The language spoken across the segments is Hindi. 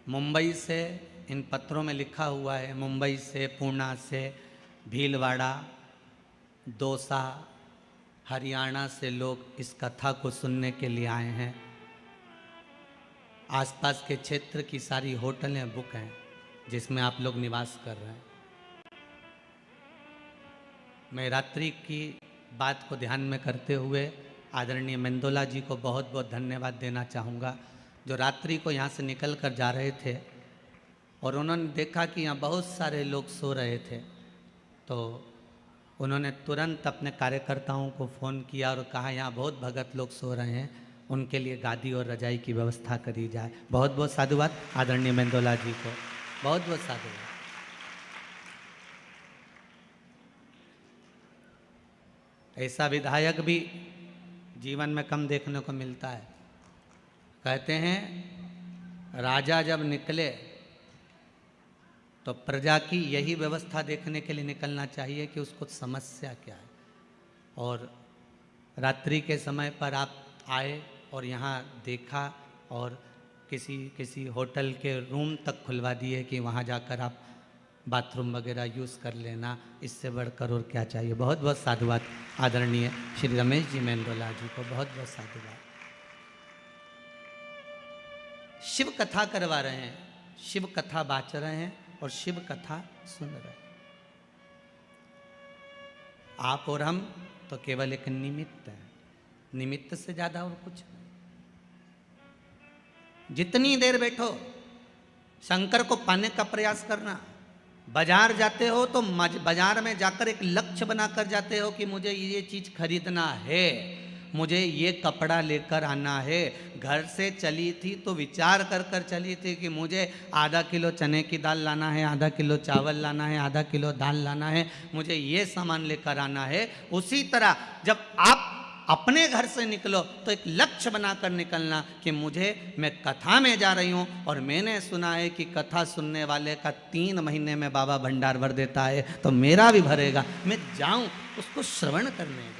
मुंबई से, इन पत्रों में लिखा हुआ है, मुंबई से, पूना से, भीलवाड़ा, दौसा, हरियाणा से लोग इस कथा को सुनने के लिए आए हैं। आसपास के क्षेत्र की सारी होटलें बुक हैं जिसमें आप लोग निवास कर रहे हैं। मैं रात्रि की बात को ध्यान में करते हुए आदरणीय मेंदोला जी को बहुत बहुत धन्यवाद देना चाहूँगा, जो रात्रि को यहाँ से निकल कर जा रहे थे और उन्होंने देखा कि यहाँ बहुत सारे लोग सो रहे थे, तो उन्होंने तुरंत अपने कार्यकर्ताओं को फ़ोन किया और कहा यहाँ बहुत भगत लोग सो रहे हैं, उनके लिए गादी और रजाई की व्यवस्था करी जाए। बहुत बहुत साधुवाद आदरणीय मेंदोला जी को, बहुत बहुत साधुवाद। ऐसा विधायक भी जीवन में कम देखने को मिलता है। कहते हैं राजा जब निकले तो प्रजा की यही व्यवस्था देखने के लिए निकलना चाहिए कि उसको समस्या क्या है। और रात्रि के समय पर आप आए और यहाँ देखा और किसी होटल के रूम तक खुलवा दिए कि वहाँ जाकर आप बाथरूम वगैरह यूज़ कर लेना, इससे बढ़कर और क्या चाहिए। बहुत बहुत साधुवाद आदरणीय श्री रमेश जी मेंदोला जी को, बहुत बहुत साधुवाद। शिव कथा करवा रहे हैं, शिव कथा बाच रहे हैं और शिव कथा सुन रहे हैं। आप और हम तो केवल एक निमित्त हैं, निमित्त से ज्यादा और कुछ नहीं। जितनी देर बैठो शंकर को पाने का प्रयास करना। बाजार जाते हो तो बाजार में जाकर एक लक्ष्य बनाकर जाते हो कि मुझे ये चीज खरीदना है, मुझे ये कपड़ा लेकर आना है। घर से चली थी तो विचार कर कर चली थी कि मुझे आधा किलो चने की दाल लाना है, आधा किलो चावल लाना है, आधा किलो दाल लाना है, मुझे ये सामान लेकर आना है। उसी तरह जब आप अपने घर से निकलो तो एक लक्ष्य बनाकर निकलना कि मैं कथा में जा रही हूँ और मैंने सुना है कि कथा सुनने वाले का 3 महीने में बाबा भंडार भर देता है, तो मेरा भी भरेगा। मैं जाऊं उसको श्रवण करने,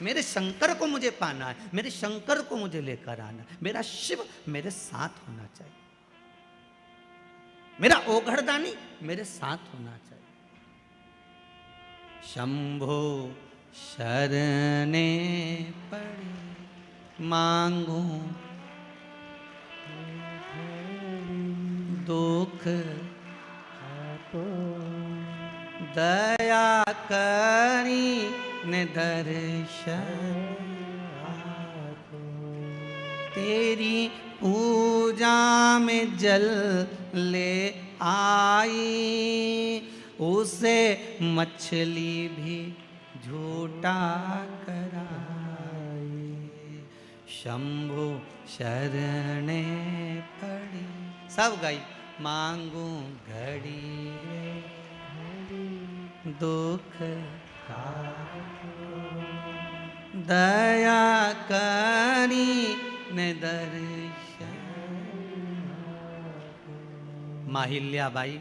मेरे शंकर को मुझे पाना है, मेरे शंकर को मुझे लेकर आना, मेरा शिव मेरे साथ होना चाहिए, मेरा ओघड़दानी मेरे साथ होना चाहिए। शंभो शरणे पड़े मांगू दुख दया करी ने दर्शन तेरी पूजा में जल ले आई, उसे मछली भी झूठा कराई। शंभु शरणे पड़ी, सब गई मांगू घड़ी दुख का दया करी ने दर्शन। माहिल्याबाई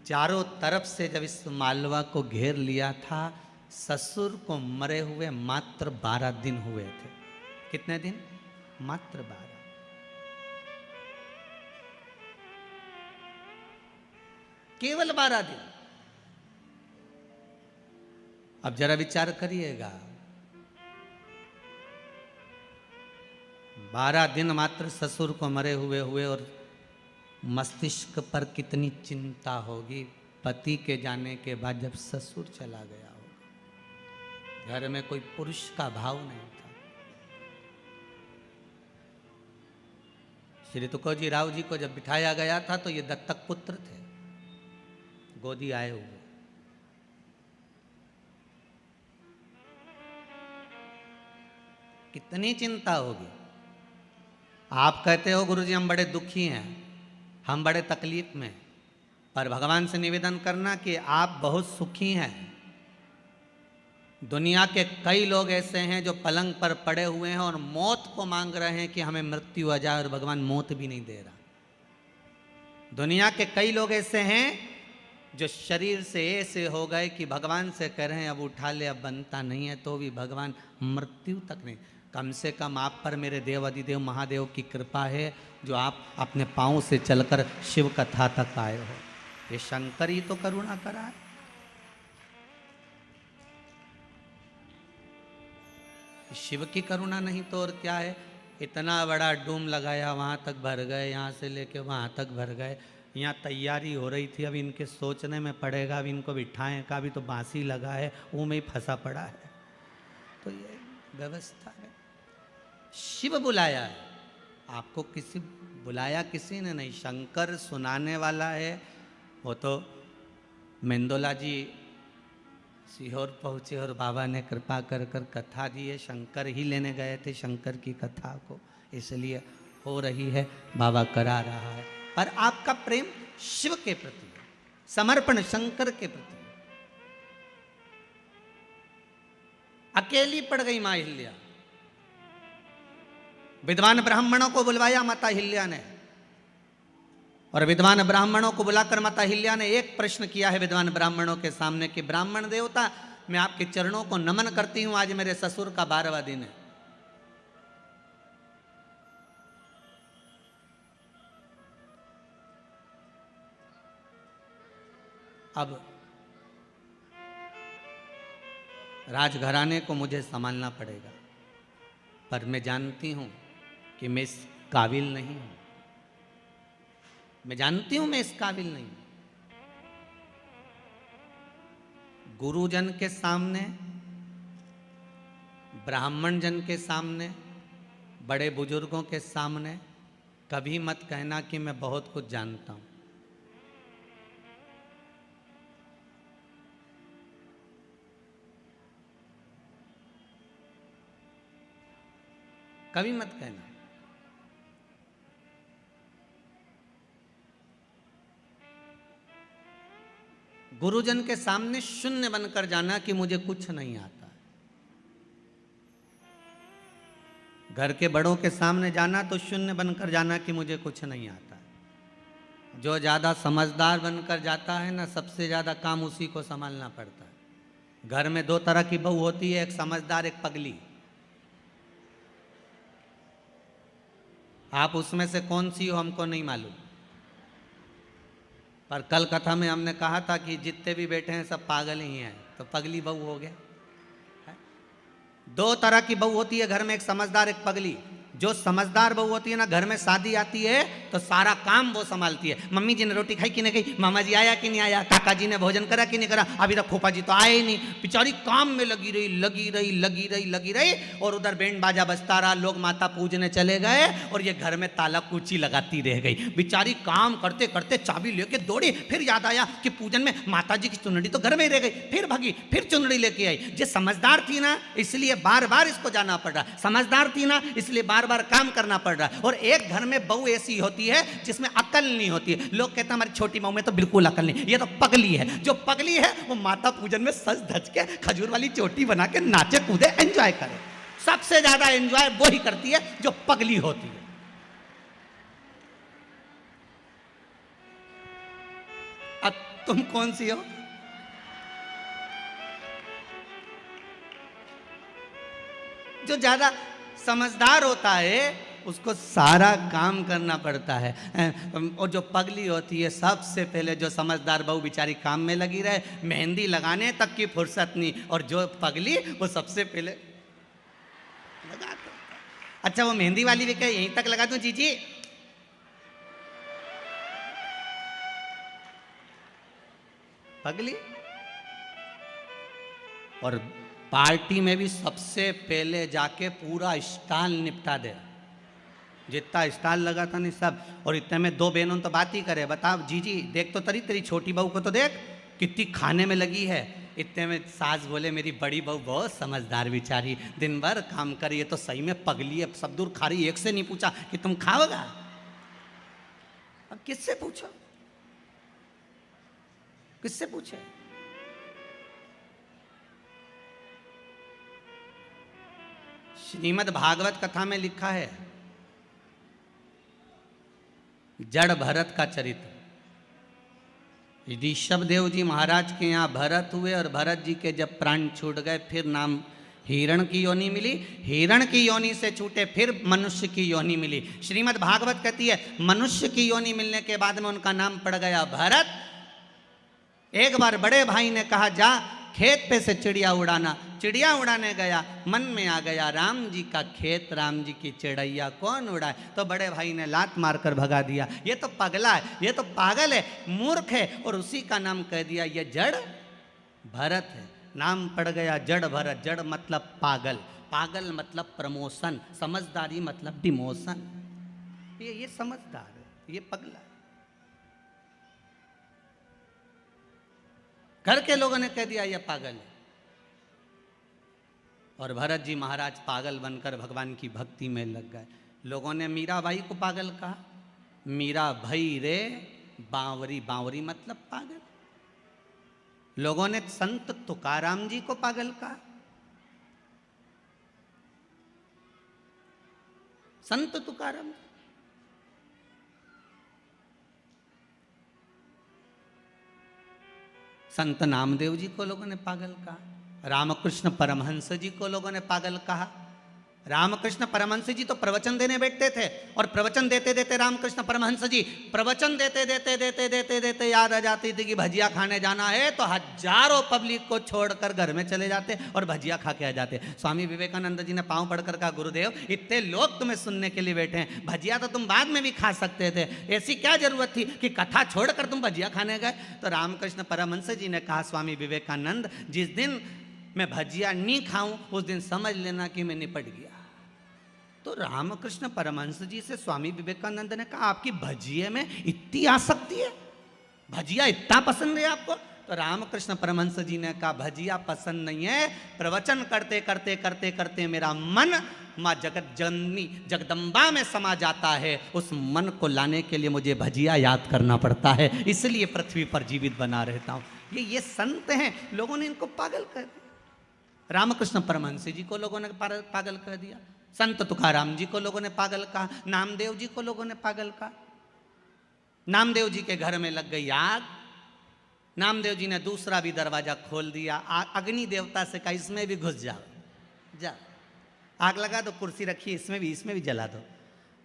चारों तरफ से जब इस मालवा को घेर लिया था, ससुर को मरे हुए मात्र 12 दिन हुए थे। कितने दिन? मात्र 12। केवल 12 दिन। अब जरा विचार करिएगा, 12 दिन मात्र ससुर को मरे हुए और मस्तिष्क पर कितनी चिंता होगी पति के जाने के बाद जब ससुर चला गया होगा। घर में कोई पुरुष का भाव नहीं था। श्री तुकोजी राव जी को जब बिठाया गया था तो ये दत्तक पुत्र थे, गोदी आए हुए। कितनी चिंता होगी। आप कहते हो गुरुजी हम बड़े दुखी हैं, हम बड़े तकलीफ में, पर भगवान से निवेदन करना कि आप बहुत सुखी हैं। दुनिया के कई लोग ऐसे हैं जो पलंग पर पड़े हुए हैं और मौत को मांग रहे हैं कि हमें मृत्यु आ जाए, और भगवान मौत भी नहीं दे रहा। दुनिया के कई लोग ऐसे हैं जो शरीर से ऐसे हो गए कि भगवान से कह रहे हैं अब उठा ले, अब बनता नहीं है, तो भी भगवान मृत्यु तक नहीं। कम से कम आप पर मेरे देव अधिदेव महादेव की कृपा है जो आप अपने पाँव से चलकर शिव कथा तक आए हो। ये शंकर ही तो करुणा करा है। शिव की करुणा नहीं तो और क्या है। इतना बड़ा डूम लगाया, वहाँ तक भर गए, यहाँ से लेके वहाँ तक भर गए। यहाँ तैयारी हो रही थी, अब इनके सोचने में पड़ेगा, अब इनको बिठाएं का, भी तो बांसी लगा है, वो में ही फंसा पड़ा है। तो ये व्यवस्था है। शिव बुलाया है आपको, किसी बुलाया किसी ने नहीं। शंकर सुनाने वाला है। वो तो मेंदोला जी सीहोर पहुँचे और बाबा ने कृपा कर कर कथा दी है। शंकर ही लेने गए थे शंकर की कथा को, इसलिए हो रही है, बाबा करा रहा है। पर आपका प्रेम शिव के प्रति है, समर्पण शंकर के प्रति है। अकेली पड़ गई माँ अहिल्या। विद्वान ब्राह्मणों को बुलवाया माता अहिल्या ने, और विद्वान ब्राह्मणों को बुलाकर माता अहिल्या ने एक प्रश्न किया है विद्वान ब्राह्मणों के सामने कि ब्राह्मण देवता, मैं आपके चरणों को नमन करती हूं, आज मेरे ससुर का 12वां दिन है। अब राजघराने को मुझे संभालना पड़ेगा, पर मैं जानती हूं कि मैं इस काबिल नहीं हूं। मैं जानती हूं मैं इस काबिल नहीं हूं। गुरुजन के सामने, ब्राह्मण जन के सामने, बड़े बुजुर्गों के सामने कभी मत कहना कि मैं बहुत कुछ जानता हूं। कभी मत कहना। गुरुजन के सामने शून्य बनकर जाना कि मुझे कुछ नहीं आता। घर के बड़ों के सामने जाना तो शून्य बनकर जाना कि मुझे कुछ नहीं आता। जो ज़्यादा समझदार बनकर जाता है ना, सबसे ज़्यादा काम उसी को संभालना पड़ता है। घर में 2 तरह की बहू होती है, एक समझदार, एक पगली। आप उसमें से कौन सी हो हमको नहीं मालूम, पर कल कथा में हमने कहा था कि जितने भी बैठे हैं सब पागल ही हैं, तो पगली बहू हो गया। 2 तरह की बहू होती है घर में, एक समझदार, एक पगली। जो समझदार बहू होती है ना, घर में शादी आती है तो सारा काम वो संभालती है। मम्मी जी ने रोटी खाई कि नहीं खाई, मामा जी आया कि नहीं आया, काका जी ने भोजन करा कि नहीं करा, अभी तक फूफा जी तो आए ही नहीं। बेचारी काम में लगी रही लगी रही लगी रही लगी रही, और उधर बैंड बाजा बजता रहा, लोग माता पूजने चले गए, और ये घर में ताला कुची लगाती रह गई। बेचारी काम करते करते चाबी लेके दौड़ी, फिर याद आया कि पूजन में माता जी की चुनरी तो घर में ही रह गई, फिर भागी, फिर चुनरी लेके आई। ये समझदार थी ना, इसलिए बार बार इसको जाना पड़ रहा। समझदार थी ना, इसलिए बार बार काम करना पड़ रहा। और एक घर में बहू ऐसी होती है जिसमें अकल नहीं होती है। लोग कहते हैं हमारी छोटी बहू में तो बिल्कुल अकल नहीं, ये तो पगली है। जो पगली है वो माता पूजन में सज धज के खजूर वाली चोटी बना के नाचे कूदे, एंजॉय करे। सबसे ज्यादा एंजॉय वो ही करती है जो पगली होती है। अब तुम कौन सी हो? जो ज्यादा समझदार होता है उसको सारा काम करना पड़ता है, और जो पगली होती है, सबसे पहले जो समझदार बहू बेचारी काम में लगी रहे, मेहंदी लगाने तक की फुर्सत नहीं, और जो पगली वो सबसे पहले लगा दो। अच्छा, वो मेहंदी वाली भी क्या यहीं तक लगा दूं जीजी? पगली। और पार्टी में भी सबसे पहले जाके पूरा स्टॉल निपटा दे, जितना स्टॉल लगा था नहीं सब। और इतने में 2 बहनों तो बात ही करे, बताओ जीजी देख तो तेरी छोटी बहू को तो देख कितनी खाने में लगी है। इतने में सास बोले मेरी बड़ी बहू बहुत समझदार बेचारी, दिन भर काम करी है, तो सही में पगली है, सब दूर खा रही। एक से नहीं पूछा कि तुम खाओगा, अब किससे पूछो, किससे पूछे? श्रीमद् भागवत कथा में लिखा है, जड़ भरत का चरित्र। ऋषभ देव जी महाराज के यहाँ भरत हुए, और भरत जी के जब प्राण छूट गए, फिर नाम हिरण की योनि मिली, हिरण की योनि से छूटे फिर मनुष्य की योनि मिली। श्रीमद् भागवत कहती है मनुष्य की योनि मिलने के बाद में उनका नाम पड़ गया भरत। एक बार बड़े भाई ने कहा जा खेत पे से चिड़िया उड़ाना। चिड़िया उड़ाने गया, मन में आ गया राम जी का खेत, राम जी की चिड़ैया कौन उड़ाए। तो बड़े भाई ने लात मारकर भगा दिया, ये तो पगला है, ये तो पागल है, मूर्ख है, और उसी का नाम कह दिया ये जड़ भरत है। नाम पड़ गया जड़ भरत। जड़ मतलब पागल, पागल मतलब प्रमोशन, समझदारी मतलब डिमोशन। ये समझदार है, ये पगला है। घर के लोगों ने कह दिया ये पागल है। और भरत जी महाराज पागल बनकर भगवान की भक्ति में लग गए। लोगों ने मीराबाई को पागल कहा, मीरा भई रे बावरी, बावरी मतलब पागल। लोगों ने संत तुकाराम जी को पागल कहा। संत तुकाराम जी, संत नामदेव जी को लोगों ने पागल कहा। रामकृष्ण परमहंस जी को लोगों ने पागल कहा। रामकृष्ण परमहंस जी तो प्रवचन देने बैठते थे, और प्रवचन देते देते रामकृष्ण परमहंस जी प्रवचन देते देते देते देते देते याद आ जाती थी कि भजिया खाने जाना है, तो हजारों पब्लिक को छोड़कर घर में चले जाते और भजिया खा के आ जाते। स्वामी विवेकानंद जी ने पांव पड़कर कहा गुरुदेव इतने लोग तुम्हें सुनने के लिए बैठे हैं, भजिया तो तुम बाद में भी खा सकते थे, ऐसी क्या जरूरत थी कि कथा छोड़कर तुम भजिया खाने गए। तो रामकृष्ण परमहंस जी ने कहा स्वामी विवेकानंद जिस दिन मैं भजिया नहीं खाऊं उस दिन समझ लेना कि मैं निपट गया। तो रामकृष्ण परमहंस जी से स्वामी विवेकानंद ने कहा आपकी भजिए में इतनी आसक्ति है, भजिया इतना पसंद है आपको। तो रामकृष्ण परमहंस जी ने कहा भजिया पसंद नहीं है, प्रवचन करते करते करते करते मेरा मन माँ जगत जननी जगदम्बा में समा जाता है, उस मन को लाने के लिए मुझे भजिया याद करना पड़ता है, इसलिए पृथ्वी पर जीवित बना रहता हूँ। ये संत हैं, लोगों ने इनको पागल कर दिया। रामकृष्ण परमहंस जी को लोगों ने पागल कर दिया, संत तुकाराम जी को लोगों ने पागल कहा, नामदेव जी को लोगों ने पागल कहा। नामदेव जी के घर में लग गई आग, नामदेव जी ने दूसरा भी दरवाजा खोल दिया, अग्नि देवता से कहा इसमें भी घुस जाओ, जा आग लगा दो, कुर्सी रखी इसमें भी जला दो।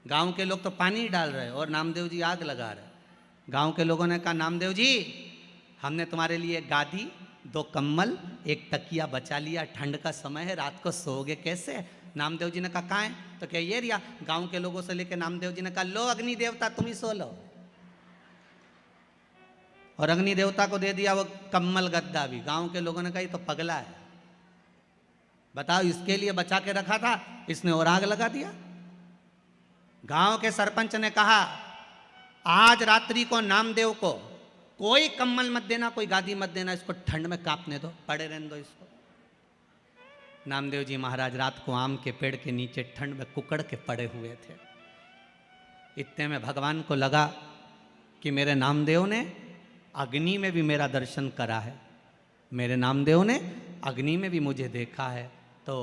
गांव के लोग तो पानी डाल रहे और नामदेव जी आग लगा रहे। गांव के लोगों ने कहा नामदेव जी हमने तुम्हारे लिए गादी, 2 कम्बल, 1 तकिया बचा लिया, ठंड का समय है, रात को सोओगे कैसे। नामदेव जी ने कहा कहाँ है, तो क्या ये रिया। गांव के लोगों से लेकर नामदेव जी ने कहा लो अग्नि देवता तुम ही सो लो, और अग्नि देवता को दे दिया वो कम्बल गद्दा भी। गांव के लोगों ने कहा ये तो पगला है, बताओ इसके लिए बचा के रखा था, इसने और आग लगा दिया। गांव के सरपंच ने कहा आज रात्रि को नामदेव को कोई कम्बल मत देना, कोई गादी मत देना, इसको ठंड में कांपने दो, पड़े रहने दो इसको। नामदेव जी महाराज रात को आम के पेड़ के नीचे ठंड में कुकड़ के पड़े हुए थे। इतने में भगवान को लगा कि मेरे नामदेव ने अग्नि में भी मेरा दर्शन करा है, मेरे नामदेव ने अग्नि में भी मुझे देखा है। तो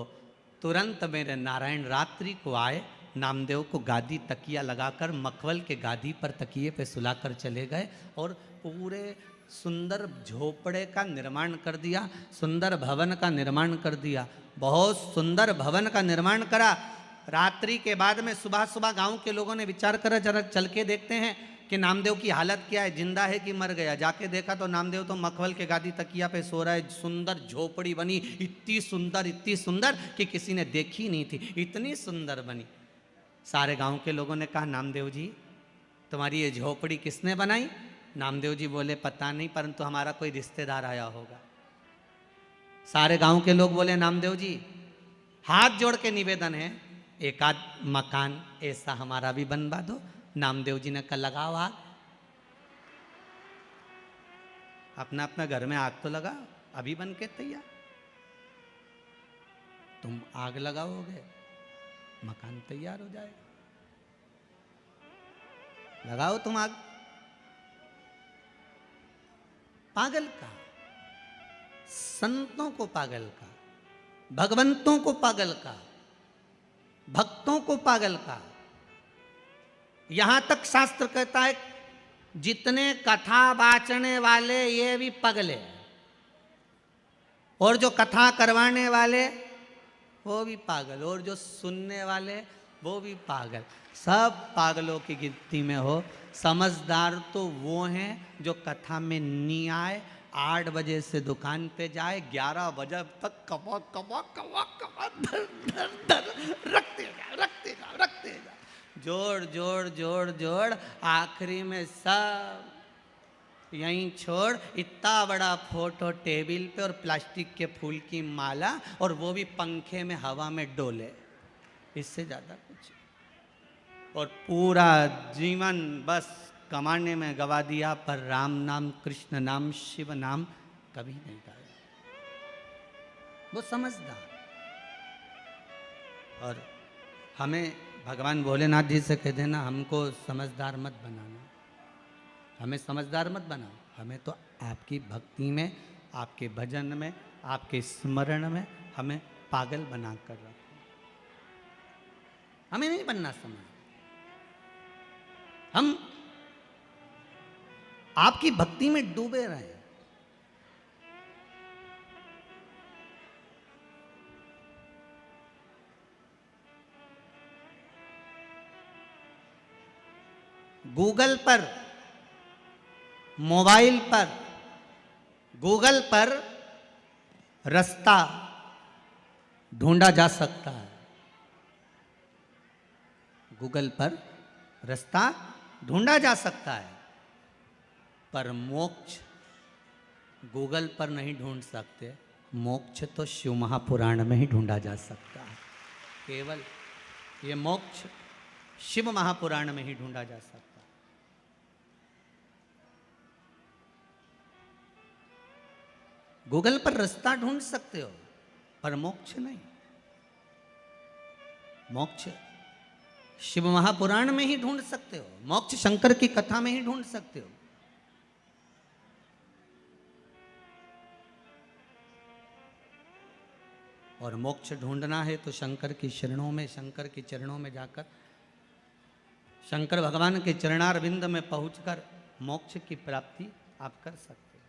तुरंत मेरे नारायण रात्रि को आए, नामदेव को गादी तकिया लगाकर मखवल के गादी पर तकिए पे सुलाकर चले गए और पूरे सुंदर झोपड़े का निर्माण कर दिया, सुंदर भवन का निर्माण कर दिया, बहुत सुंदर भवन का निर्माण करा। रात्रि के बाद में सुबह सुबह गांव के लोगों ने विचार करा जरा चल के देखते हैं कि नामदेव की हालत क्या है, जिंदा है कि मर गया। जाके देखा तो नामदेव तो मखवल के गादी तकिया पे सो रहा है। सुंदर झोपड़ी बनी, इतनी सुंदर कि किसी ने देखी नहीं थी, इतनी सुंदर बनी। सारे गांव के लोगों ने कहा नामदेव जी तुम्हारी ये झोपड़ी किसने बनाई। नामदेव जी बोले पता नहीं, परंतु हमारा कोई रिश्तेदार आया होगा। सारे गांव के लोग बोले नामदेव जी हाथ जोड़ के निवेदन है एक आध मकान ऐसा हमारा भी बनवा दो। नामदेव जी ने कहा लगाओ आग, अपना अपना घर में आग तो लगा, अभी बन के तैयार। तुम आग लगाओगे मकान तैयार हो जाएगा, लगाओ तुम आग। पागल का, संतों को पागल का, भगवंतों को पागल का, भक्तों को पागल का। यहां तक शास्त्र कहता है जितने कथा बाचने वाले ये भी पगले, और जो कथा करवाने वाले वो भी पागल, और जो सुनने वाले वो भी पागल, सब पागलों की गिनती में हो। समझदार तो वो हैं जो कथा में नहीं आए, 8 बजे से दुकान पे जाए, 11 बजे तक कमा कमा कमा कमा धर धर धर रखते जा, जोड़ जोड़ जोड़ जोड़, आखिरी में सब यहीं छोड़, इतना बड़ा फोटो टेबल पे और प्लास्टिक के फूल की माला, और वो भी पंखे में हवा में डोले, इससे ज़्यादा कुछ। और पूरा जीवन बस कमाने में गवा दिया, पर राम नाम, कृष्ण नाम, शिव नाम कभी नहीं गाया। वो समझदार। और हमें भगवान भोलेनाथ जी से कह देना, हमको समझदार मत बनाना, हमें समझदार मत बनाओ, हमें तो आपकी भक्ति में, आपके भजन में, आपके स्मरण में हमें पागल बना कर रखो। हमें नहीं बनना समझ, हम आपकी भक्ति में डूबे रहे। गूगल पर, मोबाइल पर, गूगल पर रास्ता ढूंढा जा सकता है, गूगल पर रास्ता ढूंढा जा सकता है, पर मोक्ष गूगल पर नहीं ढूंढ सकते। मोक्ष तो शिव महापुराण में ही ढूंढा जा सकता है। केवल ये मोक्ष शिव महापुराण में ही ढूंढा जा सकता है। गूगल पर रास्ता ढूंढ सकते हो, पर मोक्ष नहीं। मोक्ष शिव महापुराण में ही ढूंढ सकते हो, मोक्ष शंकर की कथा में ही ढूंढ सकते हो। और मोक्ष ढूंढना है तो शंकर की शरणों में, शंकर के चरणों में जाकर, शंकर भगवान के चरणारविंद में पहुंचकर मोक्ष की प्राप्ति आप कर सकते हो,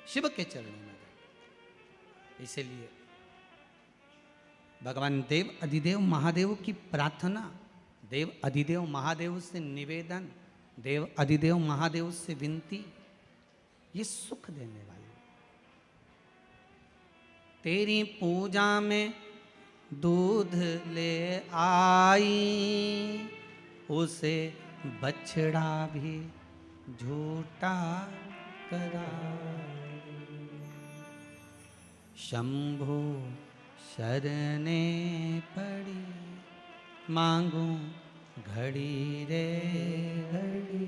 शिव के चरणों में जाकर। इसीलिए भगवान देव अधिदेव महादेव की प्रार्थना, देव अधिदेव महादेव से निवेदन, देव अधिदेव महादेव से विनती, ये सुख देने वाली। तेरी पूजा में दूध ले आई, उसे बछड़ा भी झूठा कराई। शंभु शरणे पड़ी, मांगू घड़ी रे घड़ी,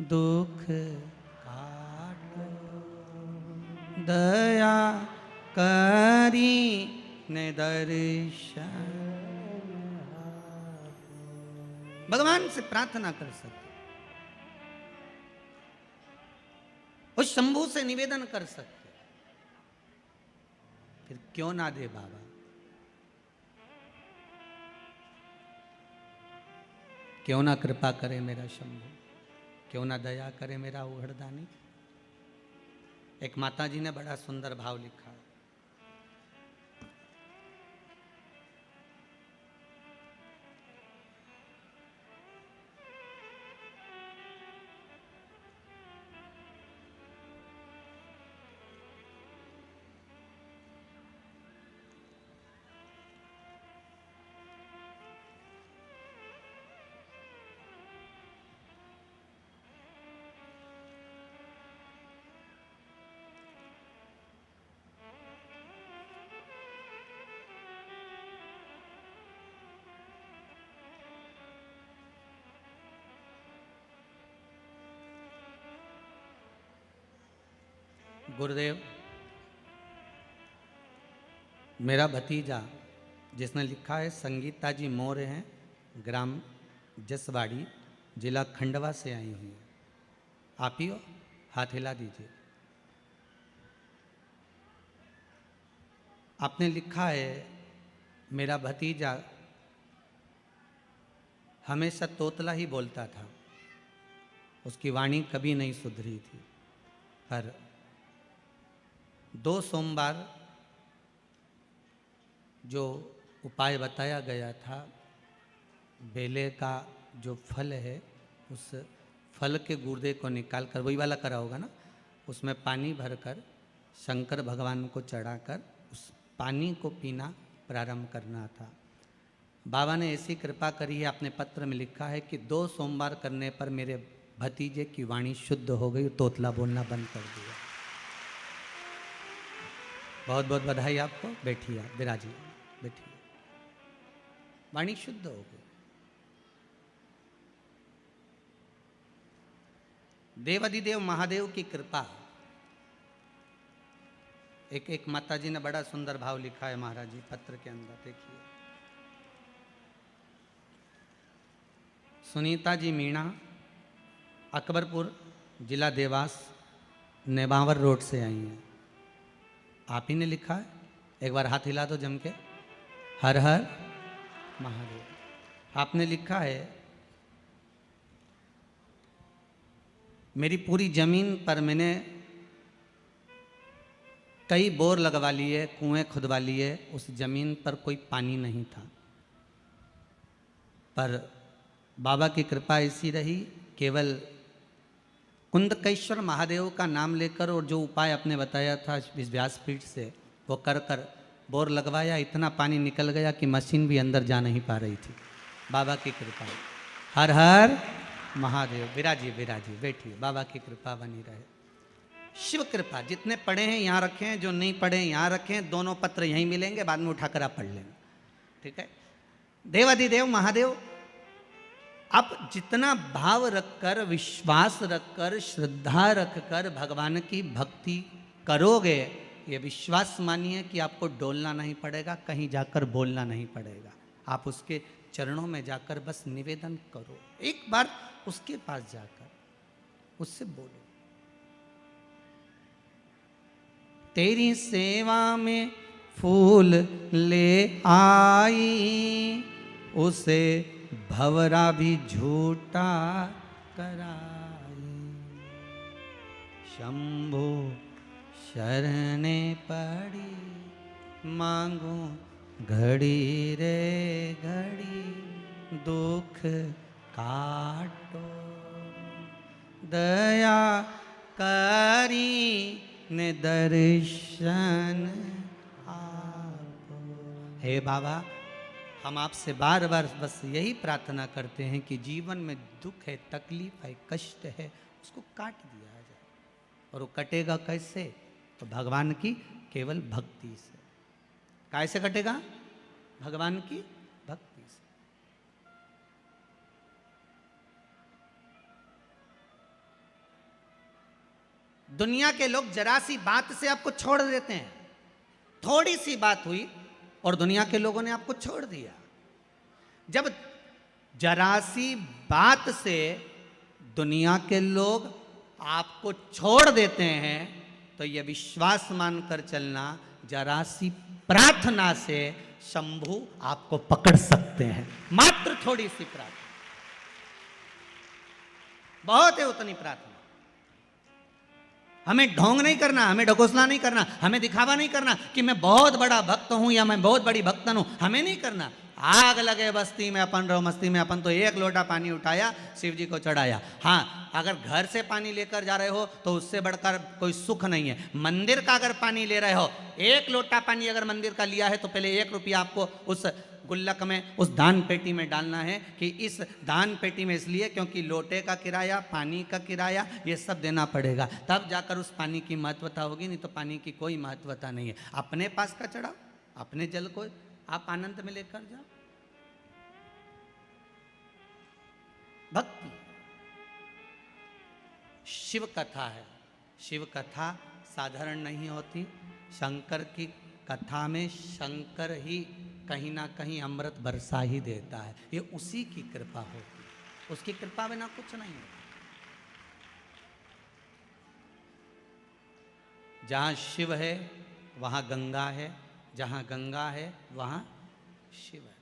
दुख काटो दया करी ने दर्शन। भगवान से प्रार्थना कर सकते, उस शंभू से निवेदन कर सकते, फिर क्यों ना दे बाबा। क्यों ना कृपा करे मेरा शंभू, क्यों ना दया करे मेरा उघड़दानी। एक माता जी ने बड़ा सुंदर भाव लिखा, गुरुदेव, मेरा भतीजा जिसने लिखा है, संगीता जी मौर्य हैं, ग्राम जसवाड़ी, जिला खंडवा से आई हुई है। आप ही हो, हाथ हिला दीजिए। आपने लिखा है, मेरा भतीजा हमेशा तोतला ही बोलता था, उसकी वाणी कभी नहीं सुधरी थी, पर 2 सोमवार जो उपाय बताया गया था, बेले का जो फल है उस फल के गुर्दे को निकाल कर, वही वाला करा होगा ना, उसमें पानी भरकर शंकर भगवान को चढ़ाकर उस पानी को पीना प्रारंभ करना था। बाबा ने ऐसी कृपा करी है, अपने पत्र में लिखा है कि 2 सोमवार करने पर मेरे भतीजे की वाणी शुद्ध हो गई, तोतला बोलना बंद कर दिया। बहुत बहुत बधाई आपको। बैठिए, आप विराजिए, बैठिए। वाणी शुद्ध हो गई। देवाधिदेव महादेव की कृपा। एक माता जी ने बड़ा सुंदर भाव लिखा है महाराज जी पत्र के अंदर, देखिए। सुनीता जी मीणा, अकबरपुर जिला देवास, नेबावर रोड से आई हैं। आप ही ने लिखा है, एक बार हाथ हिला दो जम के। हर हर महादेव। आपने लिखा है, मेरी पूरी जमीन पर मैंने कई बोर लगवा लिए, कुएं खुदवा लिए, उस जमीन पर कोई पानी नहीं था, पर बाबा की कृपा ऐसी रही, केवल कुंदकेश्वर महादेव का नाम लेकर और जो उपाय आपने बताया था इस व्यासपीठ से, वो कर कर बोर लगवाया, इतना पानी निकल गया कि मशीन भी अंदर जा नहीं पा रही थी। बाबा की कृपा। हर हर महादेव। विराजिए विराजिए, बैठिए, बाबा की कृपा बनी रहे। शिव कृपा। जितने पढ़े हैं यहाँ रखें हैं, जो नहीं पढ़े हैं यहाँ रखें हैं, दोनों पत्र यहीं मिलेंगे, बाद में उठाकर आप पढ़ लेंगे, ठीक है। देवाधिदेव महादेव, आप जितना भाव रखकर, विश्वास रखकर, श्रद्धा रखकर भगवान की भक्ति करोगे, ये विश्वास मानिए कि आपको डोलना नहीं पड़ेगा, कहीं जाकर बोलना नहीं पड़ेगा। आप उसके चरणों में जाकर बस निवेदन करो, एक बार उसके पास जाकर उससे बोलो। तेरी सेवा में फूल ले आई, उसे भवरा भी झूठा कराई। शंभु शरणे पड़ी, मांगू घड़ी रे घड़ी, दुख काटो दया करी ने दर्शन आपो। हे बाबा, हम आपसे बार बार बस यही प्रार्थना करते हैं कि जीवन में दुख है, तकलीफ है, कष्ट है, उसको काट दिया जाए। और वो कटेगा कैसे? तो भगवान की केवल भक्ति से। कैसे कटेगा? भगवान की भक्ति से। दुनिया के लोग जरा सी बात से आपको छोड़ देते हैं। थोड़ी सी बात हुई और दुनिया के लोगों ने आपको छोड़ दिया। जब जरा सी बात से दुनिया के लोग आपको छोड़ देते हैं, तो यह विश्वास मानकर चलना, जरा सी प्रार्थना से शंभु आपको पकड़ सकते हैं। मात्र थोड़ी सी प्रार्थना, बहुत है उतनी प्रार्थना। हमें ढोंग नहीं करना, हमें ढकोसला नहीं करना, हमें दिखावा नहीं करना कि मैं बहुत बड़ा भक्त हूं या मैं बहुत बड़ी भक्तन हूं, हमें नहीं करना। आग लगे बस्ती में अपन रहो मस्ती में, अपन तो एक लोटा पानी उठाया, शिव जी को चढ़ाया। हाँ, अगर घर से पानी लेकर जा रहे हो तो उससे बढ़कर कोई सुख नहीं है। मंदिर का अगर पानी ले रहे हो, एक लोटा पानी अगर मंदिर का लिया है तो पहले 1 रुपया आपको उस गुल्लक में, उस दान पेटी में डालना है कि इस दान पेटी में इसलिए क्योंकि लोटे का किराया, पानी का किराया, ये सब देना पड़ेगा, तब जाकर उस पानी की महत्वता होगी, नहीं तो पानी की कोई महत्वता नहीं है। अपने पास का चढ़ाओ, अपने जल को आप आनंद में लेकर जाओ। भक्ति शिव कथा है। शिव कथा साधारण नहीं होती। शंकर की कथा में शंकर ही कहीं ना कहीं अमृत बरसा ही देता है। ये उसी की कृपा होती है, उसकी कृपा बिना कुछ नहीं होता। जहाँ शिव है वहाँ गंगा है, जहाँ गंगा है वहाँ शिव है।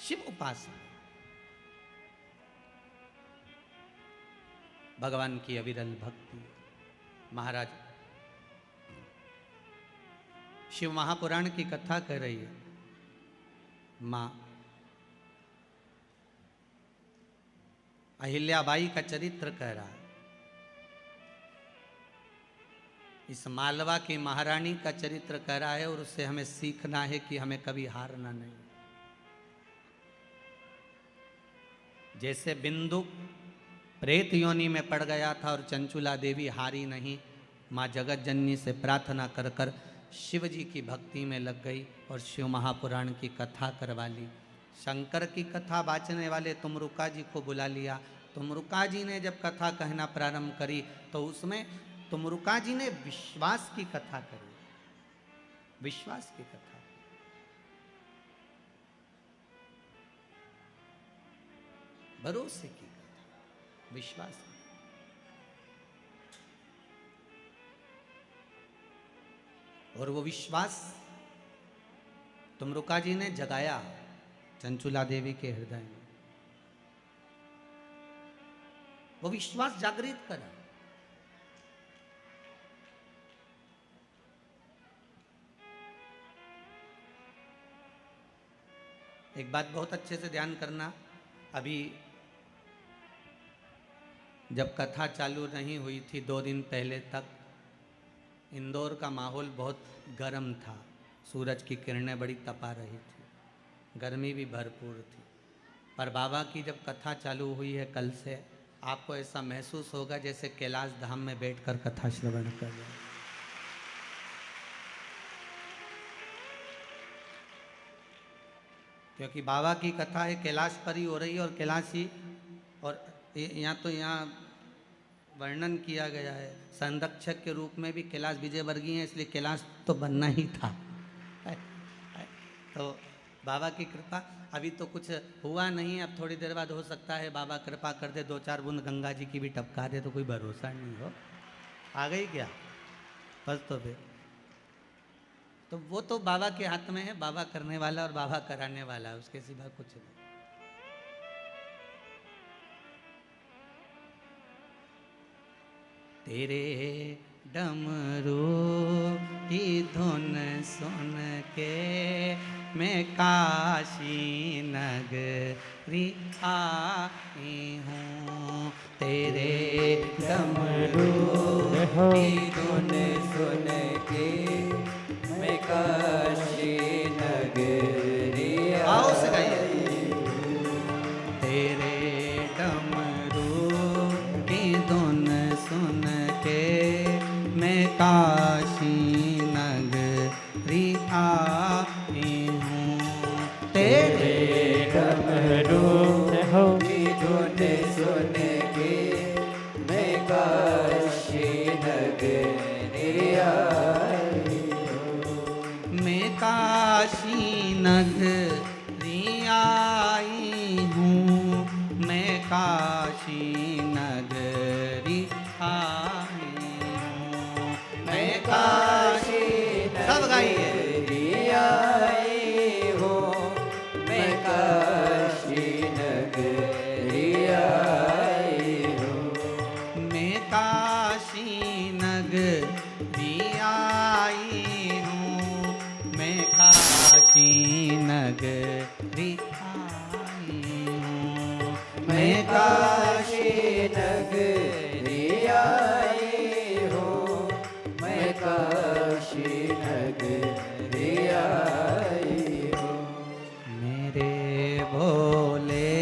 शिव उपासना, भगवान की अविरल भक्ति। महाराज शिव महापुराण की कथा कर रही है माँ अहिल्याबाई का चरित्र कह रहा है। इस मालवा की महारानी का चरित्र कह रहा है और उससे हमें सीखना है कि हमें कभी हारना नहीं। जैसे बिंदु प्रेत योनि में पड़ गया था और चंचुला देवी हारी नहीं, माँ जगत जननी से प्रार्थना कर कर शिव जी की भक्ति में लग गई और शिव महापुराण की कथा करवा ली। शंकर की कथा बाँचने वाले तुमरुका जी को बुला लिया। तुमरुका जी ने जब कथा कहना प्रारंभ करी तो उसमें तुमरुका जी ने विश्वास की कथा करी, विश्वास की कथा, भरोसे की कथा, विश्वास की। और वो विश्वास तुमरुका जी ने जगाया चंचुला देवी के हृदय में, वो विश्वास जागृत करा। एक बात बहुत अच्छे से ध्यान करना, अभी जब कथा चालू नहीं हुई थी 2 दिन पहले तक इंदौर का माहौल बहुत गर्म था, सूरज की किरणें बड़ी तपा रही थी, गर्मी भी भरपूर थी। पर बाबा की जब कथा चालू हुई है कल से, आपको ऐसा महसूस होगा जैसे कैलाश धाम में बैठकर कथा श्रवण कर रहे हैं। क्योंकि बाबा की कथा है कैलाश पर ही हो रही है और कैलाशी, और यहाँ तो यहाँ वर्णन किया गया है संरक्षक के रूप में भी कैलाश विजयवर्गीय है, इसलिए कैलाश तो बनना ही था। तो बाबा की कृपा, अभी तो कुछ हुआ नहीं, अब थोड़ी देर बाद हो सकता है बाबा कृपा कर दे 2-4 बूंद गंगा जी की भी टपका दे, तो कोई भरोसा नहीं हो, आ गई क्या बस। तो फिर तो वो तो बाबा के हाथ में है, बाबा करने वाला और बाबा कराने वाला है, उसके सिवा कुछ नहीं। तेरे डमरू की धुन सुन के मैं काशी नगरी आई हूँ। तेरे डमरू की धुन सुन के मैं काशी नगरी आओ सगाइए। तेरे डमरू की धुन सुन के मैं काशी नगरी आई हूँ। तेरे डमरू की धुन सुन के मैं काशी नगरी आई हूँ। मैं काशी नगरी आई हूँ, मैं काशी नगरी आई हूँ। मैं काशी सब गाइए आई हूँ, मैं काशी नगरी आई हूँ। मैं काशी नगरी आई हूँ, मैं काशी नगरी आई हूँ। मैं काशी नगरी आई हूँ, मैं काशी नगरी आई हूँ। मेरे भोले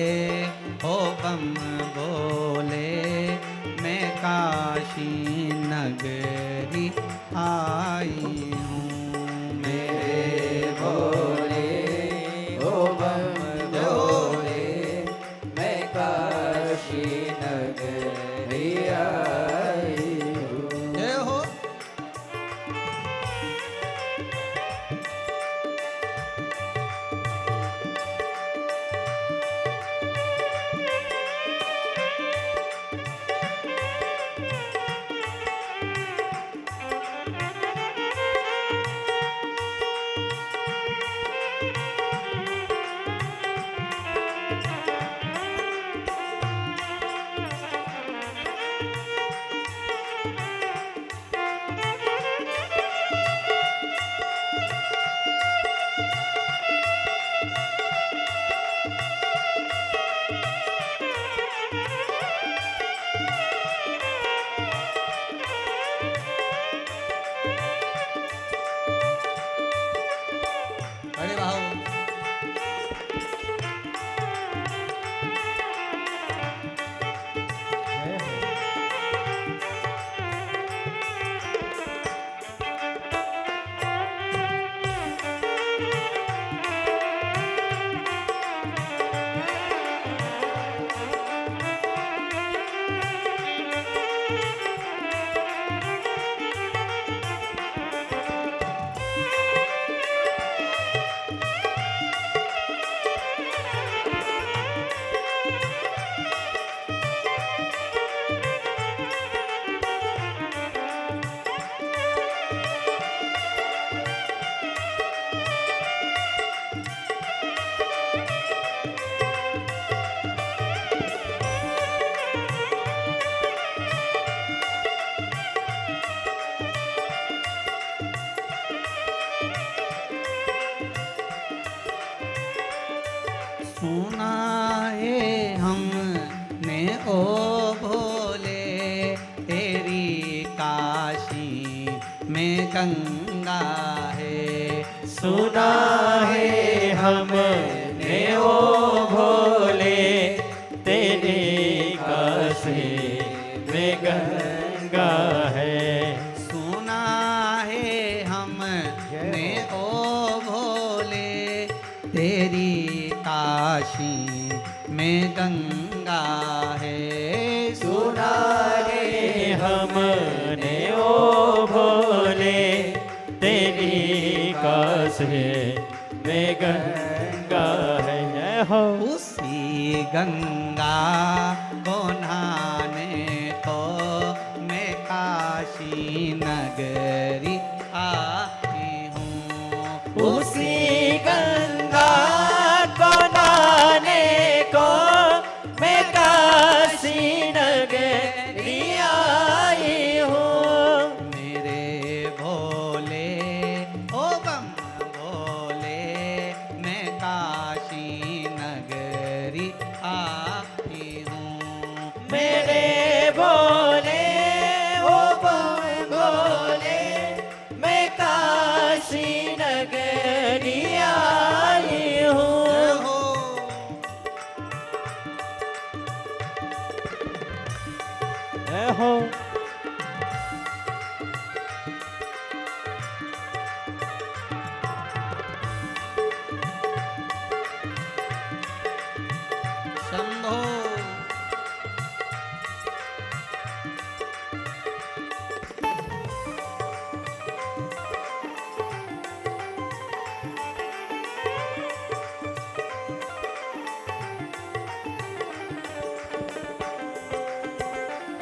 हो बम बोले, मैं काशी नगरी आई हूँ। मेरे भोले हो बम बोले, मैं काशी नगरी आई हूँ। जय हो। सुना है हमने ओ भोले तेरी काशी में गंगा है। सुना है हमने ओ भोले तेरी काशी में गंगा है। सुना है हमने ओ भोले तेरी काशी में गंगा है। सुना है हमने ओ भोले तेरी काशी में गंगा है। जय हो। उसी गंगा को नहाने को मैं काशी नगरी आई हूँ। उसी गंगा को नहाने को मैं काशी नगरी आई हूँ। मेरे भोले ओ बम भोले मैं काशी नगरी आई हूँ। मेरे भोले ओ भोले मैं काशी नगरी आई हूँ। जय हो। शंभो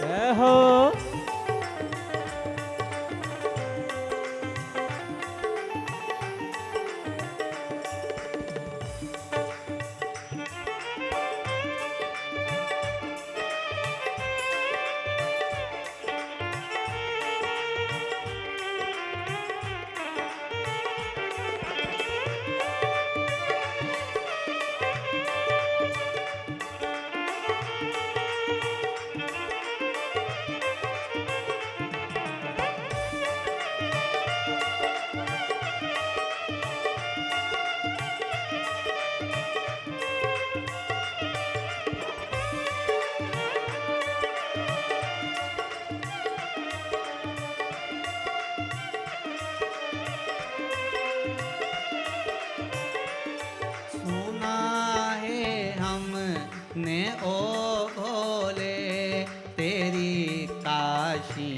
जय हो। सुना है हमने ओ भोले तेरी काशी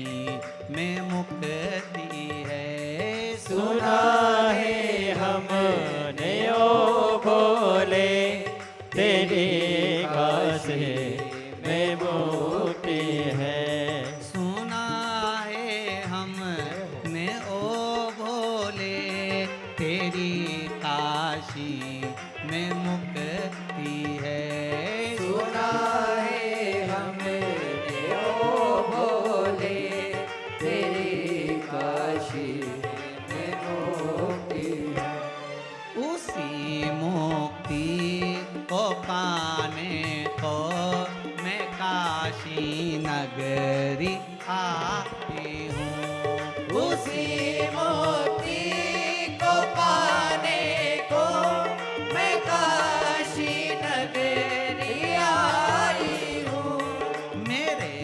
में मुक्ति है। सुना है हमने ओ भोले तेरी काशी में मुक्ति है। सुना है हमने ओ भोले तेरी काशी में मुक्ति है। सुना है हमने ओ भोले तेरी काशी में मुक्ति है। उसी मुक्ति को पाने को मैं काशी नगरी आई हूँ। उसी मुक्ति को पाने को मैं काशी नगरी आई हूँ। मेरे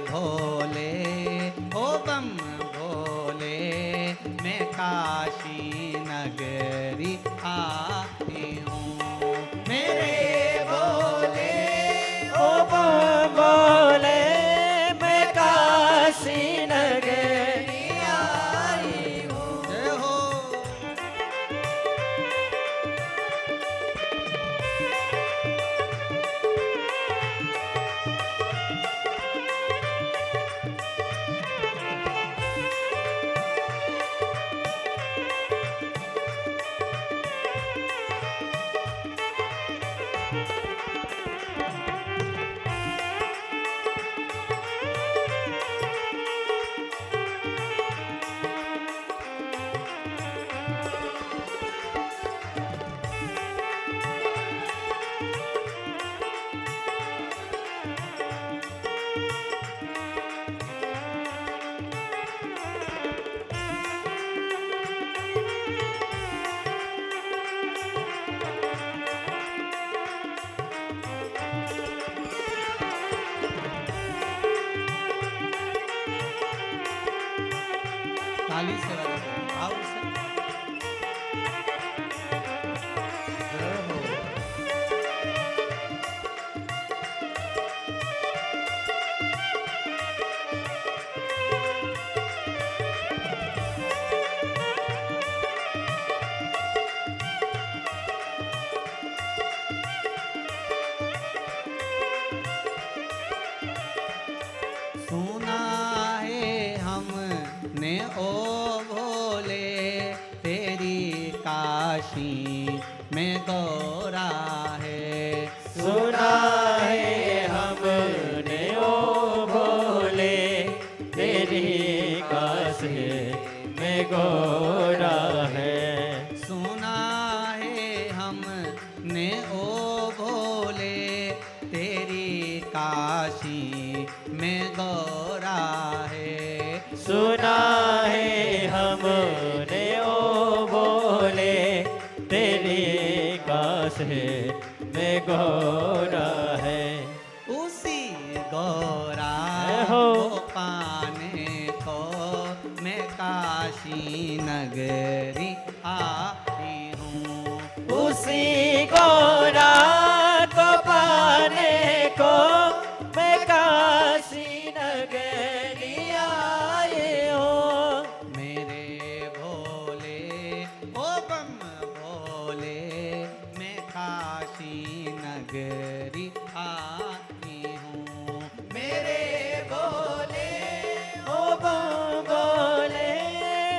भोले ओ बम भोले मैं काशी नगरी आई हूँ। मेरे भोले ओ बोले मैं काशी ताली से बजाओ, आओ से। सुना है हमने ओ भोले तेरी काशी में गौरा है। सुना है हमने ओ भोले तेरी काशी में गोरा है। सुना है हमने ओ भोले तेरी काशी में गौरा है। सुना है हमने ओ भोले तेरी काशी में गोरा है। उसी गौरा हो। को पाने को मैं काशी नगरी आई हूँ। उसी गोरा को पाने को मैं काशी नगरी आए हूँ। मेरे भोले ओ बम भोले मैं काशी नगरी आई हूँ। मेरे बोले ओ बोले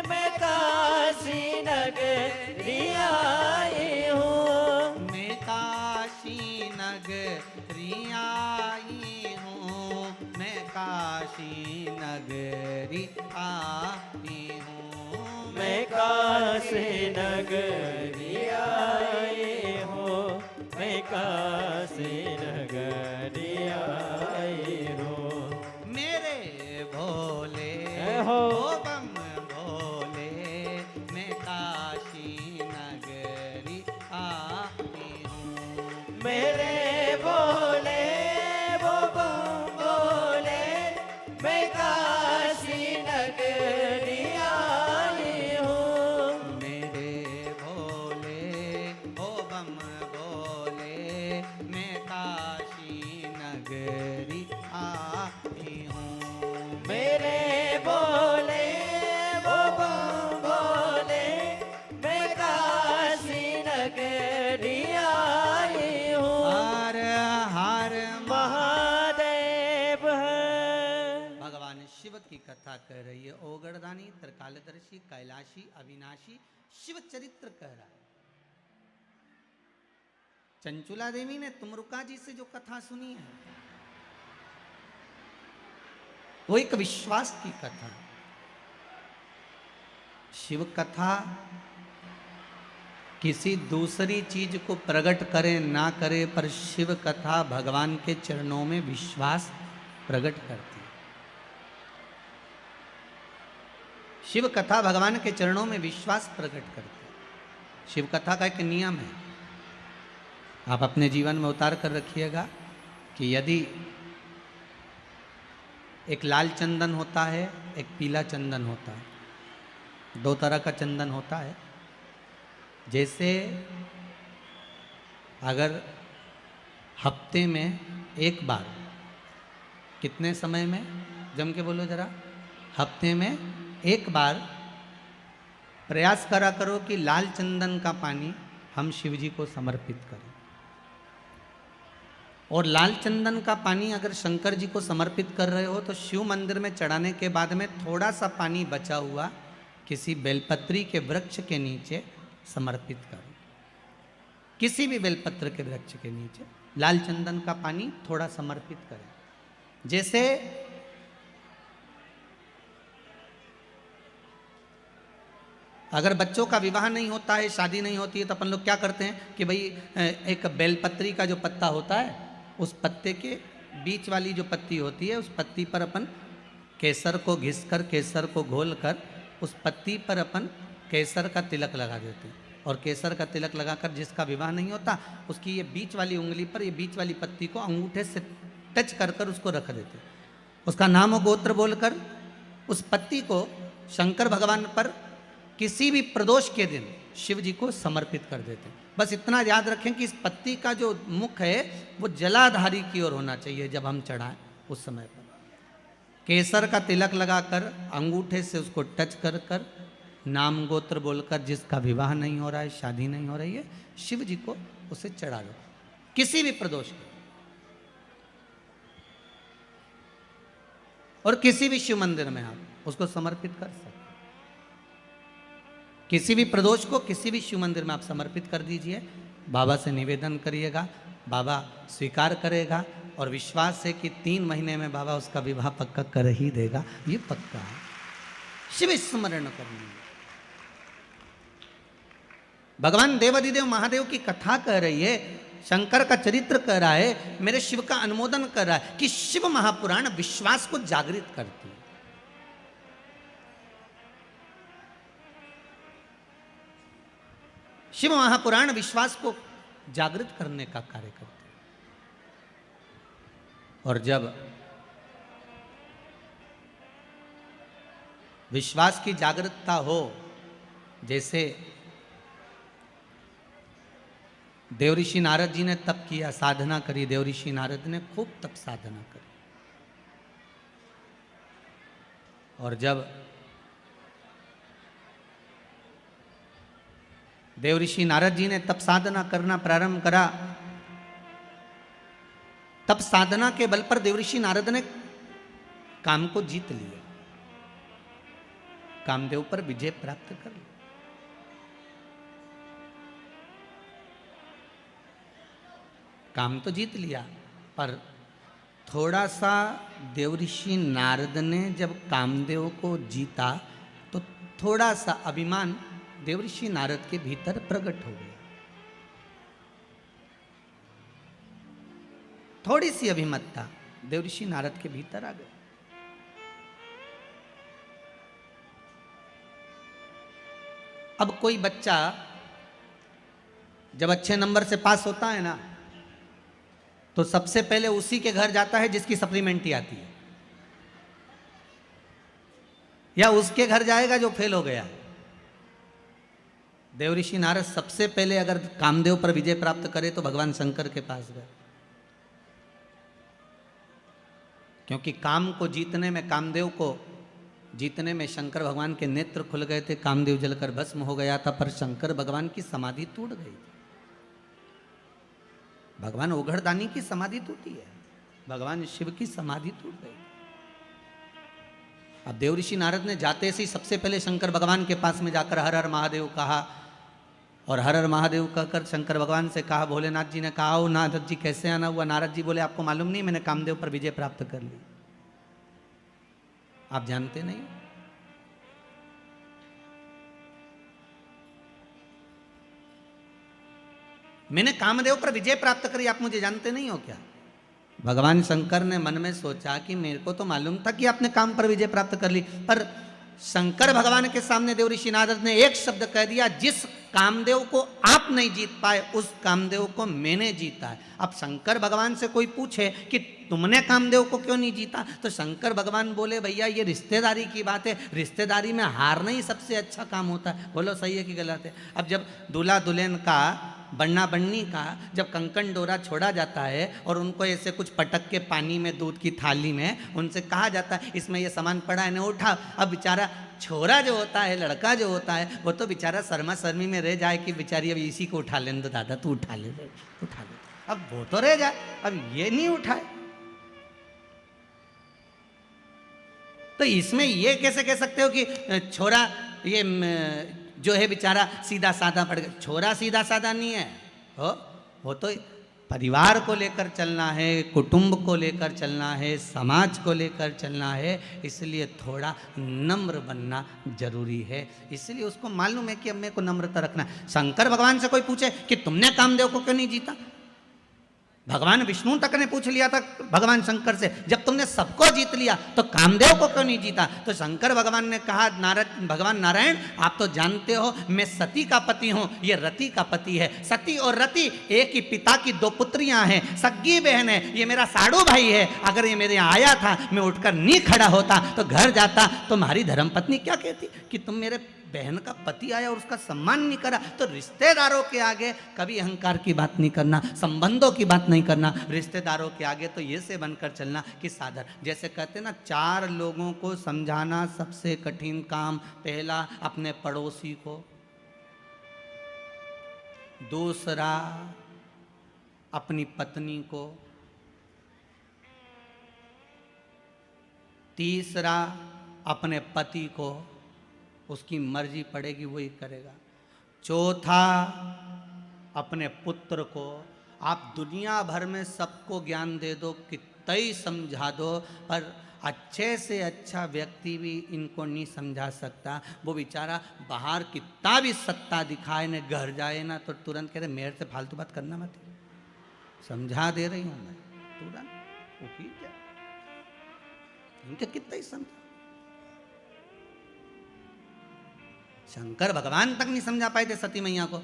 मैं काशी नगरी आई हूँ। मैं काशी नगरी आई हूँ। मैं काशी नगरी आई हूँ। मैं काशी नगरी आई हूँ। मैं काशी नगरी आई हूँ। मेरे भोले हो। ओ बम भोले मैं काशी नगरी आई हूँ। मेरे बोले वो बोले मैं काशी नगरी आई हूँ। मेरे भोले ओ बम भोले मैं काशी नगरी आई हूँ। मेरे बोले वो बोले मैं काशी नगरी आई हूँ। हर हर महादेव भगवान शिव की कथा कह रही है। ओगरदानी त्रिकालदर्शी कैलाशी अविनाशी शिव चरित्र कह रहा है। चंचुला देवी ने तुमरुका जी से जो कथा सुनी है वो एक विश्वास की कथा है। शिव कथा किसी दूसरी चीज को प्रकट करे ना करे, पर शिव कथा भगवान के चरणों में विश्वास प्रकट करती है। शिव कथा भगवान के चरणों में विश्वास प्रकट करती है। शिव कथा का एक नियम है, आप अपने जीवन में उतार कर रखिएगा कि यदि एक लाल चंदन होता है, एक पीला चंदन होता है, दो तरह का चंदन होता है। जैसे अगर हफ्ते में एक बार, कितने समय में, जम के बोलो जरा, हफ्ते में एक बार प्रयास करा करो कि लाल चंदन का पानी हम शिव जी को समर्पित करें। और लाल चंदन का पानी अगर शंकर जी को समर्पित कर रहे हो तो शिव मंदिर में चढ़ाने के बाद में थोड़ा सा पानी बचा हुआ किसी बेलपत्री के वृक्ष के नीचे समर्पित करो। किसी भी बेलपत्र के वृक्ष के नीचे लाल चंदन का पानी थोड़ा समर्पित करें। जैसे अगर बच्चों का विवाह नहीं होता है, शादी नहीं होती है, तो अपन लोग क्या करते हैं कि भाई एक बेलपत्री का जो पत्ता होता है उस पत्ते के बीच वाली जो पत्ती होती है उस पत्ती पर अपन केसर को घिसकर, केसर को घोलकर उस पत्ती पर अपन केसर का तिलक लगा देते हैं। और केसर का तिलक लगाकर जिसका विवाह नहीं होता उसकी ये बीच वाली उंगली पर ये बीच वाली पत्ती को अंगूठे से टच कर कर उसको रख देते हैं। उसका नाम और गोत्र बोलकर उस पत्ती को शंकर भगवान पर किसी भी प्रदोष के दिन शिव जी को समर्पित कर देते हैं। बस इतना याद रखें कि इस पत्ती का जो मुख है वो जलाधारी की ओर होना चाहिए जब हम चढ़ाएं उस समय पर। केसर का तिलक लगाकर अंगूठे से उसको टच कर कर नाम गोत्र बोलकर, जिसका विवाह नहीं हो रहा है, शादी नहीं हो रही है, शिव जी को उसे चढ़ा दो किसी भी प्रदोष के। और किसी भी शिव मंदिर में आप उसको समर्पित कर सकते। किसी भी प्रदोष को किसी भी शिव मंदिर में आप समर्पित कर दीजिए, बाबा से निवेदन करिएगा, बाबा स्वीकार करेगा और विश्वास है कि 3 महीने में बाबा उसका विवाह पक्का कर ही देगा। ये पक्का है। शिव स्मरण करनी। भगवान देवाधिदेव महादेव की कथा कह रही है, शंकर का चरित्र कह रहा है, मेरे शिव का अनुमोदन कर रहा है कि शिव महापुराण विश्वास को जागृत करती है। शिव महापुराण विश्वास को जागृत करने का कार्य करते हैं। और जब विश्वास की जागृतता हो, जैसे देवऋषि नारद जी ने तप किया, साधना करी, देवऋषि नारद ने खूब तप साधना करी। और जब देवऋषि नारद जी ने तप साधना करना प्रारंभ करा, तप साधना के बल पर देवऋषि नारद ने काम को जीत लिया, कामदेव पर विजय प्राप्त कर ली। काम तो जीत लिया, पर थोड़ा सा देवऋषि नारद ने जब कामदेव को जीता तो थोड़ा सा अभिमान देवऋषि नारद के भीतर प्रकट हो गया। थोड़ी सी अभिमतता देवऋषि नारद के भीतर आ गई। अब कोई बच्चा जब अच्छे नंबर से पास होता है ना, तो सबसे पहले उसी के घर जाता है जिसकी सप्लीमेंट्री आती है, या उसके घर जाएगा जो फेल हो गया। देवऋषि नारद सबसे पहले अगर कामदेव पर विजय प्राप्त करे तो भगवान शंकर के पास गए, क्योंकि काम को जीतने में, कामदेव को जीतने में शंकर भगवान के नेत्र खुल गए थे। कामदेव जलकर भस्म हो गया था, पर शंकर भगवान की समाधि टूट गई। भगवान ओघड़दानी की समाधि टूटी है, भगवान शिव की समाधि टूट गई। अब देवऋषि नारद ने जाते से ही सबसे पहले शंकर भगवान के पास में जाकर हर हर महादेव कहा, और हर हर महादेव कहकर शंकर भगवान से कहा। भोलेनाथ जी ने कहा, ओ नारद जी कैसे आना हुआ? नारद जी बोले, आपको मालूम नहीं, मैंने कामदेव पर विजय प्राप्त कर ली। आप जानते नहीं? मैंने कामदेव पर विजय प्राप्त करी, आप मुझे जानते नहीं हो क्या? भगवान शंकर ने मन में सोचा कि मेरे को तो मालूम था कि आपने काम पर विजय प्राप्त कर ली, पर शंकर भगवान के सामने देवऋषि नारद ने एक शब्द कह दिया, जिस कामदेव को आप नहीं जीत पाए उस कामदेव को मैंने जीता है। अब शंकर भगवान से कोई पूछे कि तुमने कामदेव को क्यों नहीं जीता, तो शंकर भगवान बोले, भैया ये रिश्तेदारी की बात है, रिश्तेदारी में हारना ही सबसे अच्छा काम होता है। बोलो सही है कि गलत है? अब जब दूल्हा दुल्हन का, बन्ना बन्नी का जब कंकन डोरा छोड़ा जाता है और उनको ऐसे कुछ पटक के पानी में, दूध की थाली में उनसे कहा जाता है इसमें ये सामान पड़ा है ना, उठा। अब बेचारा छोरा जो होता है, लड़का जो होता है, वो तो बेचारा शर्मा शर्मी में रह जाए कि बेचारी अब इसी को उठा लेने दो, दादा तू उठा ले, उठा ले। अब वो तो रह जाए, अब ये नहीं उठाए। तो इसमें ये कैसे कह सकते हो कि छोरा ये जो है बेचारा सीधा साधा पड़ गया? छोरा सीधा साधा नहीं है, वो तो परिवार को लेकर चलना है, कुटुंब को लेकर चलना है, समाज को लेकर चलना है, इसलिए थोड़ा नम्र बनना जरूरी है। इसलिए उसको मालूम है कि अब मेरे को नम्रता रखना है। शंकर भगवान से कोई पूछे कि तुमने कामदेव को क्यों नहीं जीता, भगवान विष्णु तक ने पूछ लिया था भगवान शंकर से, जब तुमने सबको जीत लिया तो कामदेव को क्यों नहीं जीता? तो शंकर भगवान ने कहा, भगवान नारायण आप तो जानते हो मैं सती का पति हूँ, ये रति का पति है। सती और रति एक ही पिता की दो पुत्रियां हैं, सग्गी बहन है, ये मेरा साड़ू भाई है। अगर ये मेरे यहाँ आया था, मैं उठकर नहीं खड़ा होता तो घर जाता, तुम्हारी धर्मपत्नी क्या कहती कि तुम मेरे बहन का पति आया और उसका सम्मान नहीं करा। तो रिश्तेदारों के आगे कभी अहंकार की बात नहीं करना, संबंधों की बात नहीं करना, रिश्तेदारों के आगे तो ये से बनकर चलना कि साधर। जैसे कहते ना, 4 लोगों को समझाना सबसे कठिन काम। पहला अपने पड़ोसी को, दूसरा अपनी पत्नी को, तीसरा अपने पति को, उसकी मर्जी पड़ेगी वही करेगा, चौथा अपने पुत्र को। आप दुनिया भर में सबको ज्ञान दे दो, कितना ही समझा दो, पर अच्छे से अच्छा व्यक्ति भी इनको नहीं समझा सकता। वो बेचारा बाहर कितना भी सत्ता दिखाए न, घर जाए ना तो तुरंत कह रहे मेरे से फालतू बात करना मत, समझा दे रही हूँ मैं, तुरंत वो की क्या, इनके कितना ही समझा। शंकर भगवान तक नहीं समझा पाए थे सती मैया को।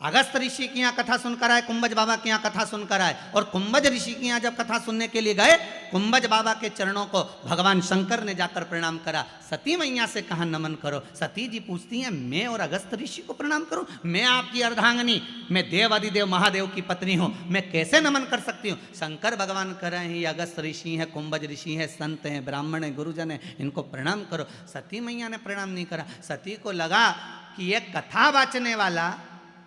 अगस्त ऋषि की यहाँ कथा सुनकर आए, कुंभज बाबा की यहाँ कथा सुनकर आए, और कुंभज ऋषि की यहाँ जब कथा सुनने के लिए गए, कुंभज बाबा के चरणों को भगवान शंकर ने जाकर प्रणाम करा। सती मैया से कहा नमन करो। सती जी पूछती हैं मैं और अगस्त ऋषि को प्रणाम करूं? मैं आपकी अर्धांगिनी, मैं देव अधिदेव महादेव की पत्नी हूं, मैं कैसे नमन कर सकती हूं? शंकर भगवान कह रहे हैं ये अगस्त ऋषि हैं, कुंभज ऋषि हैं, संत हैं, ब्राह्मण हैं, गुरुजन हैं, इनको प्रणाम करो। सती मैया ने प्रणाम नहीं करा। सती को लगा कि ये कथा वाचने वाला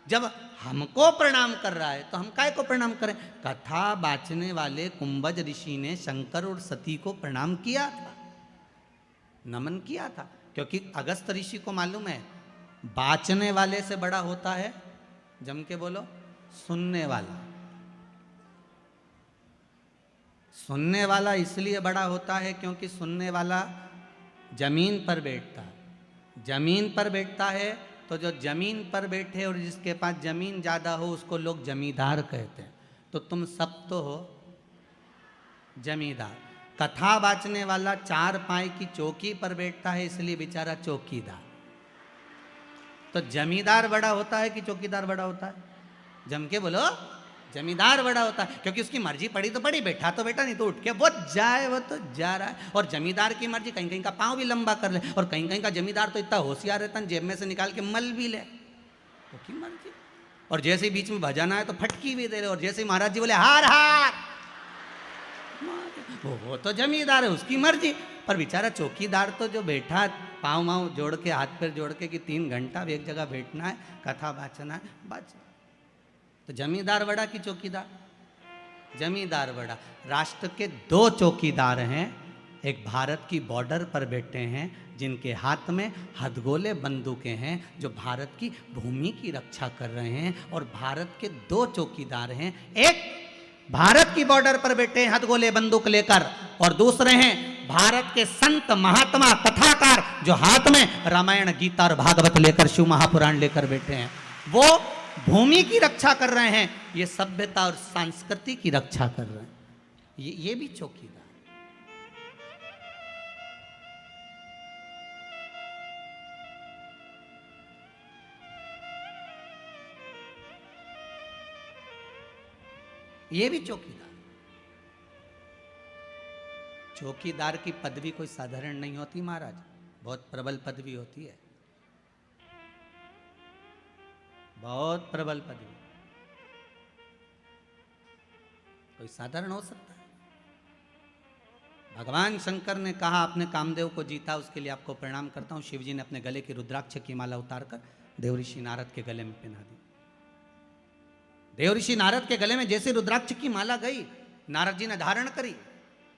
जब हमको प्रणाम कर रहा है तो हम काय को प्रणाम करें? कथा बाचने वाले कुंभज ऋषि ने शंकर और सती को प्रणाम किया था, नमन किया था, क्योंकि अगस्त ऋषि को मालूम है बाचने वाले से बड़ा होता है, जम के बोलो, सुनने वाला। सुनने वाला इसलिए बड़ा होता है क्योंकि सुनने वाला जमीन पर बैठता है। जमीन पर बैठता है तो जो जमीन पर बैठे और जिसके पास जमीन ज़्यादा हो उसको लोग जमींदार कहते हैं। तो तुम सब तो हो जमींदार। कथा बाचने वाला 4 पाई की चौकी पर बैठता है इसलिए बेचारा चौकीदार। तो जमींदार बड़ा होता है कि चौकीदार बड़ा होता है? जम के बोलो, जमींदार बड़ा होता है, क्योंकि उसकी मर्जी पड़ी तो पड़ी, बैठा तो बैठा, नहीं तो उठ के वो जाए, वो तो जा रहा है। और जमींदार की मर्जी कहीं कहीं का पाँव भी लंबा कर ले, और कहीं कहीं का जमींदार तो इतना होशियार रहता है जेब में से निकाल के मल भी ले, वो की मर्जी। और जैसे ही बीच में भजाना है तो फटकी भी दे ले, और जैसे ही महाराज जी बोले हार हार, वो तो जमींदार है, उसकी मर्जी। पर बेचारा चौकीदार तो जो बैठा पाँव वाँव जोड़ के, हाथ पैर जोड़ के कि 3 घंटा एक जगह बैठना है, कथा बाचना है, बाच। तो जमींदार बड़ा कि चौकीदार? जमींदार बड़ा। राष्ट्र के 2 चौकीदार हैं, एक भारत की बॉर्डर पर बैठे हैं जिनके हाथ में हथगोले बंदूकें हैं, जो भारत की भूमि की रक्षा कर रहे हैं। और भारत के 2 चौकीदार हैं, एक भारत की बॉर्डर पर बैठे हैं हथगोले बंदूक लेकर, और दूसरे हैं भारत के संत महात्मा कथाकार जो हाथ में रामायण गीता और भागवत लेकर, शिव महापुराण लेकर बैठे हैं। वो भूमि की रक्षा कर रहे हैं, ये सभ्यता और संस्कृति की रक्षा कर रहे हैं। ये भी चौकीदार। ये भी चौकीदार। चौकीदार की पदवी कोई साधारण नहीं होती महाराज, बहुत प्रबल पदवी होती है, बहुत प्रबल पदवी। कोई साधारण हो सकता है? भगवान शंकर ने कहा आपने कामदेव को जीता, उसके लिए आपको प्रणाम करता हूं। शिवजी ने अपने गले की रुद्राक्ष की माला उतारकर देवऋषि नारद के गले में पहना दी। देवऋषि नारद के गले में जैसे रुद्राक्ष की माला गई, नारद जी ने धारण करी,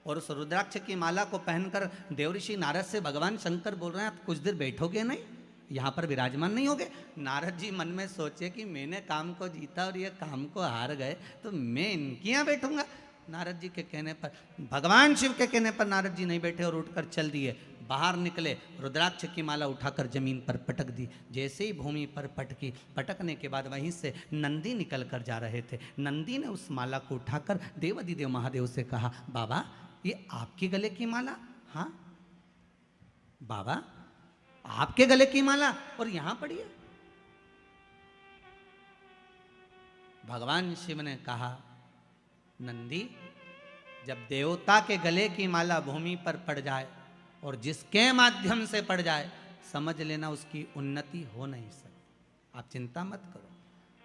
और उस रुद्राक्ष की माला को पहनकर देवऋषि नारद से भगवान शंकर बोल रहे हैं आप कुछ देर बैठोगे नहीं, यहाँ पर विराजमान नहीं होगे? नारद जी मन में सोचे कि मैंने काम को जीता और ये काम को हार गए, तो मैं इनके यहाँ बैठूंगा। नारद जी के कहने पर, भगवान शिव के कहने पर नारद जी नहीं बैठे और उठकर चल दिए। बाहर निकले, रुद्राक्ष की माला उठाकर जमीन पर पटक दी। जैसे ही भूमि पर पटकी, पटकने के बाद वहीं से नंदी निकल कर जा रहे थे। नंदी ने उस माला को उठाकर देवाधिदेव महादेव से कहा, बाबा ये आपके गले की माला? हाँ बाबा आपके गले की माला और यहां पड़ी है। भगवान शिव ने कहा, नंदी जब देवता के गले की माला भूमि पर पड़ जाए और जिसके माध्यम से पड़ जाए, समझ लेना उसकी उन्नति हो नहीं सकती। आप चिंता मत करो।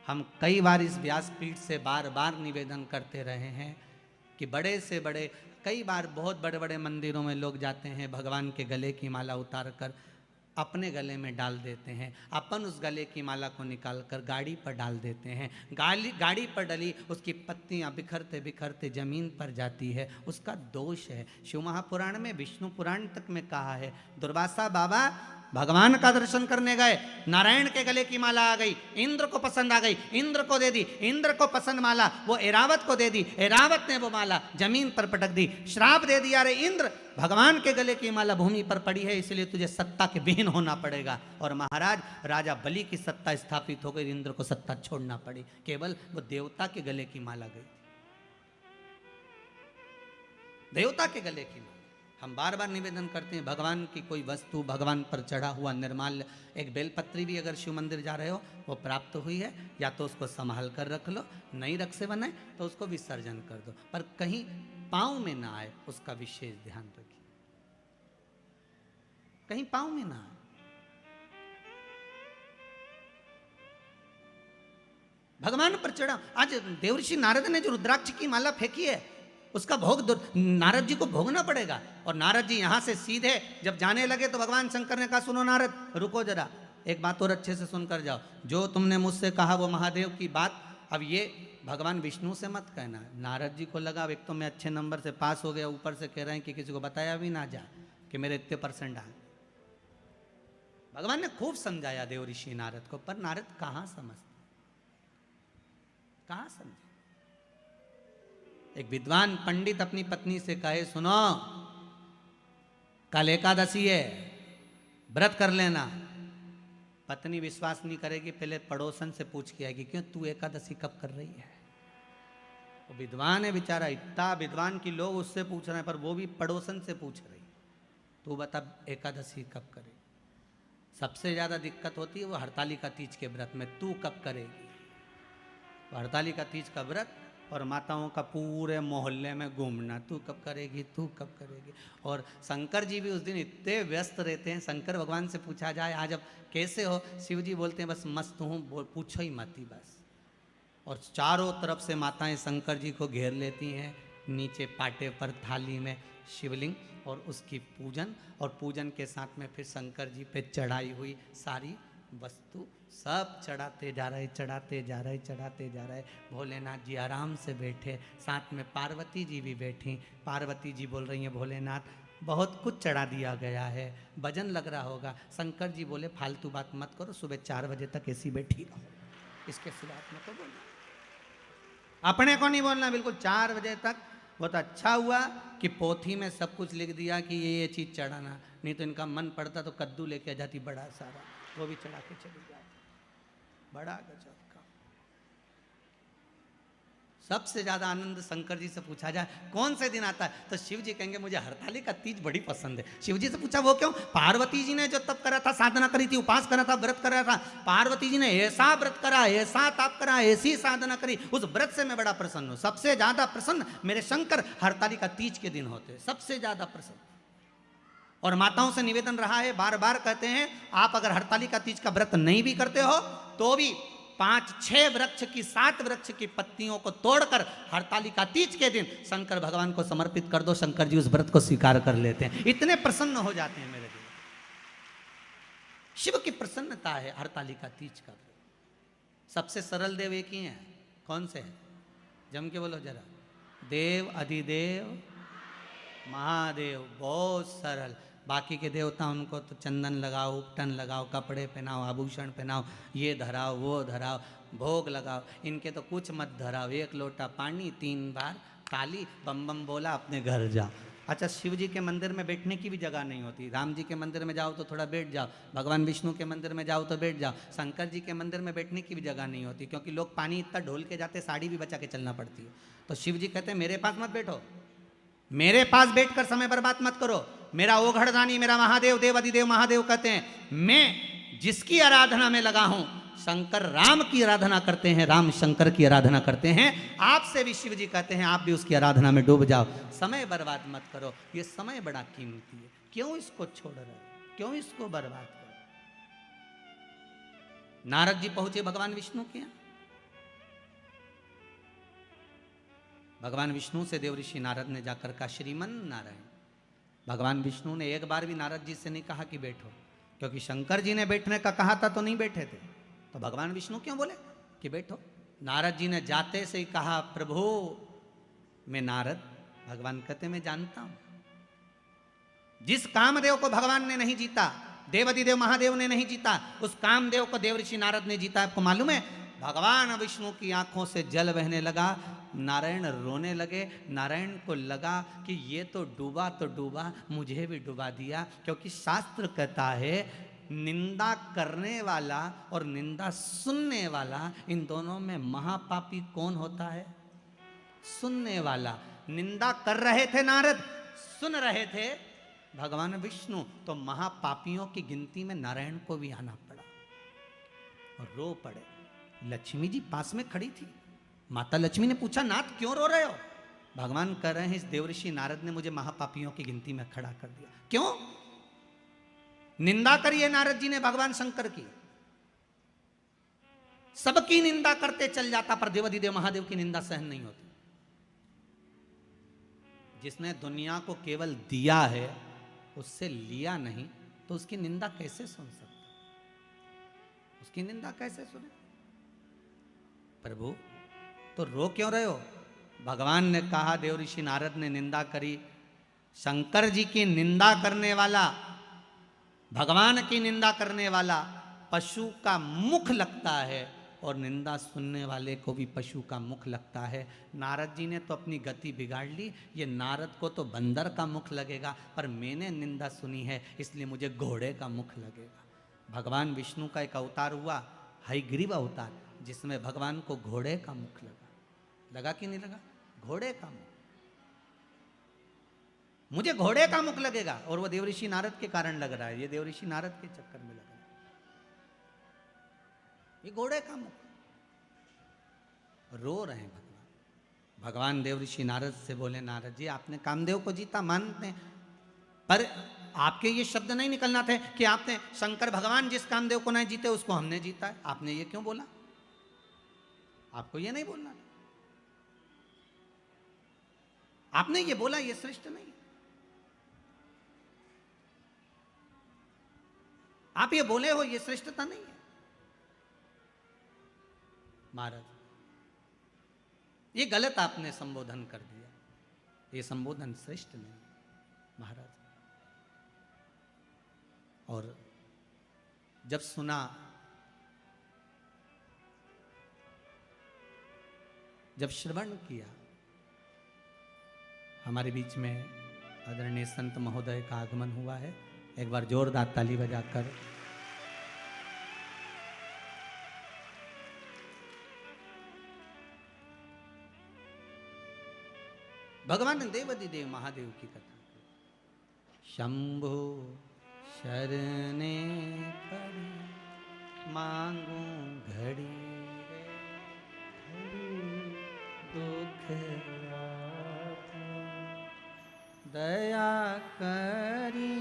हम कई बार इस व्यासपीठ से बार बार निवेदन करते रहे हैं कि बड़े से बड़े, कई बार बहुत बड़े बड़े मंदिरों में लोग जाते हैं, भगवान के गले की माला उतार कर अपने गले में डाल देते हैं। अपन उस गले की माला को निकाल कर गाड़ी पर डाल देते हैं। गाड़ी पर डली उसकी पत्तियां बिखरते बिखरते जमीन पर जाती है। उसका दोष है। शिव महापुराण में, विष्णु पुराण तक में कहा है, दुर्वासा बाबा भगवान का दर्शन करने गए, नारायण के गले की माला आ गई, इंद्र को पसंद आ गई, इंद्र को दे दी, इंद्र को पसंद माला वो एरावत को दे दी, एरावत ने वो माला जमीन पर पटक दी, श्राप दे दिया, अरे इंद्र भगवान के गले की माला भूमि पर पड़ी है इसलिए तुझे सत्ता के विहीन होना पड़ेगा। और महाराज राजा बलि की सत्ता स्थापित हो गई, इंद्र को सत्ता छोड़ना पड़ी, केवल वो देवता के गले की माला गई, देवता के गले की माला। हम बार बार निवेदन करते हैं, भगवान की कोई वस्तु, भगवान पर चढ़ा हुआ निर्माल्य, एक बेलपत्री भी अगर शिव मंदिर जा रहे हो वो प्राप्त हुई है, या तो उसको संभाल कर रख लो, नहीं रख से बनाए तो उसको विसर्जन कर दो, पर कहीं पांव में ना आए उसका विशेष ध्यान रखिए, कहीं पांव में ना आए। भगवान पर चढ़ा, आज देवर्षि नारद ने जो रुद्राक्ष की माला फेंकी है उसका भोग नारद जी को भोगना पड़ेगा। और नारद जी यहां से सीधे जब जाने लगे तो भगवान शंकर ने कहा, सुनो नारद रुको जरा, एक बात और अच्छे से सुनकर जाओ, जो तुमने मुझसे कहा वो महादेव की बात अब ये भगवान विष्णु से मत कहना। नारद जी को लगा एक तो मैं अच्छे नंबर से पास हो गया, ऊपर से कह रहे हैं कि किसी को बताया भी ना जाए कि मेरे इतने % आए। भगवान ने खूब समझाया देव ऋषि नारद को, पर नारद कहां समझते, कहां समझे। एक विद्वान पंडित अपनी पत्नी से कहे, सुनो कल एकादशी है, व्रत कर लेना। पत्नी विश्वास नहीं करेगी, पहले पड़ोसन से पूछ के आएगी, क्यों तू एकादशी कब कर रही है। वो विद्वान है बेचारा, इतना विद्वान की लोग उससे पूछ रहे हैं, पर वो भी पड़ोसन से पूछ रही, तू बता एकादशी कब करे। सबसे ज्यादा दिक्कत होती है वो हरतालिका तीज के व्रत में, तू कब करेगी। तो हरतालिका तीज का व्रत और माताओं का पूरे मोहल्ले में घूमना, तू कब करेगी, तू कब करेगी। और शंकर जी भी उस दिन इतने व्यस्त रहते हैं, शंकर भगवान से पूछा जाए आज अब कैसे हो, शिव जी बोलते हैं बस मस्त हूँ, पूछो ही मत ही बस। और चारों तरफ से माताएं शंकर जी को घेर लेती हैं, नीचे पाटे पर थाली में शिवलिंग और उसकी पूजन, और पूजन के साथ में फिर शंकर जी पे चढ़ाई हुई सारी वस्तु सब चढ़ाते जा रहे, चढ़ाते जा रहे, चढ़ाते जा रहे। भोलेनाथ जी आराम से बैठे, साथ में पार्वती जी भी बैठी। पार्वती जी बोल रही हैं, भोलेनाथ बहुत कुछ चढ़ा दिया गया है, भजन लग रहा होगा। शंकर जी बोले फालतू बात मत करो, सुबह 4 बजे तक ऐसी बैठी रहो, इसके सिवा अपने को बोलना, अपने को नहीं बोलना बिल्कुल 4 बजे तक। बहुत अच्छा हुआ कि पोथी में सब कुछ लिख दिया कि ये चीज़ चढ़ाना, नहीं तो इनका मन पड़ता तो कद्दू लेके आ जाती बड़ा सारा, वो भी चढ़ा के चली जाती, बड़ा गजब का। सबसे ज्यादा आनंद शंकर जी से पूछा जाए कौन से दिन आता है, तो शिव जी कहेंगे मुझे हरतालिका तीज बड़ी पसंद है। शिव जी से पूछा वो क्यों, पार्वती जी ने जो तप करा था, साधना करी थी, उपास करा था, व्रत करा था, पार्वती जी ने ऐसा व्रत करा, ऐसा तप करा, ऐसी साधना करी, उस व्रत से मैं बड़ा प्रसन्न हूं। सबसे ज्यादा प्रसन्न मेरे शंकर हरतालिका तीज के दिन होते, सबसे ज्यादा प्रसन्न। और माताओं से निवेदन रहा है, बार बार कहते हैं, आप अगर हरतालिका तीज का व्रत नहीं भी करते हो तो भी 5-6 वृक्ष की 7 वृक्ष की पत्तियों को तोड़कर हरतालिका तीज के दिन शंकर भगवान को समर्पित कर दो, शंकर जी उस व्रत को स्वीकार कर लेते हैं, इतने प्रसन्न हो जाते हैं मेरे दिल। शिव की प्रसन्नता है हरतालिका तीज का व्रत। सबसे सरल देव एक ही है, कौन से है, जम के बोलो जरा, देव अधिदेव महादेव, बहुत सरल। बाकी के देवता उनको तो चंदन लगाओ, उपटन लगाओ, कपड़े पहनाओ, आभूषण पहनाओ, ये धराओ वो धराओ, भोग लगाओ, इनके तो कुछ मत धराओ, 1 लोटा पानी 3 बार ताली, बम बम बोला अपने घर जाओ, अच्छा, शिव जी के मंदिर में बैठने की भी जगह नहीं होती। राम जी के मंदिर में जाओ तो थोड़ा बैठ जाओ, भगवान विष्णु के मंदिर में जाओ तो बैठ जाओ, शंकर जी के मंदिर में बैठने की भी जगह नहीं होती, क्योंकि लोग पानी इतना ढोल के जाते, साड़ी भी बचा के चलना पड़ती है। तो शिव जी कहते हैं मेरे पास मत बैठो, मेरे पास बैठकर समय बर्बाद मत करो। मेरा ओघड़दानी, मेरा महादेव, देव अधिदेव महादेव कहते हैं, मैं जिसकी आराधना में लगा हूं, शंकर राम की आराधना करते हैं, राम शंकर की आराधना करते हैं। आपसे भी शिव जी कहते हैं आप भी उसकी आराधना में डूब जाओ, समय बर्बाद मत करो। ये समय बड़ा कीमती है, क्यों इसको छोड़ रहे हो, क्यों इसको बर्बाद करो। नारद जी पहुंचे भगवान विष्णु के यहां। भगवान विष्णु से देवऋषि नारद ने जाकर कहा, श्रीमन नारायण। भगवान विष्णु ने एक बार भी नारद जी से नहीं कहा कि बैठो, क्योंकि शंकर जी ने बैठने का कहा था तो नहीं बैठे थे, तो भगवान विष्णु क्यों बोले कि बैठो। नारद जी ने जाते से ही कहा, प्रभु मैं नारद। भगवान कहते मैं जानता हूं, जिस कामदेव को भगवान ने नहीं जीता, देवाधिदेव महादेव ने नहीं जीता, उस कामदेव को देवऋषि नारद ने जीता। आपको मालूम है, भगवान विष्णु की आंखों से जल बहने लगा, नारायण रोने लगे। नारायण को लगा कि ये तो डूबा, मुझे भी डुबा दिया, क्योंकि शास्त्र कहता है निंदा करने वाला और निंदा सुनने वाला, इन दोनों में महापापी कौन होता है? सुनने वाला। निंदा कर रहे थे नारद, सुन रहे थे भगवान विष्णु, तो महापापियों की गिनती में नारायण को भी आना पड़ा और रो पड़े। लक्ष्मी जी पास में खड़ी थी। माता लक्ष्मी ने पूछा, नाथ क्यों रो रहे हो? भगवान कह रहे हैं, इस देवऋषि नारद ने मुझे महापापियों की गिनती में खड़ा कर दिया। क्यों? निंदा करी है नारद जी ने भगवान शंकर की, सबकी निंदा करते चल जाता, पर देवाधिदेव महादेव की निंदा सहन नहीं होती। जिसने दुनिया को केवल दिया है, उससे लिया नहीं, तो उसकी निंदा कैसे सुन सकते? उसकी निंदा कैसे सुने? प्रभु तो रो क्यों रहे हो? भगवान ने कहा, देवऋषि नारद ने निंदा करी, शंकर जी की निंदा करने वाला, भगवान की निंदा करने वाला पशु का मुख लगता है, और निंदा सुनने वाले को भी पशु का मुख लगता है। नारद जी ने तो अपनी गति बिगाड़ ली, ये नारद को तो बंदर का मुख लगेगा, पर मैंने निंदा सुनी है इसलिए मुझे घोड़े का मुख लगेगा। भगवान विष्णु का एक अवतार हुआ, हयग्रीव अवतार, जिसमें भगवान को घोड़े का मुख लगा कि नहीं लगा? घोड़े का मुख, मुझे घोड़े का मुख लगेगा, और वो देवऋषि नारद के कारण लग रहा है। ये देवऋषि नारद के चक्कर में लग रहा है, ये घोड़े का मुख। रो रहे हैं भगवान। भगवान देवऋषि नारद से बोले, नारद जी आपने कामदेव को जीता मानते हैं, पर आपके ये शब्द नहीं निकलना थे कि आपने शंकर भगवान जिस कामदेव को नहीं जीते उसको हमने जीता है। आपने ये क्यों बोला? आपको ये नहीं बोलना था। आपने ये बोला, ये श्रेष्ठ नहीं। आप ये बोले हो, ये श्रेष्ठता नहीं है। महाराज ये गलत आपने संबोधन कर दिया, ये संबोधन श्रेष्ठ नहीं महाराज। और जब सुना, जब श्रवण किया, हमारे बीच में आदरणीय संत महोदय का आगमन हुआ है। एक बार जोरदार ताली बजाकर भगवान देवाधिदेव महादेव की कथा। शंभो शरणे पड़ी मांगू घड़ी रे, दुख दया करी।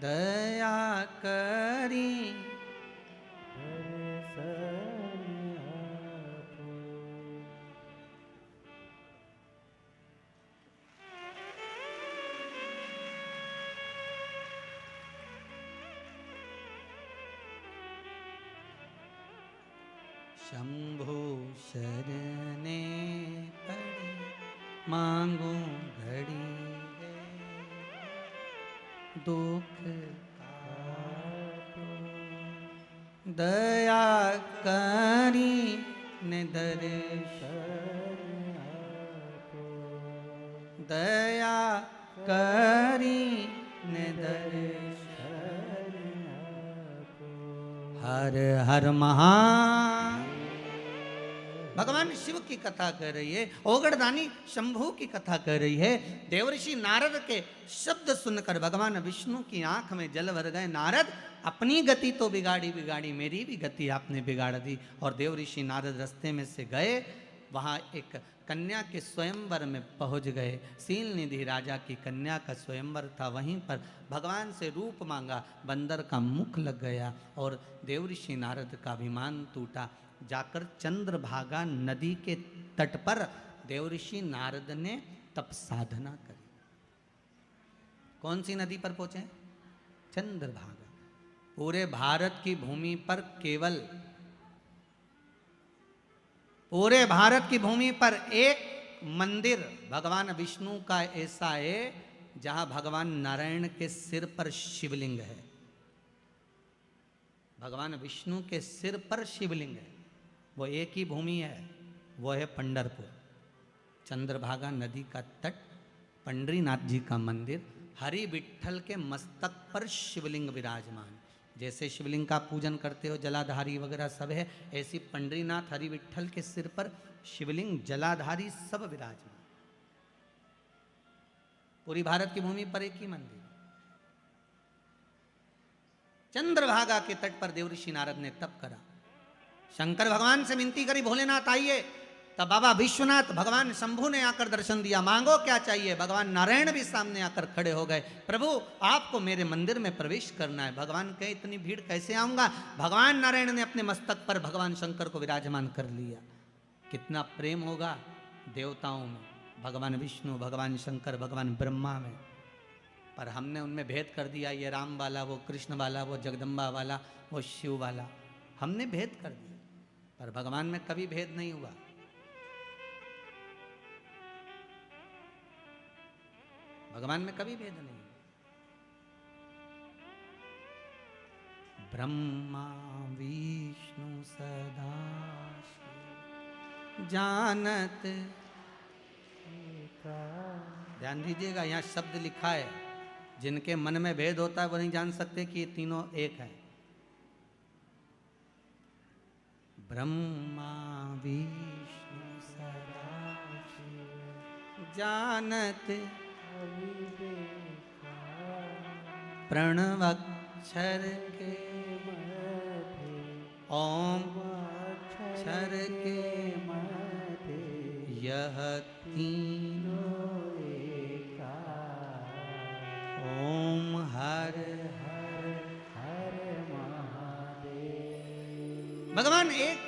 दया करी शंभो शरणे पड़ी मांगू घड़ी रे, दुख काटो दया करी ने दर्श दया करी ने दर्श हर हर महान। भगवान शिव की कथा कर रही है, ओगड़दानी शंभू की कथा कर रही है। देवर्षि नारद के शब्द सुनकर भगवान विष्णु की आंख में जल भर गए। नारद अपनी गति तो बिगाड़ी बिगाड़ी, मेरी भी गति आपने बिगाड़ दी। और देवर्षि नारद रास्ते में से गए, वहां एक कन्या के स्वयंवर में पहुंच गए। सील निधि राजा की कन्या का स्वयंवर था, वहीं पर भगवान से रूप मांगा, बंदर का मुख लग गया और देवर्षि नारद का अभिमान टूटा। जाकर चंद्रभागा नदी के तट पर देवर्षि नारद ने तप साधना करी। कौन सी नदी पर पहुंचे? चंद्रभागा। पूरे भारत की भूमि पर केवल, पूरे भारत की भूमि पर एक मंदिर भगवान विष्णु का ऐसा है जहां भगवान नारायण के सिर पर शिवलिंग है। भगवान विष्णु के सिर पर शिवलिंग है, वो एक ही भूमि है, वो है पंढरपुर। चंद्रभागा नदी का तट, पंडरीनाथ जी का मंदिर, हरि विठ्ठल के मस्तक पर शिवलिंग विराजमान। जैसे शिवलिंग का पूजन करते हो, जलाधारी वगैरह सब है, ऐसी पंडरीनाथ हरि विठ्ठल के सिर पर शिवलिंग, जलाधारी सब विराजमान। पूरी भारत की भूमि पर एक ही मंदिर। चंद्रभागा के तट पर देवर्षि नारद ने तप करा। शंकर भगवान से विनती करी, भोलेनाथ आइए। तब बाबा विश्वनाथ भगवान शंभू ने आकर दर्शन दिया, मांगो क्या चाहिए। भगवान नारायण भी सामने आकर खड़े हो गए, प्रभु आपको मेरे मंदिर में प्रवेश करना है। भगवान कहे इतनी भीड़ कैसे आऊंगा। भगवान नारायण ने अपने मस्तक पर भगवान शंकर को विराजमान कर लिया। कितना प्रेम होगा देवताओं में, भगवान विष्णु, भगवान शंकर, भगवान ब्रह्मा में। पर हमने उनमें भेद कर दिया, ये राम वाला, वो कृष्ण वाला, वो जगदम्बा वाला, वो शिव वाला, हमने भेद कर दिया। पर भगवान में कभी भेद नहीं हुआ। भगवान में कभी भेद नहीं। ब्रह्मा विष्णु सदा जानत। ध्यान दीजिएगा, यहाँ शब्द लिखा है, जिनके मन में भेद होता है वो नहीं जान सकते कि ये तीनों एक है। ब्रह्मा विष्णु सदा जानत प्रणवक्षर के ओम अक्षर के यह तीनों ओम हर हर हर महादेव। भगवान एक,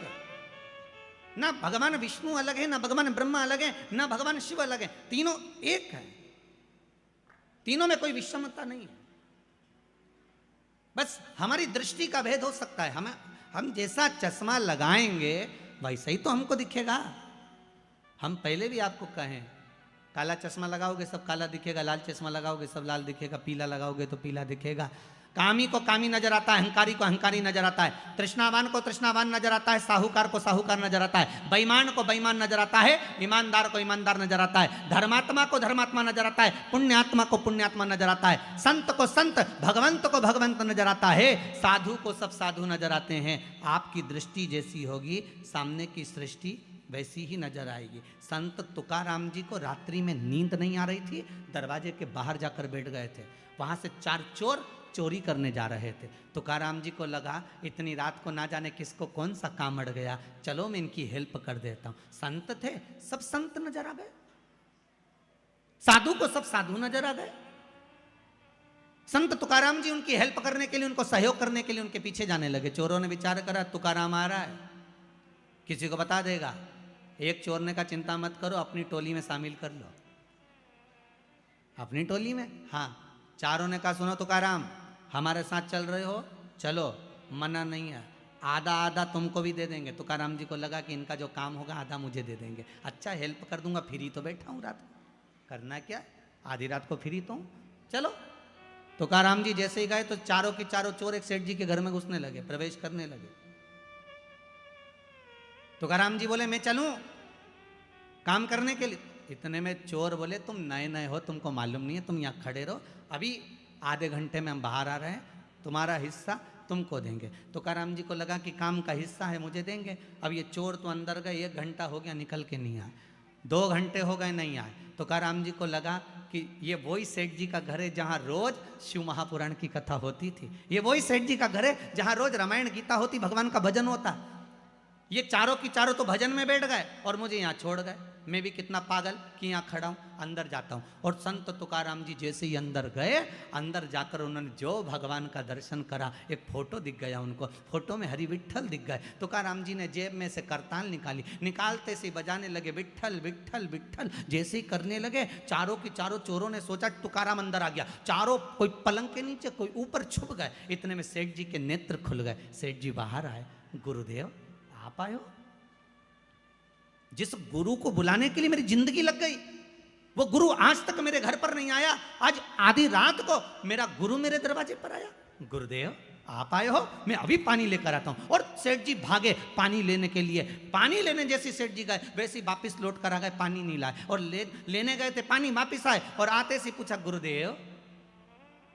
ना भगवान विष्णु अलग है, ना भगवान ब्रह्मा अलग है, ना भगवान शिव अलग है, तीनों एक है। तीनों में कोई विषमता नहीं है। बस हमारी दृष्टि का भेद हो सकता है। हम जैसा चश्मा लगाएंगे वैसा ही तो हमको दिखेगा। हम पहले भी आपको कहें, काला चश्मा लगाओगे सब काला दिखेगा, लाल चश्मा लगाओगे सब लाल दिखेगा, पीला लगाओगे तो पीला दिखेगा। कामी को कामी नजर आता है, अहंकारी को अहंकारी नजर आता है, तृष्णावान को तृष्णावान नजर आता है, साहूकार को साहूकार नजर आता है, बेईमान को बेईमान नजर आता है, ईमानदार को ईमानदार नजर आता है, धर्मात्मा को धर्मात्मा नजर आता है, पुण्यात्मा को पुण्यात्मा नजर आता है, संत को संत, भगवंत को भगवंत नजर आता है, साधु को सब साधु नजर आते हैं। आपकी दृष्टि जैसी होगी सामने की सृष्टि वैसी ही नजर आएगी। संत तुकाराम जी को रात्रि में नींद नहीं आ रही थी, दरवाजे के बाहर जाकर बैठ गए थे। वहां से 4 चोर चोरी करने जा रहे थे। तुकाराम जी को लगा इतनी रात को ना जाने किसको कौन सा काम अड़ गया, चलो मैं इनकी हेल्प कर देता हूं। संत थे, सब संत नजर आ गए, साधु को सब साधु नजर आ गए। संत तुकाराम जी उनकी हेल्प करने के लिए, उनको सहयोग करने के लिए उनके पीछे जाने लगे। चोरों ने विचार करा तुकाराम आ रहा है, किसी को बता देगा। एक चोर ने कहा चिंता मत करो, अपनी टोली में शामिल कर लो। अपनी टोली में? हाँ। चारों ने कहा सुनो तुकाराम, हमारे साथ चल रहे हो, चलो, मना नहीं है, आधा आधा तुमको भी दे देंगे। तुकाराम जी को लगा कि इनका जो काम होगा आधा मुझे दे देंगे। अच्छा हेल्प कर दूंगा, फ्री तो बैठा हूँ रात को, करना क्या, आधी रात को फ्री तो हूँ, चलो। तुकाराम जी जैसे ही गए तो चारों के चारों चोर एक सेठ जी के घर में घुसने लगे, प्रवेश करने लगे। तुकाराम जी बोले मैं चलूं काम करने के लिए। इतने में चोर बोले तुम नए नए हो, तुमको मालूम नहीं है, तुम यहाँ खड़े रहो, अभी आधे घंटे में हम बाहर आ रहे हैं, तुम्हारा हिस्सा तुमको देंगे। तुकाराम जी को लगा कि काम का हिस्सा है, मुझे देंगे। अब ये चोर तो अंदर गए, 1 घंटा हो गया निकल के नहीं आए, 2 घंटे हो गए नहीं आए। तुकाराम जी को लगा कि ये वही सेठ जी का घर है जहाँ रोज शिव महापुराण की कथा होती थी, ये वही सेठ जी का घर है जहाँ रोज रामायण गीता होती, भगवान का भजन होता। ये चारों की चारों तो भजन में बैठ गए और मुझे यहाँ छोड़ गए। मैं भी कितना पागल कि यहाँ खड़ा हूँ, अंदर जाता हूँ। और संत तुकाराम जी जैसे ही अंदर गए, अंदर जाकर उन्होंने जो भगवान का दर्शन करा, एक फोटो दिख गया उनको, फोटो में हरि विट्ठल दिख गए। तुकाराम जी ने जेब में से करताल निकाली, निकालते से बजाने लगे विट्ठल विट्ठल विट्ठल। जैसे ही करने लगे, चारों की चारों चोरों ने सोचा तुकाराम अंदर आ गया, चारों कोई पलंग के नीचे कोई ऊपर छुप गए। इतने में सेठ जी के नेत्र खुल गए, सेठ जी बाहर आए, गुरुदेव आप आए हो। जिस गुरु को बुलाने के लिए मेरी जिंदगी लग गई, वो गुरु आज तक मेरे घर पर नहीं आया, आज आधी रात को मेरा गुरु मेरे दरवाजे पर आया। गुरुदेव आप आए हो, मैं अभी पानी लेकर आता हूं। और सेठ जी भागे पानी लेने के लिए, पानी लेने जैसे सेठ जी गए वैसे वापिस लौट कर आ गए, पानी नहीं लाए। और लेने गए थे पानी, वापिस आए और आते से पूछा गुरुदेव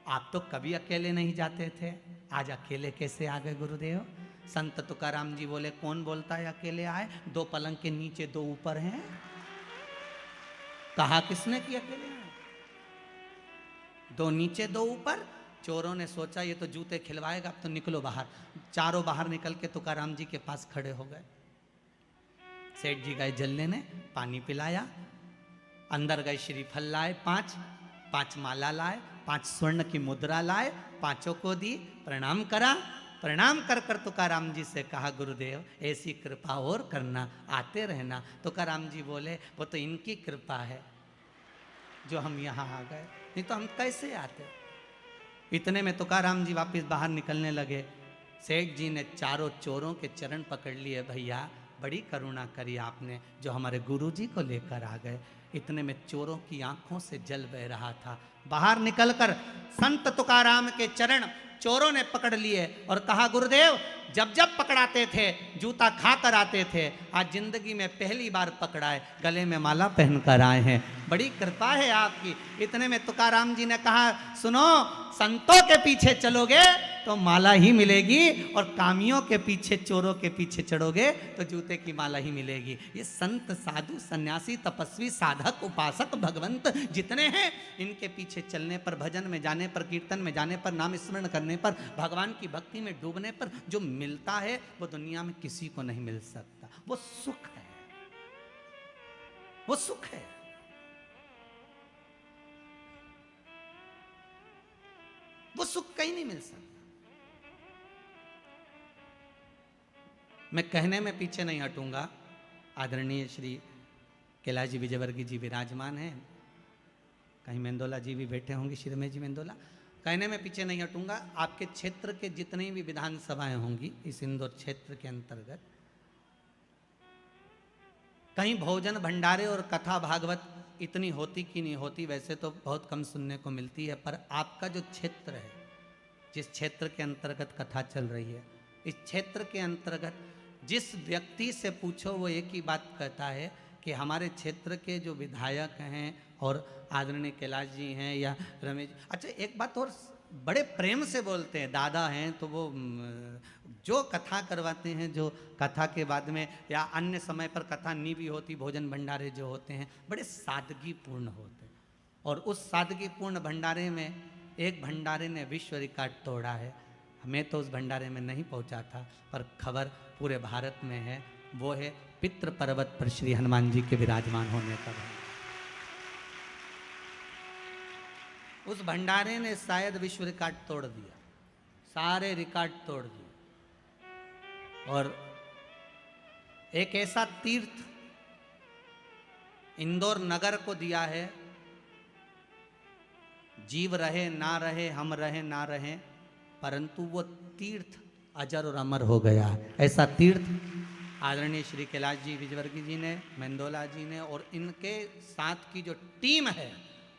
आप तो कभी अकेले नहीं जाते थे, आज अकेले कैसे आ गए गुरुदेव। संत तुकाराम जी बोले कौन बोलता है अकेले आए, 2 पलंग के नीचे 2 ऊपर हैं, कहा किसने कि अकेले आए, 2 नीचे 2 ऊपर। चोरों ने सोचा ये तो जूते खिलवाएगा, अब तो निकलो बाहर। चारों बाहर निकल के तुकाराम जी के पास खड़े हो गए। सेठ जी गए जल लेने, पानी पिलाया, अंदर गए श्रीफल लाए 5 माला लाए, 5 स्वर्ण की मुद्रा लाए, 5 को दी, प्रणाम करा। प्रणाम कर कर तुकाराम जी से कहा गुरुदेव ऐसी कृपा और करना, आते रहना। तुकाराम जी बोले वो तो इनकी कृपा है जो हम यहाँ आ गए, नहीं तो हम कैसे आते। इतने में तुकाराम जी वापस बाहर निकलने लगे। सेठ जी ने चारों चोरों के चरण पकड़ लिए, भैया बड़ी करुणा करी आपने जो हमारे गुरुजी को लेकर आ गए। इतने में चोरों की आंखों से जल बह रहा था। बाहर निकलकर संत तुकाराम के चरण चोरों ने पकड़ लिए और कहा गुरुदेव जब जब पकड़ाते थे जूता खा कर आते थे, आज जिंदगी में पहली बार पकड़ाए, गले में माला पहन कर आए हैं, बड़ी कृपा है आपकी। इतने में तुकाराम जी ने कहा सुनो, संतों के पीछे चलोगे तो माला ही मिलेगी और कामियों के पीछे चोरों के पीछे चढ़ोगे तो जूते की माला ही मिलेगी। ये संत साधु सन्यासी तपस्वी साधक उपासक भगवंत जितने हैं, इनके पीछे चलने पर, भजन में जाने पर, कीर्तन में जाने पर, नाम स्मरण करने पर, भगवान की भक्ति में डूबने पर जो मिलता है वो दुनिया में किसी को नहीं मिल सकता। वो सुख है, वो सुख है। वो सुख कहीं नहीं मिल सकता। मैं कहने में पीछे नहीं हटूंगा। आदरणीय श्री कैलाश जी विजयवर्गीय जी विराजमान हैं, कहीं मेंदोला जी भी बैठे होंगे, श्री रमेश जी मेंदोला। कहने में पीछे नहीं हटूंगा। आपके क्षेत्र के जितनी भी विधानसभाएं होंगी इस इंदौर क्षेत्र के अंतर्गत, कहीं भोजन भंडारे और कथा भागवत इतनी होती कि नहीं होती, वैसे तो बहुत कम सुनने को मिलती है, पर आपका जो क्षेत्र है, जिस क्षेत्र के अंतर्गत कथा चल रही है, इस क्षेत्र के अंतर्गत जिस व्यक्ति से पूछो वो एक ही बात कहता है कि हमारे क्षेत्र के जो विधायक हैं और आदरणीय कैलाश जी हैं या रमेश, अच्छा एक बात और बड़े प्रेम से बोलते हैं, दादा हैं तो वो जो कथा करवाते हैं, जो कथा के बाद में या अन्य समय पर कथा नहीं भी होती, भोजन भंडारे जो होते हैं बड़े सादगीपूर्ण होते हैं। और उस सादगीपूर्ण भंडारे में एक भंडारे ने विश्व रिकॉर्ड तोड़ा है। मैं तो उस भंडारे में नहीं पहुंचा था, पर खबर पूरे भारत में है, वो है पितृ पर्वत पर श्री हनुमान जी के विराजमान होने का। उस भंडारे ने शायद विश्व रिकॉर्ड तोड़ दिया, सारे रिकॉर्ड तोड़ दिए। और एक ऐसा तीर्थ इंदौर नगर को दिया है, जीव रहे ना रहे, हम रहे ना रहे, परंतु वो तीर्थ अजर और अमर हो गया। ऐसा तीर्थ आदरणीय श्री कैलाश जी विजयवर्गीय जी ने, मेंदोला जी ने और इनके साथ की जो टीम है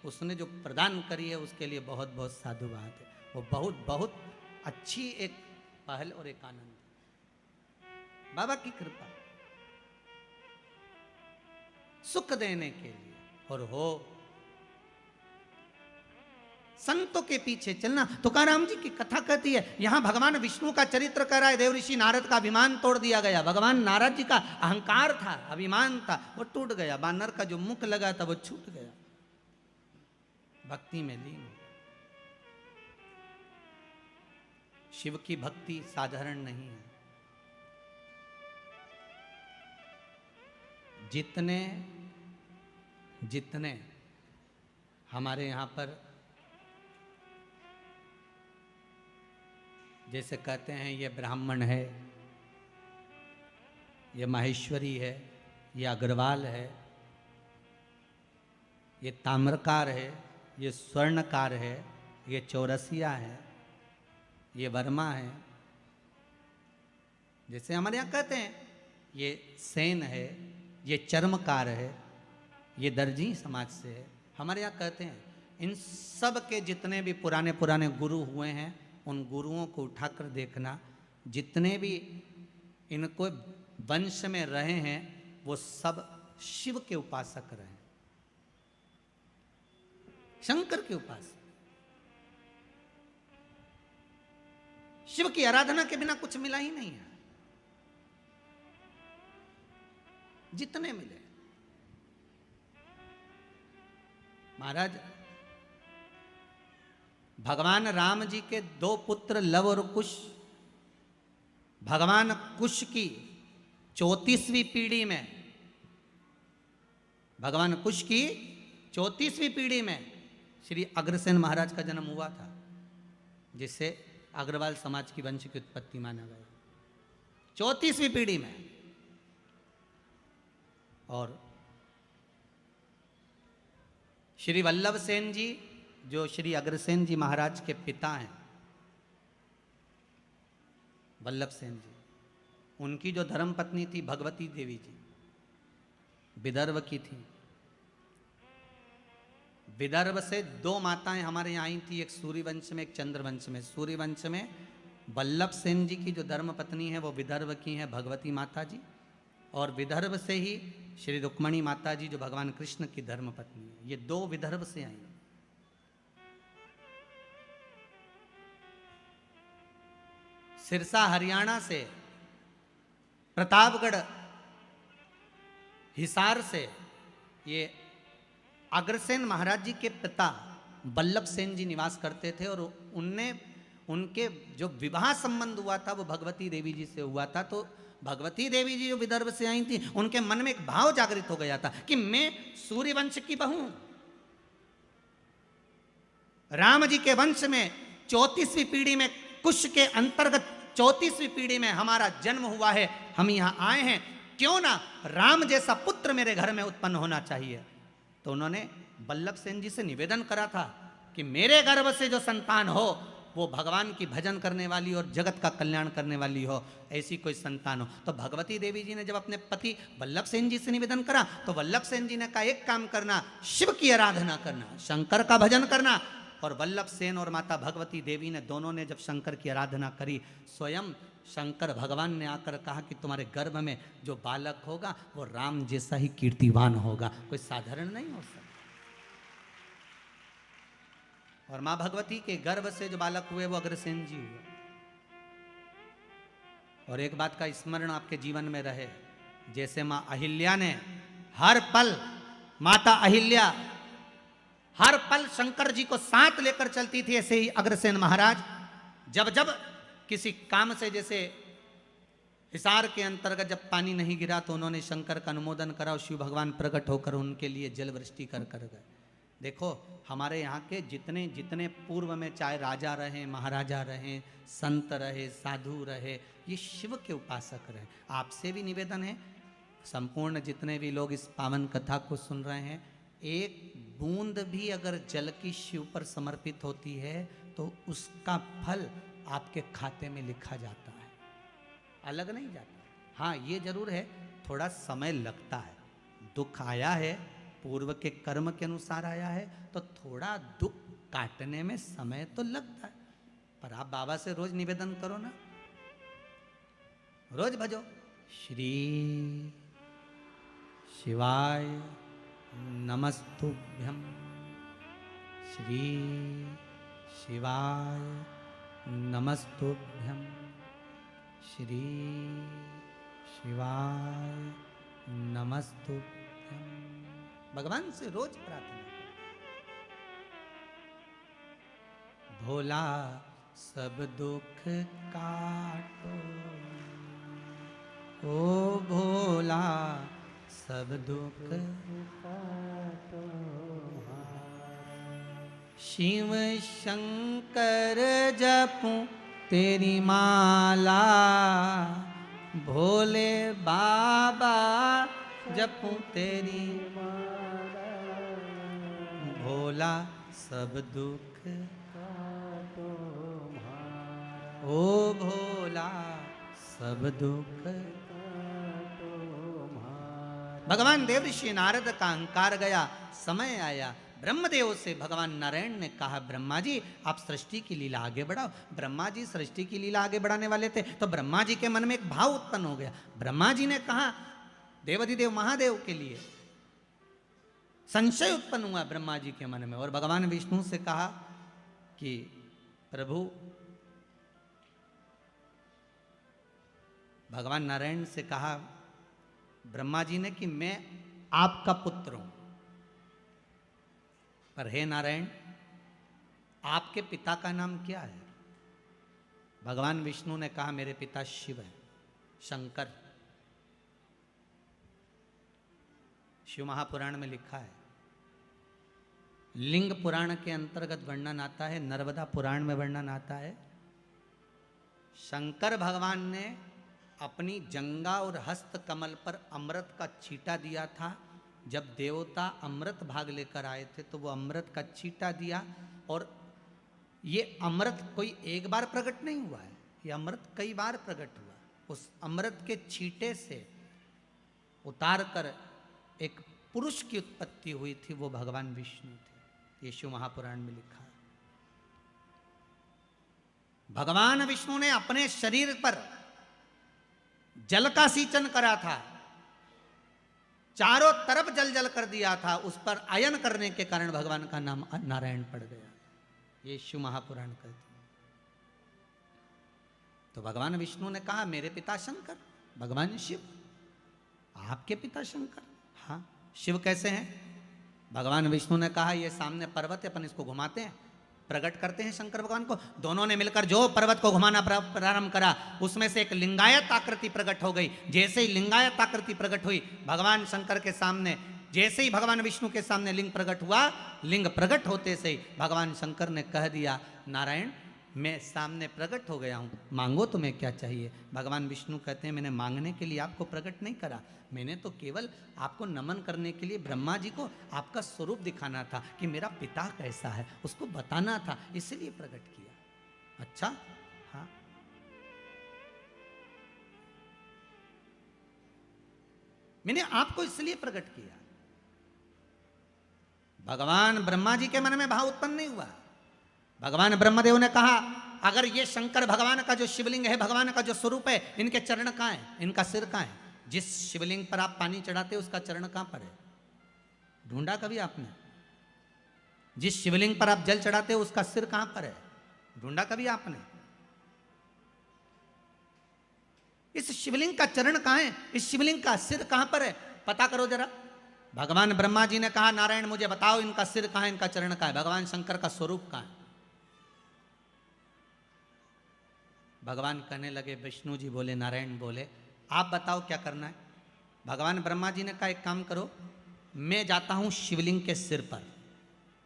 उसने जो प्रदान करी है, उसके लिए बहुत बहुत साधुवाद है। वो बहुत बहुत अच्छी एक पहल और एक आनंद, बाबा की कृपा। सुख देने के लिए। और हो संतों के पीछे चलना। तुकाराम जी की कथा कहती है, यहां भगवान विष्णु का चरित्र कर रहा है। देवऋषि नारद का अभिमान तोड़ दिया गया। भगवान नारद जी का अहंकार था, अभिमान था, वो टूट गया। बानर का जो मुख लगा था वो छूट गया, भक्ति में लीन। शिव की भक्ति साधारण नहीं है। जितने जितने हमारे यहां पर जैसे कहते हैं ये ब्राह्मण है, ये माहेश्वरी है, ये अग्रवाल है, ये ताम्रकार है, ये स्वर्णकार है, ये चौरसिया है, ये वर्मा है, जैसे हमारे यहाँ कहते हैं ये सेन है, ये चर्मकार है, ये दर्जी समाज से है। हमारे यहाँ कहते हैं इन सब के जितने भी पुराने पुराने गुरु हुए हैं, उन गुरुओं को उठाकर देखना। जितने भी इनको वंश में रहे हैं वो सब शिव के उपासक रहे, शंकर के उपासक। शिव की आराधना के बिना कुछ मिला ही नहीं है। जितने मिले महाराज, भगवान राम जी के दो पुत्र लव और कुश, भगवान कुश की 34वीं पीढ़ी में, भगवान कुश की 34वीं पीढ़ी में श्री अग्रसेन महाराज का जन्म हुआ था, जिससे अग्रवाल समाज की वंश की उत्पत्ति माना गया। 34वीं पीढ़ी में। और श्री वल्लभ सेन जी जो श्री अग्रसेन जी महाराज के पिता हैं, वल्लभ सेन जी, उनकी जो धर्मपत्नी थी भगवती देवी जी, विदर्भ की थी। विदर्भ से दो माताएं हमारे यहाँ आई थी, एक सूर्यवंश में, एक चंद्रवंश में। सूर्यवंश में वल्लभ सेन जी की जो धर्मपत्नी है वो विदर्भ की है भगवती माता जी, और विदर्भ से ही श्री रुक्मणी माता जी जो भगवान कृष्ण की धर्मपत्नी है। ये दो विदर्भ से आई। सिरसा हरियाणा से, प्रतापगढ़ हिसार से ये अग्रसेन महाराज जी के पिता वल्लभ सेन जी निवास करते थे। और उनके जो विवाह संबंध हुआ था वो भगवती देवी जी से हुआ था। तो भगवती देवी जी जो विदर्भ से आई थी, उनके मन में एक भाव जागृत हो गया था कि मैं सूर्यवंश की बहू, राम जी के वंश में 34वीं पीढ़ी में, कुश के अंतर्गत 34वीं पीढ़ी में हमारा जन्म हुआ है, हम यहां आए हैं, क्यों ना राम जैसा पुत्र मेरे घर में उत्पन्न होना चाहिए। तो उन्होंने वल्लभ सेन जी से निवेदन करा था कि मेरे गर्भ से जो संतान हो वो भगवान की भजन करने वाली और जगत का कल्याण करने वाली हो, ऐसी कोई संतान हो। तो भगवती देवी जी ने जब अपने पति वल्लभ सेन जी से निवेदन करा तो वल्लभ सेन जी ने कहा एक काम करना, शिव की आराधना करना, शंकर का भजन करना। और वल्लभ सेन और माता भगवती देवी ने दोनों ने जब शंकर की आराधना करी, स्वयं शंकर भगवान ने आकर कहा कि तुम्हारे गर्भ में जो बालक होगा वो राम जैसा ही कीर्तिवान होगा, कोई साधारण नहीं हो सकता। और मां भगवती के गर्भ से जो बालक हुए वो अग्रसेन जी हुए। और एक बात का स्मरण आपके जीवन में रहे, जैसे मां अहिल्या ने हर पल, माता अहिल्या हर पल शंकर जी को साथ लेकर चलती थी, ऐसे ही अग्रसेन महाराज जब जब किसी काम से, जैसे हिसार के अंतर्गत जब पानी नहीं गिरा तो उन्होंने शंकर का अनुमोदन करा और शिव भगवान प्रकट होकर उनके लिए जल वृष्टि कर गए। देखो हमारे यहाँ के जितने जितने पूर्व में चाहे राजा रहे, महाराजा रहे, संत रहे, साधु रहे, ये शिव के उपासक रहे। आपसे भी निवेदन है, संपूर्ण जितने भी लोग इस पावन कथा को सुन रहे हैं, एक बूंद भी अगर जल की शिव पर समर्पित होती है तो उसका फल आपके खाते में लिखा जाता है, अलग नहीं जाता। हाँ ये जरूर है, थोड़ा समय लगता है, दुख आया है, पूर्व के कर्म के अनुसार आया है, तो थोड़ा दुख काटने में समय तो लगता है। पर आप बाबा से रोज निवेदन करो ना, रोज भजो, श्री शिवाय नमस्तुभ्यं श्री शिवाय नमस्तुभ्यं श्री शिवाय नमस्तुभ्यं। भगवान से रोज प्रार्थना करो। भोला सब दुख काटो, ओ भोला सब दुख काटो। शिव शंकर जपूं तेरी माला, भोले बाबा जपूं तेरी माला। भोला सब दुख काटो, ओ भोला सब दुख काटो। भगवान देव ऋषि नारद का अहंकार गया, समय आया। ब्रह्मदेव से भगवान नारायण ने कहा, ब्रह्मा जी आप सृष्टि की लीला आगे बढ़ाओ। ब्रह्मा जी सृष्टि की लीला आगे बढ़ाने वाले थे, तो ब्रह्मा जी के मन में एक भाव उत्पन्न हो गया। ब्रह्मा जी ने कहा, देवाधिदेव महादेव के लिए संशय उत्पन्न हुआ ब्रह्मा जी के मन में, और भगवान विष्णु से कहा कि प्रभु, भगवान नारायण से कहा ब्रह्मा जी ने कि मैं आपका पुत्र हूं, पर हे नारायण आपके पिता का नाम क्या है? भगवान विष्णु ने कहा मेरे पिता शिव है, शंकर। शिव महापुराण में लिखा है। लिंग पुराण के अंतर्गत वर्णन आता है, नर्मदा पुराण में वर्णन आता है। शंकर भगवान ने अपनी जंगा और हस्त कमल पर अमृत का छींटा दिया था। जब देवता अमृत भाग लेकर आए थे तो वो अमृत का छींटा दिया, और ये अमृत कोई एक बार प्रकट नहीं हुआ है, ये अमृत कई बार प्रकट हुआ। उस अमृत के छींटे से उतार कर एक पुरुष की उत्पत्ति हुई थी, वो भगवान विष्णु थे। ये शिव महापुराण में लिखा है। भगवान विष्णु ने अपने शरीर पर जल का सींचन करा था, चारों तरफ जल जल कर दिया था, उस पर आयन करने के कारण भगवान का नाम नारायण पड़ गया। ये शिव महापुराण कहते हैं। तो भगवान विष्णु ने कहा मेरे पिता शंकर, भगवान शिव आपके पिता शंकर। हाँ, शिव कैसे हैं? भगवान विष्णु ने कहा ये सामने पर्वत है, अपन इसको घुमाते हैं, प्रकट करते हैं शंकर भगवान को। दोनों ने मिलकर जो पर्वत को घुमाना प्रारंभ करा, उसमें से एक लिंगायत आकृति प्रकट हो गई। जैसे ही लिंगायत आकृति प्रकट हुई भगवान शंकर के सामने, जैसे ही भगवान विष्णु के सामने लिंग प्रकट हुआ, लिंग प्रकट होते से ही भगवान शंकर ने कह दिया नारायण मैं सामने प्रकट हो गया हूँ, मांगो तुम्हें क्या चाहिए। भगवान विष्णु कहते हैं मैंने मांगने के लिए आपको प्रकट नहीं करा, मैंने तो केवल आपको नमन करने के लिए ब्रह्मा जी को आपका स्वरूप दिखाना था कि मेरा पिता कैसा है, उसको बताना था, इसलिए प्रकट किया। अच्छा, हाँ। मैंने आपको इसलिए प्रकट किया। भगवान ब्रह्मा जी के मन में भाव उत्पन्न नहीं हुआ। भगवान ब्रह्मदेव ने कहा अगर ये शंकर भगवान का जो शिवलिंग है, भगवान का जो स्वरूप है, इनके चरण कहाँ है, इनका सिर कहाँ है? जिस शिवलिंग पर आप पानी चढ़ाते हो उसका चरण कहाँ पर है? ढूंढा कभी आपने? जिस शिवलिंग पर आप जल चढ़ाते हो उसका सिर कहाँ पर है? ढूंढा कभी आपने? इस शिवलिंग का चरण कहाँ है? इस शिवलिंग का सिर कहाँ पर है? पता करो जरा। भगवान ब्रह्मा जी ने कहा नारायण मुझे बताओ इनका सिर कहाँ है, इनका चरण कहाँ है? भगवान शंकर का स्वरूप कहाँ है? भगवान कहने लगे, विष्णु जी बोले, नारायण बोले आप बताओ क्या करना है। भगवान ब्रह्मा जी ने कहा एक काम करो, मैं जाता हूं शिवलिंग के सिर पर,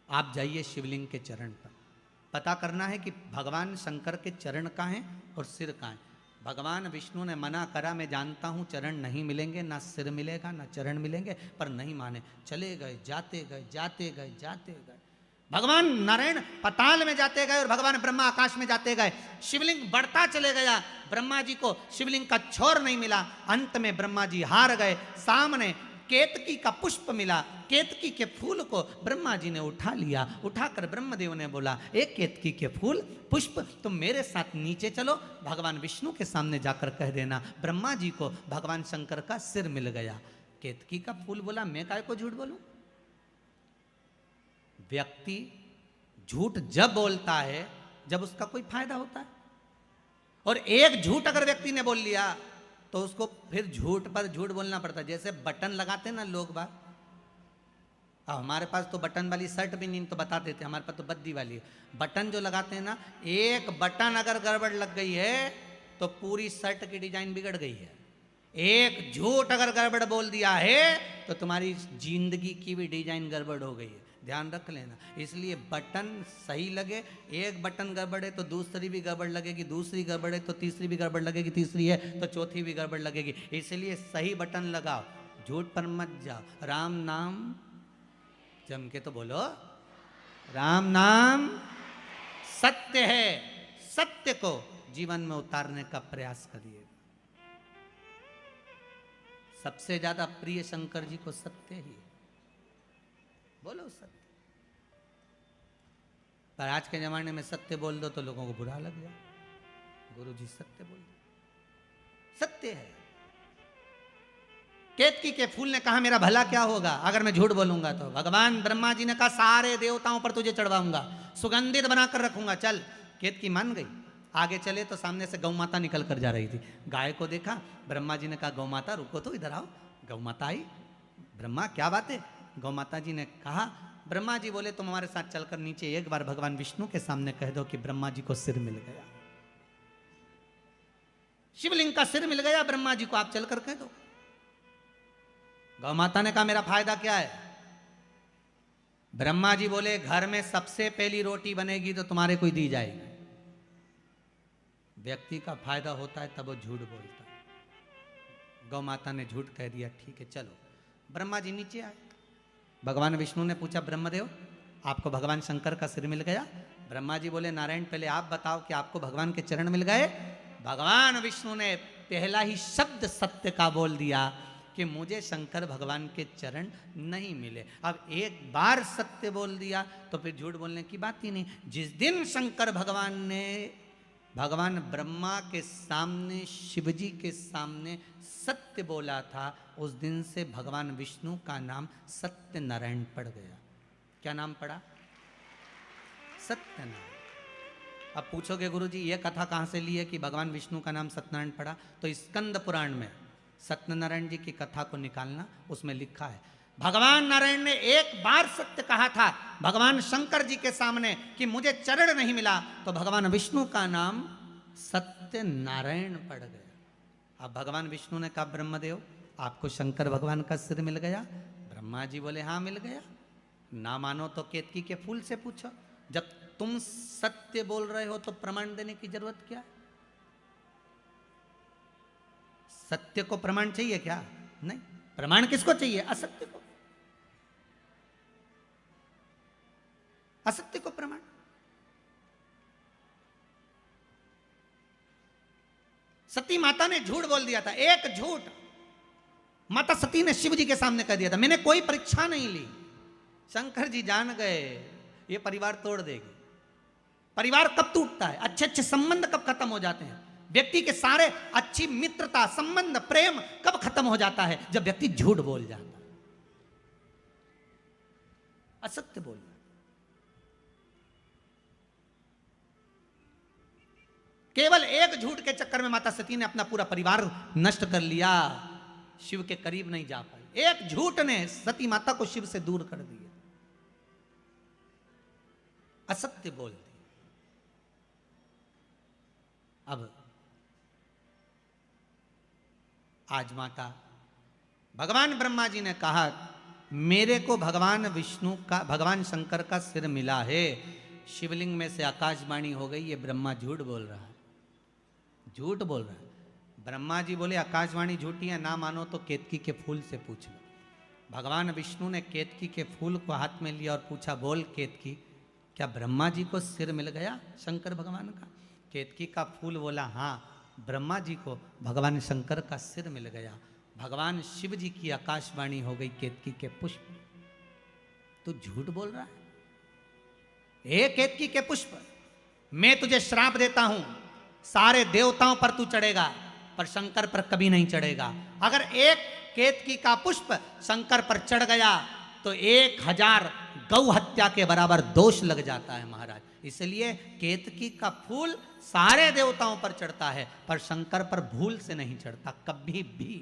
आप जाइए शिवलिंग के चरण पर। पता करना है कि भगवान शंकर के चरण कहाँ हैं और सिर कहाँ है। भगवान विष्णु ने मना करा, मैं जानता हूँ चरण नहीं मिलेंगे, ना सिर मिलेगा ना चरण मिलेंगे, पर नहीं माने, चले गए, जाते गए, जाते गए, जाते गए। भगवान नारायण पताल में जाते गए और भगवान ब्रह्मा आकाश में जाते गए। शिवलिंग बढ़ता चले गया, ब्रह्मा जी को शिवलिंग का छोर नहीं मिला। अंत में ब्रह्मा जी हार गए। सामने केतकी का पुष्प मिला, केतकी के फूल को ब्रह्मा जी ने उठा लिया। उठाकर ब्रह्मदेव ने बोला, एक केतकी के फूल पुष्प तुम मेरे साथ नीचे चलो, भगवान विष्णु के सामने जाकर कह देना ब्रह्मा जी को भगवान शंकर का सिर मिल गया। केतकी का फूल बोला, मैं काय को झूठ बोलूं, व्यक्ति झूठ जब बोलता है जब उसका कोई फायदा होता है, और एक झूठ अगर व्यक्ति ने बोल लिया तो उसको फिर झूठ पर झूठ बोलना पड़ता है। जैसे बटन लगाते हैं ना लोग बात, अब हमारे पास तो बटन वाली शर्ट भी नहीं तो बता देते, हमारे पास तो बद्दी वाली है। बटन जो लगाते हैं ना, एक बटन अगर गड़बड़ लग गई है तो पूरी शर्ट की डिजाइन बिगड़ गई है। एक झूठ अगर गड़बड़ बोल दिया है तो तुम्हारी जिंदगी की भी डिजाइन गड़बड़ हो गई है, ध्यान रख लेना। इसलिए बटन सही लगे, एक बटन गड़बड़ है तो दूसरी भी गड़बड़ लगेगी, दूसरी गड़बड़ है तो तीसरी भी गड़बड़ लगेगी, तीसरी है तो चौथी भी गड़बड़ लगेगी। इसलिए सही बटन लगाओ, झूठ पर मत जाओ। राम नाम जम के तो बोलो, राम नाम सत्य है, सत्य को जीवन में उतारने का प्रयास करिए। सबसे ज्यादा प्रिय शंकर जी को सत्य ही है, बोलो सत्य। पर आज के जमाने में सत्य बोल दो तो लोगों को बुरा लग जाए। गुरु जी सत्य बोल दो, सत्य है। केतकी के फूल ने कहा मेरा भला क्या होगा अगर मैं झूठ बोलूंगा तो। भगवान ब्रह्मा जी ने कहा सारे देवताओं पर तुझे चढ़वाऊंगा, सुगंधित बनाकर रखूंगा, चल। केतकी मान गई। आगे चले तो सामने से गौ माता निकल कर जा रही थी। गाय को देखा, ब्रह्मा जी ने कहा गौ माता रुको तो, इधर आओ। गौ माता आई। ब्रह्मा क्या बात है? गौ माता जी ने कहा, ब्रह्मा जी बोले तुम हमारे साथ चलकर नीचे एक बार भगवान विष्णु के सामने कह दो कि ब्रह्मा जी को सिर मिल गया, शिवलिंग का सिर मिल गया ब्रह्मा जी को, आप चलकर कह दो। गौ माता ने कहा मेरा फायदा क्या है? ब्रह्मा जी बोले घर में सबसे पहली रोटी बनेगी तो तुम्हारे को दी जाएगी। व्यक्ति का फायदा होता है तब वो झूठ बोलता है। गौ माता ने झूठ कह दिया, ठीक है चलो। ब्रह्मा जी नीचे आए। भगवान विष्णु ने पूछा ब्रह्मदेव आपको भगवान शंकर का सिर मिल गया? ब्रह्मा जी बोले नारायण पहले आप बताओ कि आपको भगवान के चरण मिल गए? भगवान विष्णु ने पहला ही शब्द सत्य का बोल दिया कि मुझे शंकर भगवान के चरण नहीं मिले। अब एक बार सत्य बोल दिया तो फिर झूठ बोलने की बात ही नहीं। जिस दिन शंकर भगवान ने भगवान ब्रह्मा के सामने, शिवजी के सामने सत्य बोला था, उस दिन से भगवान विष्णु का नाम सत्य नारायण पड़ गया। क्या नाम पड़ा? सत्य नारायण। अब पूछोगे गुरुजी ये कथा कहाँ से ली है कि भगवान विष्णु का नाम सत्यनारायण पड़ा? तो स्कंद पुराण में सत्यनारायण जी की कथा को निकालना, उसमें लिखा है भगवान नारायण ने एक बार सत्य कहा था भगवान शंकर जी के सामने कि मुझे चरण नहीं मिला, तो भगवान विष्णु का नाम सत्य नारायण पड़ गया। अब भगवान विष्णु ने कहा ब्रह्मदेव आपको शंकर भगवान का सिर मिल गया? ब्रह्मा जी बोले हाँ मिल गया। ना मानो तो केतकी के फूल से पूछो। जब तुम सत्य बोल रहे हो तो प्रमाण देने की जरूरत क्या है? सत्य को प्रमाण चाहिए क्या? नहीं। प्रमाण किसको चाहिए? असत्य को। असत्य को प्रमाण। सती माता ने झूठ बोल दिया था, एक झूठ माता सती ने शिव जी के सामने कह दिया था, मैंने कोई परीक्षा नहीं ली। शंकर जी जान गए ये परिवार तोड़ देगी। परिवार कब टूटता है? अच्छे अच्छे संबंध कब खत्म हो जाते हैं? व्यक्ति के सारे अच्छी मित्रता, संबंध, प्रेम कब खत्म हो जाता है? जब व्यक्ति झूठ बोल जाता है, असत्य बोल। केवल एक झूठ के चक्कर में माता सती ने अपना पूरा परिवार नष्ट कर लिया, शिव के करीब नहीं जा पाई। एक झूठ ने सती माता को शिव से दूर कर दिया, असत्य बोल दी। अब आज माता भगवान ब्रह्मा जी ने कहा मेरे को भगवान विष्णु का, भगवान शंकर का सिर मिला है। शिवलिंग में से आकाशवाणी हो गई, ये ब्रह्मा झूठ बोल रहा है, झूठ बोल रहा है। ब्रह्मा जी बोले आकाशवाणी झूठी है, ना मानो तो केतकी के फूल से पूछ लो। भगवान विष्णु ने केतकी के फूल को हाथ में लिया और पूछा बोल केतकी क्या ब्रह्मा जी को सिर मिल गया शंकर भगवान का? केतकी का फूल बोला हाँ, ब्रह्मा जी को भगवान शंकर का सिर मिल गया। भगवान शिव जी की आकाशवाणी हो गई केतकी के पुष्प। तू झूठ बोल रहा है? हे केतकी के पुष्प, मैं तुझे श्राप देता हूं, सारे देवताओं पर तू चढ़ेगा पर शंकर पर कभी नहीं चढ़ेगा। अगर एक केतकी का पुष्प शंकर पर चढ़ गया तो 1000 गौ हत्या के बराबर दोष लग जाता है महाराज। इसलिए केतकी का फूल सारे देवताओं पर चढ़ता है, पर शंकर पर भूल से नहीं चढ़ता, कभी भी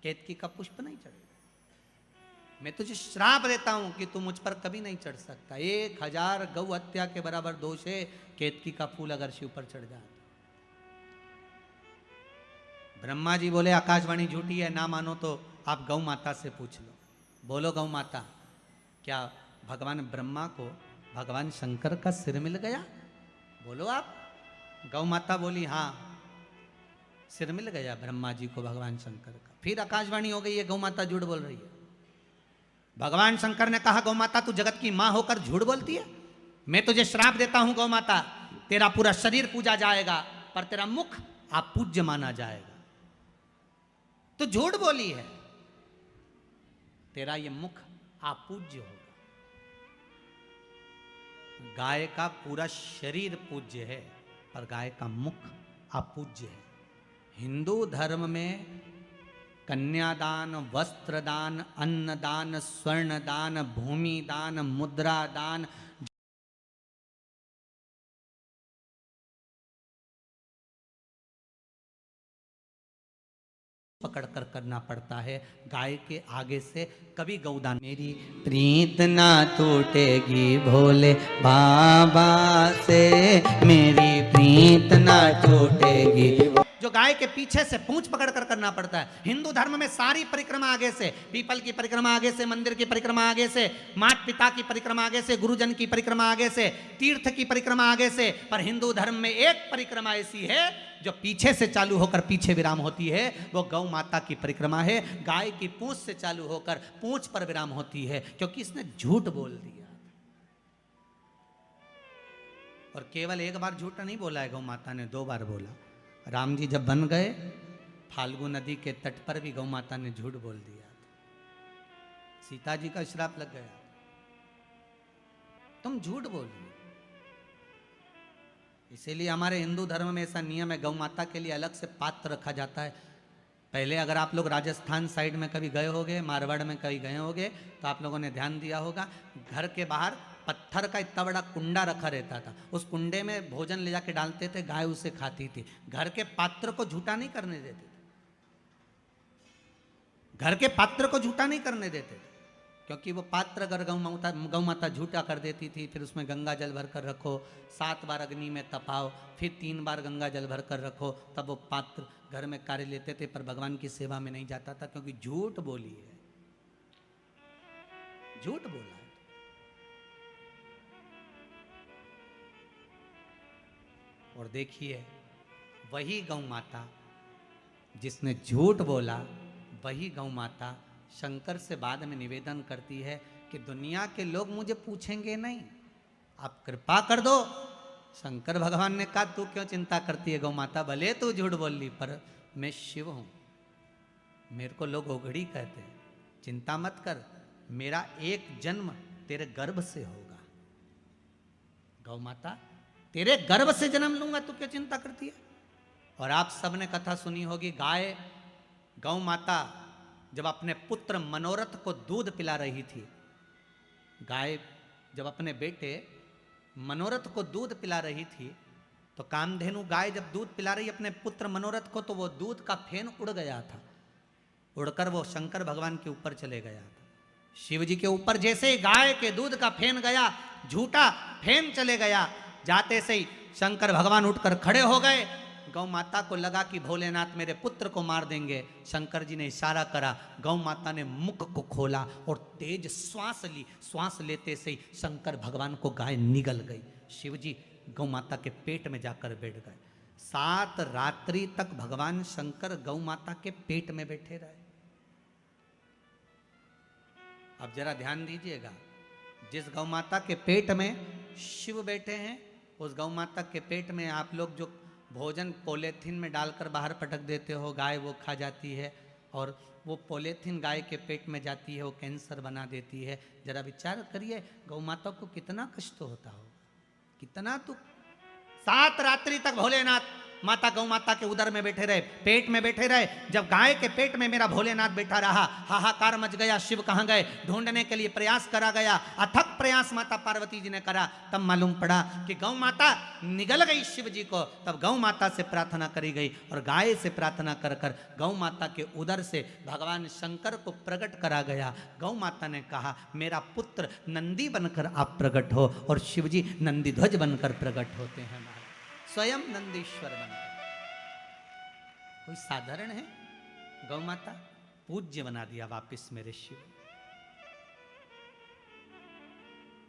केतकी का पुष्प नहीं चढ़ेगा। मैं तुझे श्राप देता हूं कि तू मुझ पर कभी नहीं चढ़ सकता। 1000 गौ हत्या के बराबर दोष है केतकी का फूल अगर शिव पर चढ़ जाए। ब्रह्मा जी बोले आकाशवाणी झूठी है, ना मानो तो आप गौ माता से पूछ लो। बोलो गौ माता, क्या भगवान ब्रह्मा को भगवान शंकर का सिर मिल गया? बोलो आप। गौ माता बोली हाँ, सिर मिल गया ब्रह्मा जी को भगवान शंकर का। फिर आकाशवाणी हो गई है गौ माता झूठ बोल रही है। भगवान शंकर ने कहा गौ माता तू जगत की मां होकर झूठ बोलती है, मैं तुझे श्राप देता हूं गौ माता, तेरा पूरा शरीर पूजा जाएगा पर तेरा मुख अपूज्य माना जाएगा। तो झूठ बोली है, तेरा ये मुख अपूज्य होगा। गाय का पूरा शरीर पूज्य है पर गाय का मुख अपूज्य है। हिंदू धर्म में कन्यादान, वस्त्रदान, अन्नदान, स्वर्णदान, भूमि दान, मुद्रा दान पकड़ कर करना पड़ता है। गाय के आगे से कभी गौदान। मेरी प्रीत ना टूटेगी भोले बाबा से, मेरी प्रीत ना टूटेगी। जो गाय के पीछे से पूंछ पकड़ कर करना पड़ता है। हिंदू धर्म में सारी परिक्रमा आगे से, पीपल की परिक्रमा आगे से, मंदिर की परिक्रमा आगे से, माता पिता की परिक्रमा आगे से, गुरुजन की परिक्रमा आगे से, तीर्थ की परिक्रमा आगे से। पर हिंदू धर्म में एक परिक्रमा ऐसी है जो पीछे से चालू होकर पीछे विराम होती है, वो गौ माता की परिक्रमा है। गाय की पूंछ से चालू होकर पूंछ पर विराम होती है, क्योंकि इसने झूठ बोल दिया। और केवल एक बार झूठ नहीं बोला है गौ माता ने, 2 बार बोला। राम जी जब बन गए, फाल्गु नदी के तट पर भी गौ माता ने झूठ बोल दिया। सीता जी का श्राप लग गया, तुम झूठ बोली। इसीलिए हमारे हिंदू धर्म में ऐसा नियम है, गौ माता के लिए अलग से पात्र रखा जाता है। पहले अगर आप लोग राजस्थान साइड में कभी गए होगे, मारवाड़ में कभी गए होगे, तो आप लोगों ने ध्यान दिया होगा, घर के बाहर पत्थर का इतना बड़ा कुंडा रखा रहता था। उस कुंडे में भोजन ले जाके डालते थे, गाय उसे खाती थी। घर के पात्र को झूठा नहीं करने देते थे, घर के पात्र को झूठा नहीं करने देते थे, क्योंकि वो पात्र अगर गौ माता झूठा कर देती थी, फिर उसमें गंगा जल भर कर रखो, 7 बार अग्नि में तपाओ, फिर 3 बार गंगा जल भर कर रखो, तब वो पात्र घर में कार्य लेते थे, पर भगवान की सेवा में नहीं जाता था, क्योंकि झूठ बोली है, झूठ बोला है। और देखिए वही गौ माता जिसने झूठ बोला, वही गौ माता शंकर से बाद में निवेदन करती है कि दुनिया के लोग मुझे पूछेंगे नहीं, आप कृपा कर दो। शंकर भगवान ने कहा तू क्यों चिंता करती है गौ माता, भले तू झूठ बोल ली, पर मैं शिव हूं, मेरे को लोग ओघड़ी कहते हैं, चिंता मत कर, मेरा एक जन्म तेरे गर्भ से होगा। गौ माता तेरे गर्भ से जन्म लूंगा, तू क्यों चिंता करती है। और आप सबने कथा सुनी होगी, गौ माता जब अपने पुत्र मनोरथ को दूध पिला रही थी, गाय जब अपने बेटे मनोरथ को दूध पिला रही थी, तो कामधेनु गाय जब दूध पिला रही अपने पुत्र मनोरथ को, तो वो दूध का फेन उड़ गया था, उड़कर वो शंकर भगवान के ऊपर चले गया था। शिव जी के ऊपर जैसे ही गाय के दूध का फेन गया, झूठा फेन चले गया, जाते से ही शंकर भगवान उठकर खड़े हो गए। गौ माता को लगा कि भोलेनाथ मेरे पुत्र को मार देंगे। शंकर जी ने इशारा करा, गौ माता ने मुख को खोला और तेज श्वास ली। श्वास लेते से ही शंकर भगवान को गाय निगल गई। शिव जी गौ माता के पेट में जाकर बैठ गए। 7 रात्रि तक भगवान शंकर गौ माता के पेट में बैठे रहे। अब जरा ध्यान दीजिएगा, जिस गौ माता के पेट में शिव बैठे हैं, उस गौ माता के पेट में आप लोग जो भोजन पॉलीथीन में डालकर बाहर पटक देते हो, गाय वो खा जाती है, और वो पॉलीथीन गाय के पेट में जाती है, वो कैंसर बना देती है। जरा विचार करिए गौ माता को कितना कष्ट होता होगा, कितना दुख। 7 रात्रि तक भोलेनाथ माता गौ माता के उदर में बैठे रहे, पेट में बैठे रहे। जब गाय के पेट में मेरा भोलेनाथ बैठा रहा, हाहाकार मच गया, शिव कहाँ गए ढूंढने के लिए प्रयास करा गया, अथक प्रयास माता पार्वती जी ने करा। तब मालूम पड़ा कि गौ माता निगल गई शिव जी को। तब गौ माता से प्रार्थना करी गई और गाय से प्रार्थना कर कर गौ माता के उदर से भगवान शंकर को प्रकट करा गया। गौ माता ने कहा मेरा पुत्र नंदी बनकर आप प्रकट हो, और शिव जी नंदी ध्वज बनकर प्रकट होते हैं, स्वयं नंदीश्वर बनकर। कोई साधारण है? गौ माता पूज्य बना दिया वापिस मेरे शिव,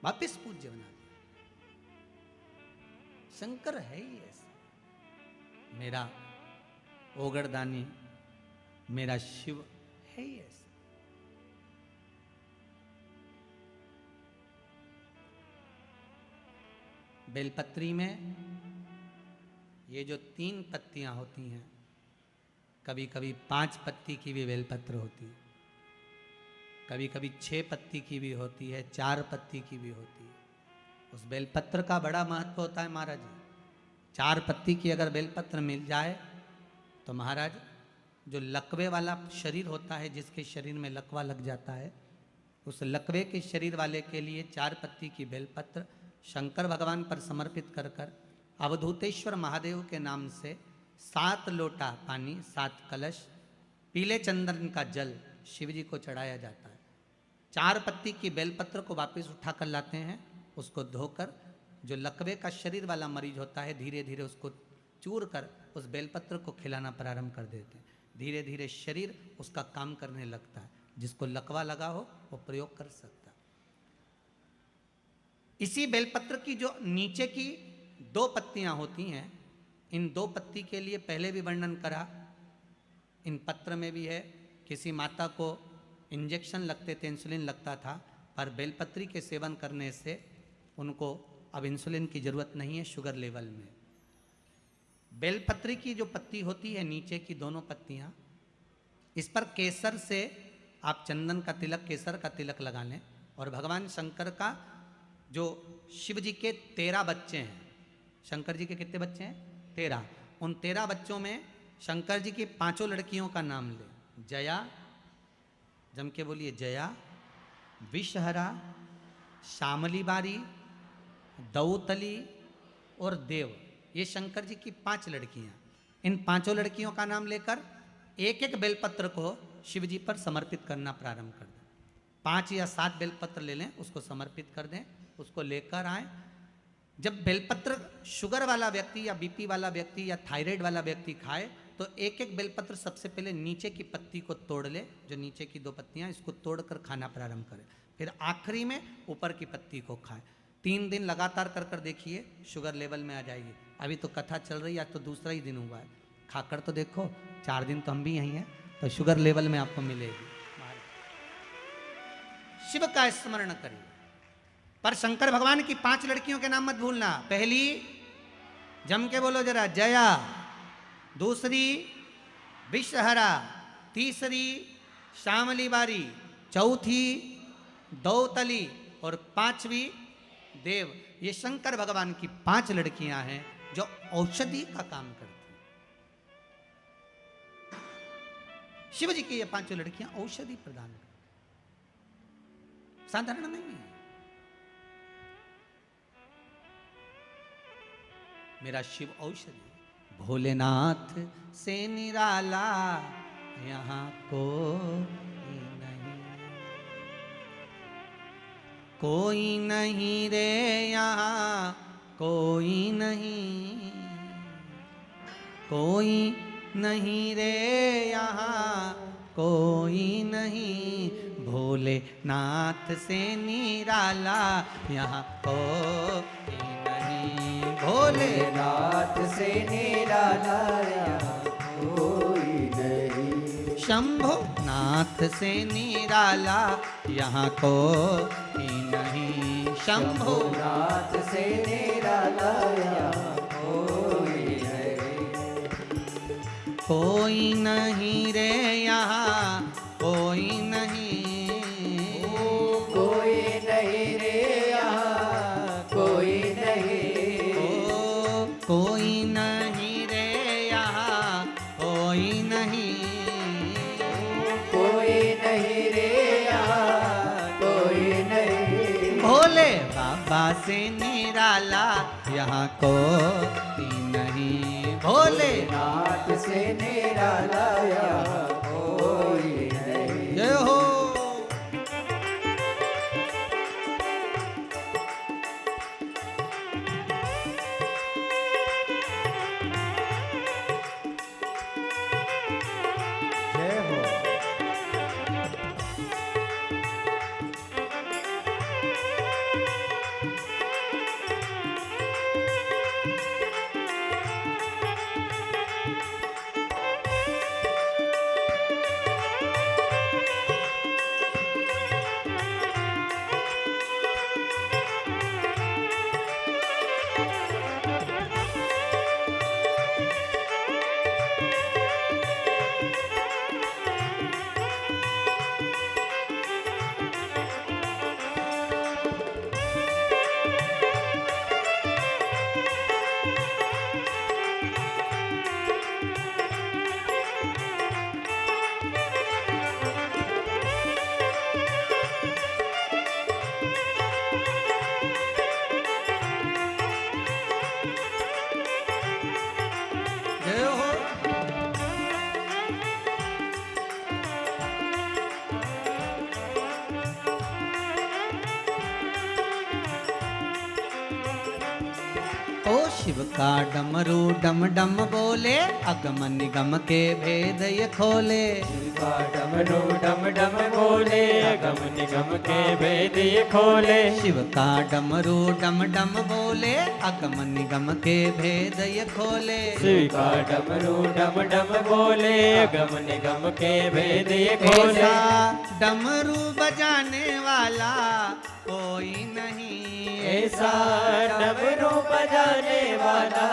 वापिस पूज्य बना दिया। शंकर है ही ऐसा, मेरा ओगरदानी मेरा शिव है ही ऐसा। बेलपत्री में ये जो 3 पत्तियां होती हैं, कभी कभी 5 पत्ती की भी बेलपत्र होती है, कभी कभी 6 पत्ती की भी होती है, 4 पत्ती की भी होती है। उस बेलपत्र का बड़ा महत्व होता है महाराज जी। 4 पत्ती की अगर बेलपत्र मिल जाए तो महाराज जो लकवे वाला शरीर होता है, जिसके शरीर में लकवा लग जाता है, उस लकवे के शरीर वाले के लिए 4 पत्ती की बेलपत्र शंकर भगवान पर समर्पित कर कर अवधूतेश्वर महादेव के नाम से 7 लोटा पानी, 7 कलश, पीले चंदन का जल शिव जी को चढ़ाया जाता है। 4 पत्ती की बेलपत्र को वापस उठा कर लाते हैं, उसको धोकर जो लकवे का शरीर वाला मरीज होता है, धीरे धीरे उसको चूर कर उस बेलपत्र को खिलाना प्रारंभ कर देते हैं। धीरे धीरे शरीर उसका काम करने लगता है। जिसको लकवा लगा हो वो प्रयोग कर सकता है। इसी बेलपत्र की जो नीचे की 2 पत्तियां होती हैं, इन 2 पत्ती के लिए पहले भी वर्णन करा, इन पत्र में भी है। किसी माता को इंजेक्शन लगते थे, इंसुलिन लगता था, पर बेलपत्री के सेवन करने से उनको अब इंसुलिन की जरूरत नहीं है शुगर लेवल में। बेलपत्री की जो पत्ती होती है, नीचे की दोनों पत्तियां, इस पर केसर से आप चंदन का तिलक, केसर का तिलक लगा लें। और भगवान शंकर का जो शिव जी के 13 बच्चे हैं, शंकर जी के कितने बच्चे हैं? 13। उन 13 बच्चों में शंकर जी की 5 लड़कियों का नाम ले। जया, जम के बोलिए, जया, विषहरा, श्यामली बारी, दौतली और देव। ये शंकर जी की 5 लड़कियां। इन 5 लड़कियों का नाम लेकर एक एक बेलपत्र को शिव जी पर समर्पित करना प्रारंभ कर दें। 5 या 7 बेलपत्र ले लें, उसको समर्पित कर दें, उसको लेकर आए। जब बेलपत्र शुगर वाला व्यक्ति या बीपी वाला व्यक्ति या थायराइड वाला व्यक्ति खाए तो एक एक बेलपत्र सबसे पहले नीचे की पत्ती को तोड़ ले, जो नीचे की 2 पत्तियां, इसको तोड़कर खाना प्रारंभ करे। फिर आखिरी में ऊपर की पत्ती को खाए। 3 दिन लगातार कर कर देखिए, शुगर लेवल में आ जाएगी। अभी तो कथा चल रही है, आज तो दूसरा ही दिन हुआ है, खाकर तो देखो, 4 दिन तो हम भी यहीं हैं, तो शुगर लेवल में आपको मिलेगी। शिव का स्मरण करिए। पर शंकर भगवान की 5 लड़कियों के नाम मत भूलना। पहली, जम के बोलो जरा, जया। दूसरी, विषहरा। तीसरी, श्यामली बारी। चौथी, दौतली। और 5वीं, देव। ये शंकर भगवान की 5 लड़कियां हैं जो औषधि का काम करती हैं। शिव जी की ये 5 लड़कियां औषधि प्रदान करती, साधारण नहीं है। मेरा शिव औषधि। भोलेनाथ से निराला यहाँ कोई नहीं, कोई नहीं रे यहाँ कोई नहीं, कोई नहीं रे यहाँ कोई नहीं, भोलेनाथ से निराला यहाँ कोई नहीं, भोलेनाथ से निराला यहाँ कोई नहीं, शंभुनाथ से निराला यहाँ कोई नहीं, शंभुनाथ से निराला यहाँ कोई नहीं, कोई नहीं रे यहाँ कोई नहीं, कोई नहीं रे यहाँ कोई नहीं, कोई नहीं रे से निराला यहाँ कोई नहीं। भोलेनाथ नाथ से निराला यहाँ कोई नहीं। जय हो। जय हो। जय हो। ओ शिव का डमरू डम डम बोले, अगम निगम के भेद ये खोले। का डमरू डम डम बोले, गम निगम के भेद ये खोले। शिव का डमरू डम डम बोले, अगम निगम के भेद ये खोले। शिव का डमरू डम डम बोले, गम निगम के भेद ये खोले। ऐसा डमरू बजाने वाला कोई नहीं। ऐसा डमरू बजाने वाला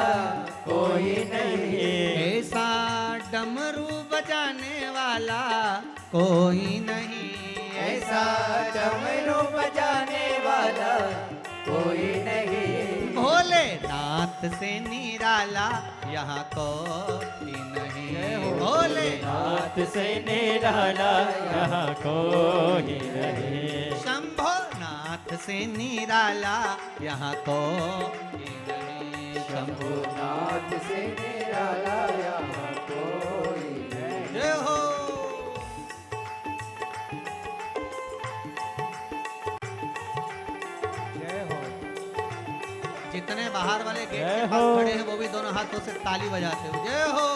कोई नहीं। ऐसा डमरू बजाने वाला कोई नहीं। ऐसा डमरू बजाने वाला कोई नहीं। भोलेनाथ से निराला यहाँ कोई नहीं। भोलेनाथ नाथ से निराला यहाँ कोई नहीं। शंभोनाथ से निराला यहाँ कोई नहीं। शंभुनाथ से निराला यहाँ कोई नहीं। जय हो। जय हो। जितने बाहर वाले गेट जय के पास हो। खड़े हैं वो भी दोनों हाथों से ताली बजाते हो। जय हो।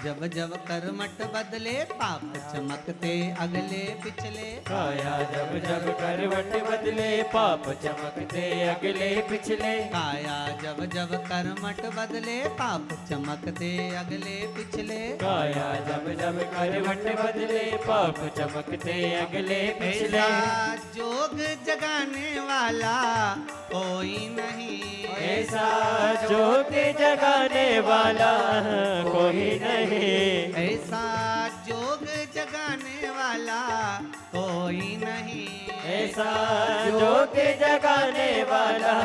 जब जब करमट बदले, पाप चमकते अगले पिछले। काया जब जब करवट बदले, पाप चमकते अगले पिछले। काया जब जब करमट बदले, पाप चमकते अगले पिछले। काया जब जब करवट बदले, पाप चमकते अगले पिछले। ऐसा जोग जगाने वाला कोई नहीं। ऐसा ज्योति जगाने वाला कोई नहीं। ऐसा जोग जगाने वाला कोई नहीं। ऐसा ज्योति जगाने वाला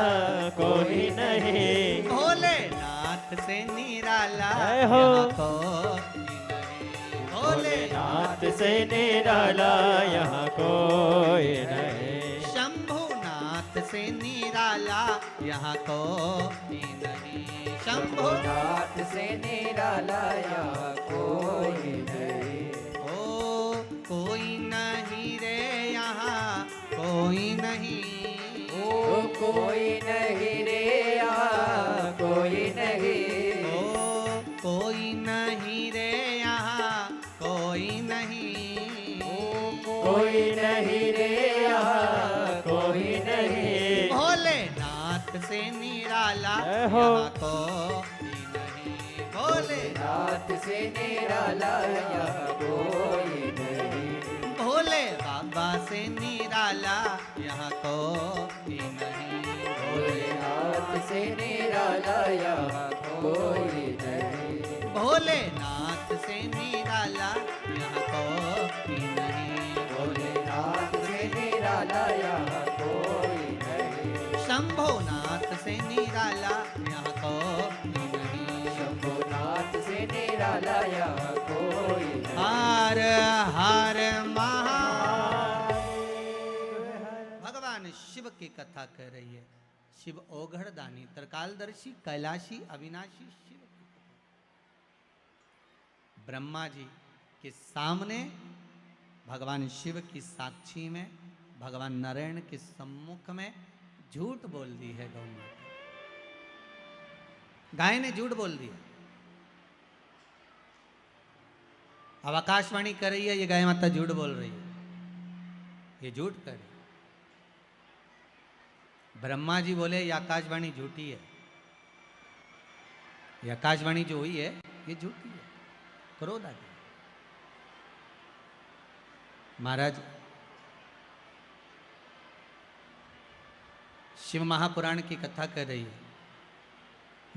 कोई नहीं। भोलेनाथ से निराला जय हो। यहाँ कोई नहीं। भोलेनाथ से निराला यहाँ कोई नहीं। शंभुनाथ से निराला यहाँ कोई नहीं। शंभो नाथ से निराला यहाँ कोई नहीं। ओ कोई नहीं रे यहाँ कोई नहीं। ओ कोई नहीं रे यहाँ कोई नहीं। ओ कोई नहीं रे यहाँ कोई नहीं। कोई नहीं रे यहाँ कोई नहीं। भोलेनाथ से निराला जय हो। यहाँ कोई नहीं। भोलेनाथ नाथ से निराला यहाँ कोई नहीं। भोले बाबा से निराला यहाँ कोई नहीं। भोलेनाथ से निराला यहाँ कोई नहीं। भोलेनाथ से निराला यहाँ कोई नहीं। भोलेनाथ से निराला यहाँ कोई नहीं। शंभोनाथ से निराला यहाँ कोई नहीं। शंभुनाथ से निराला यहाँ कोई नहीं। हर हर महा भगवान शिव की कथा कह रही है। शिव ओघड़ दानी त्रिकालदर्शी कैलाशी अविनाशी शिव की कथा। ब्रह्मा जी के सामने भगवान शिव की साक्षी में भगवान नारायण के सम्मुख में झूठ बोल दी है गौ माता। गाय ने झूठ बोल दिया। अब आकाशवाणी कर रही है, ये गाय माता झूठ बोल रही है, ये झूठ कर रही है। ब्रह्मा जी बोले ये आकाशवाणी झूठी है, ये आकाशवाणी जो हुई है ये झूठी है। क्रोध आ गया। महाराज शिव महापुराण की कथा कर रही है।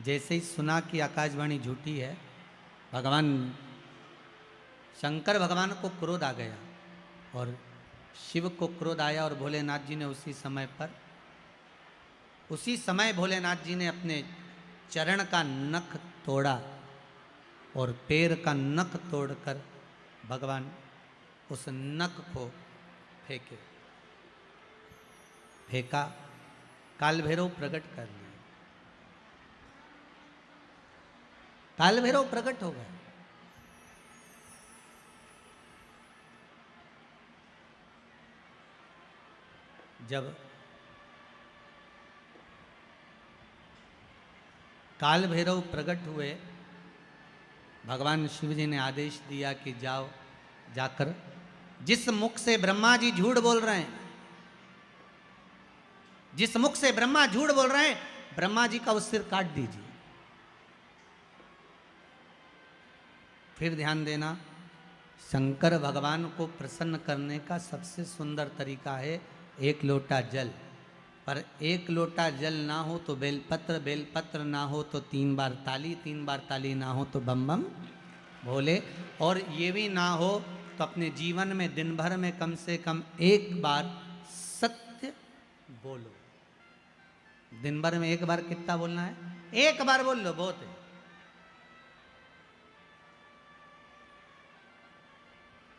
जैसे ही सुना कि आकाशवाणी झूठी है, भगवान शंकर भगवान को क्रोध आ गया और शिव को क्रोध आया और भोलेनाथ जी ने उसी समय भोलेनाथ जी ने अपने चरण का नख तोड़ा और पैर का नख तोड़कर भगवान उस नख को फेंका। काल भैरव प्रकट कर दिए। काल भैरव प्रकट हो गए। जब काल भैरव प्रकट हुए, भगवान शिव जी ने आदेश दिया कि जाओ, जाकर जिस मुख से ब्रह्मा जी झूठ बोल रहे हैं, जिस मुख से ब्रह्मा झूठ बोल रहे हैं, ब्रह्मा जी का वो सिर काट दीजिए। फिर ध्यान देना, शंकर भगवान को प्रसन्न करने का सबसे सुंदर तरीका है एक लोटा जल। पर एक लोटा जल ना हो तो बेलपत्र, बेलपत्र ना हो तो 3 बार ताली, 3 बार ताली ना हो तो बम बम भोले, और ये भी ना हो तो अपने जीवन में दिन भर में कम से कम 1 बार सत्य बोलो। दिन भर में 1 बार कितना बोलना है? 1 बार बोल लो, बहुत है।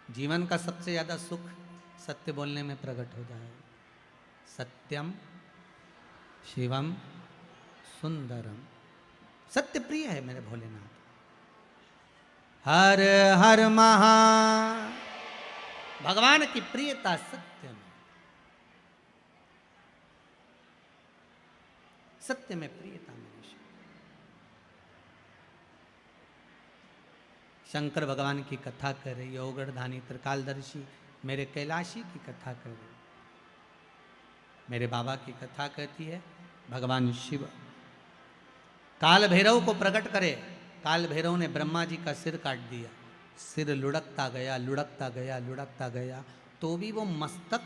जीवन का सबसे ज्यादा सुख सत्य बोलने में प्रकट हो जाए। सत्यम शिवम सुंदरम। सत्य प्रिय है मेरे भोलेनाथ। हर हर महा। भगवान की प्रियता सत्य में, सत्य में प्रियता मेरे शंकर भगवान की कथा कर रही है। ओगढ़धानी त्रिकालदर्शी मेरे कैलाशी की कथा कर रही है। मेरे बाबा की कथा कहती है भगवान शिव काल भैरव को प्रकट करे। काल भैरव ने ब्रह्मा जी का सिर काट दिया। सिर लुढ़कता गया, लुढ़कता गया, लुढ़कता गया, तो भी वो मस्तक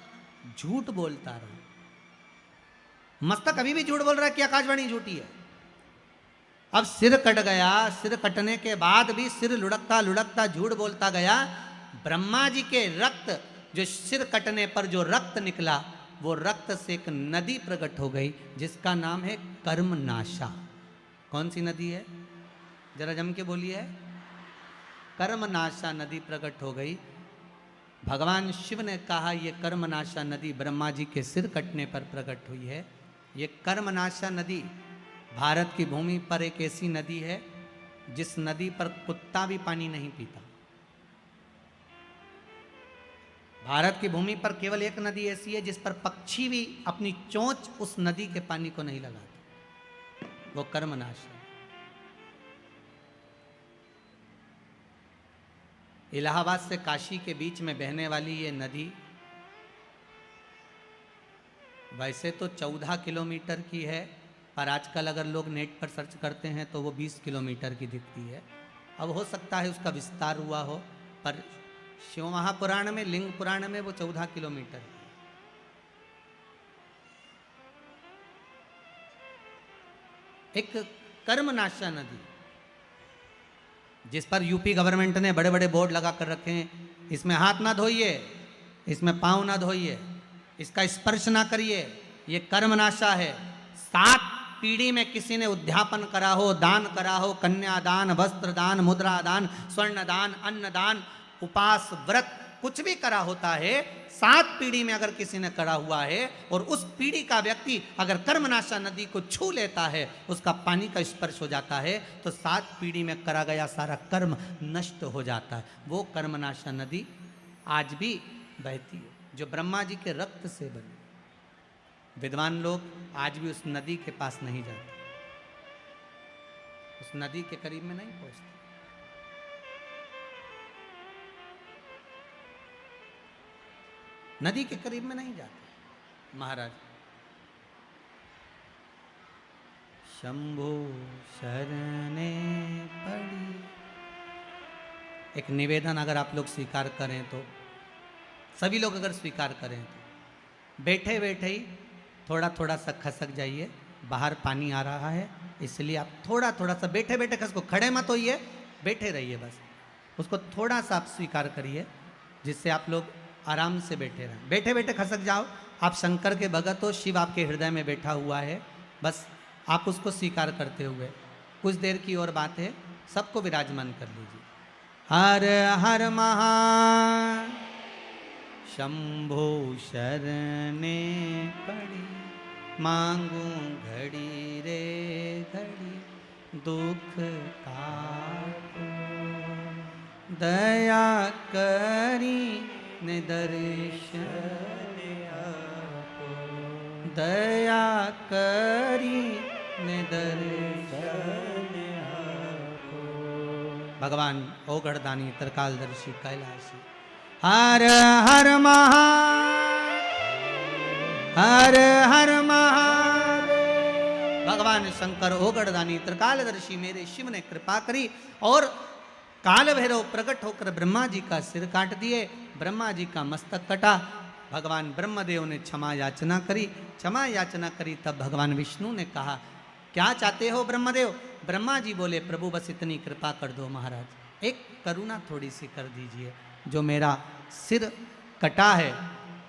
झूठ बोलता रहा। मस्तक अभी भी झूठ बोल रहा है कि आकाशवाणी झूठी है। अब सिर कट गया, सिर कटने के बाद भी सिर लुढ़कता लुढ़कता झूठ बोलता गया। ब्रह्मा जी के रक्त, जो सिर कटने पर जो रक्त निकला, वो रक्त से एक नदी प्रकट हो गई जिसका नाम है कर्मनाशा। कौन सी नदी है? जरा जम के बोलिए। कर्मनाशा नदी प्रकट हो गई। भगवान शिव ने कहा ये कर्मनाशा नदी ब्रह्मा जी के सिर कटने पर प्रकट हुई है। ये कर्मनाशा नदी भारत की भूमि पर एक ऐसी नदी है जिस नदी पर कुत्ता भी पानी नहीं पीता। भारत की भूमि पर केवल एक नदी ऐसी है जिस पर पक्षी भी अपनी चोंच उस नदी के पानी को नहीं लगाते, वो कर्मनाशा। इलाहाबाद से काशी के बीच में बहने वाली ये नदी वैसे तो 14 किलोमीटर की है, पर आजकल अगर लोग नेट पर सर्च करते हैं तो वो 20 किलोमीटर की दिखती है। अब हो सकता है उसका विस्तार हुआ हो, पर शिव महापुराण में, लिंग पुराण में वो 14 किलोमीटर की। एक कर्मनाशा नदी जिस पर यूपी गवर्नमेंट ने बड़े बड़े बोर्ड लगा कर रखे हैं, इसमें हाथ ना धोइए, इसमें पांव ना धोइए, इसका स्पर्श ना करिए, ये कर्मनाशा है। 7 पीढ़ी में किसी ने उद्यापन करा हो, दान करा हो, कन्यादान, वस्त्र दान, मुद्रा दान, स्वर्ण दान, अन्न दान, उपास, व्रत, कुछ भी करा होता है, 7 पीढ़ी में अगर किसी ने करा हुआ है और उस पीढ़ी का व्यक्ति अगर कर्मनाशा नदी को छू लेता है, उसका पानी का स्पर्श हो जाता है, तो 7 पीढ़ी में करा गया सारा कर्म नष्ट हो जाता है। वो कर्मनाशा नदी आज भी बहती है, जो ब्रह्मा जी के रक्त से बनी। विद्वान लोग आज भी उस नदी के पास नहीं जाते, उस नदी के करीब में नहीं पहुंचते। नदी के करीब में नहीं जाते महाराज। शंभु शरणे पड़ी। एक निवेदन अगर आप लोग स्वीकार करें तो, सभी लोग अगर स्वीकार करें तो, बैठे बैठे ही थोड़ा थोड़ा सा खसक जाइए। बाहर पानी आ रहा है इसलिए आप थोड़ा थोड़ा सा बैठे बैठे खसको, खड़े मत होइए, बैठे रहिए बस। उसको थोड़ा सा आप स्वीकार करिए जिससे आप लोग आराम से बैठे रहें। बैठे बैठे खसक जाओ। आप शंकर के भगत हो, शिव आपके हृदय में बैठा हुआ है, बस आप उसको स्वीकार करते हुए कुछ देर की और बात है, सबको विराजमान कर लीजिए। हर हर महा शंभो शरणे पड़ी, मांगू घड़ी रे घड़ी, दुख काटो दया करी ने दर्शन आपो, दया करी ने दर्शन आपो। भगवान ओगढ़दानी त्रिकालदर्शी कैलाशी। हर हर महा, हर हर महादेव। भगवान शंकर ओगढ़दानी त्रिकालदर्शी मेरे शिव ने कृपा करी और काल भैरव प्रकट होकर ब्रह्मा जी का सिर काट दिए, ब्रह्मा जी का मस्तक कटा। भगवान ब्रह्मदेव ने क्षमा याचना करी, क्षमा याचना करी, तब भगवान विष्णु ने कहा क्या चाहते हो ब्रह्मदेव? ब्रह्मा जी बोले प्रभु बस इतनी कृपा कर दो महाराज, एक करुणा थोड़ी सी कर दीजिए, जो मेरा सिर कटा है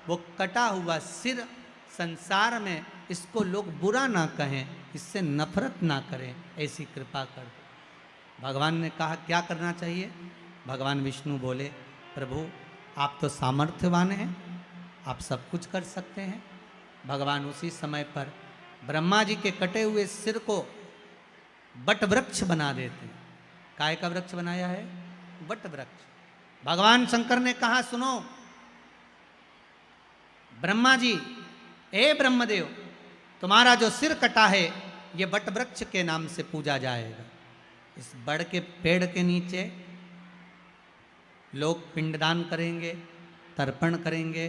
वो कटा हुआ सिर संसार में इसको लोग बुरा ना कहें, इससे नफरत ना करें, ऐसी कृपा कर दो। भगवान ने कहा क्या करना चाहिए? भगवान विष्णु बोले प्रभु आप तो सामर्थ्यवान हैं, आप सब कुछ कर सकते हैं। भगवान उसी समय पर ब्रह्मा जी के कटे हुए सिर को बट वृक्ष बना देते। काय का वृक्ष बनाया है? बट वृक्ष। भगवान शंकर ने कहा सुनो ब्रह्मा जी, ए ब्रह्मदेव, तुम्हारा जो सिर कटा है ये बट वृक्ष के नाम से पूजा जाएगा। इस बड़ के पेड़ के नीचे लोग पिंडदान करेंगे, तर्पण करेंगे,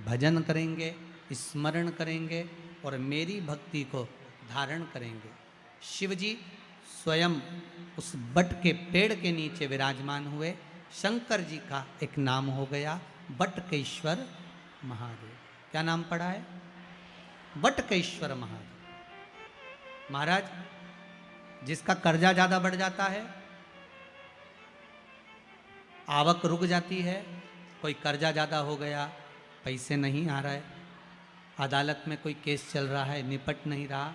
भजन करेंगे, स्मरण करेंगे और मेरी भक्ति को धारण करेंगे। शिव जी स्वयं उस बट के पेड़ के नीचे विराजमान हुए। शंकर जी का एक नाम हो गया बटकेश्वर महादेव। क्या नाम पड़ा है? बटकेश्वर महादेव। महाराज जिसका कर्जा ज्यादा बढ़ जाता है, आवक रुक जाती है, कोई कर्जा ज्यादा हो गया, पैसे नहीं आ रहा है, अदालत में कोई केस चल रहा है, निपट नहीं रहा,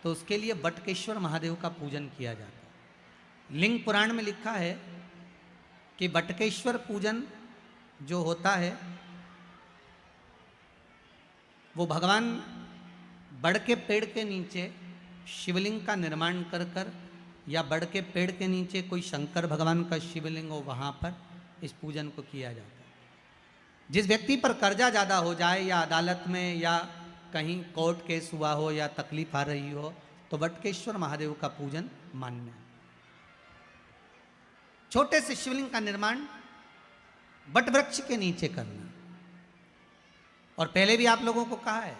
तो उसके लिए बटकेश्वर महादेव का पूजन किया जाता है। लिंग पुराण में लिखा है कि बटकेश्वर पूजन जो होता है वो भगवान बड़ के पेड़ के नीचे शिवलिंग का निर्माण कर कर, या बड़ के पेड़ के नीचे कोई शंकर भगवान का शिवलिंग हो, वहाँ पर इस पूजन को किया जाता है। जिस व्यक्ति पर कर्जा ज़्यादा हो जाए, या अदालत में या कहीं कोर्ट केस हुआ हो, या तकलीफ आ रही हो, तो बटकेश्वर महादेव का पूजन मान्य है। छोटे से शिवलिंग का निर्माण बट वृक्ष के नीचे करना। और पहले भी आप लोगों को कहा है,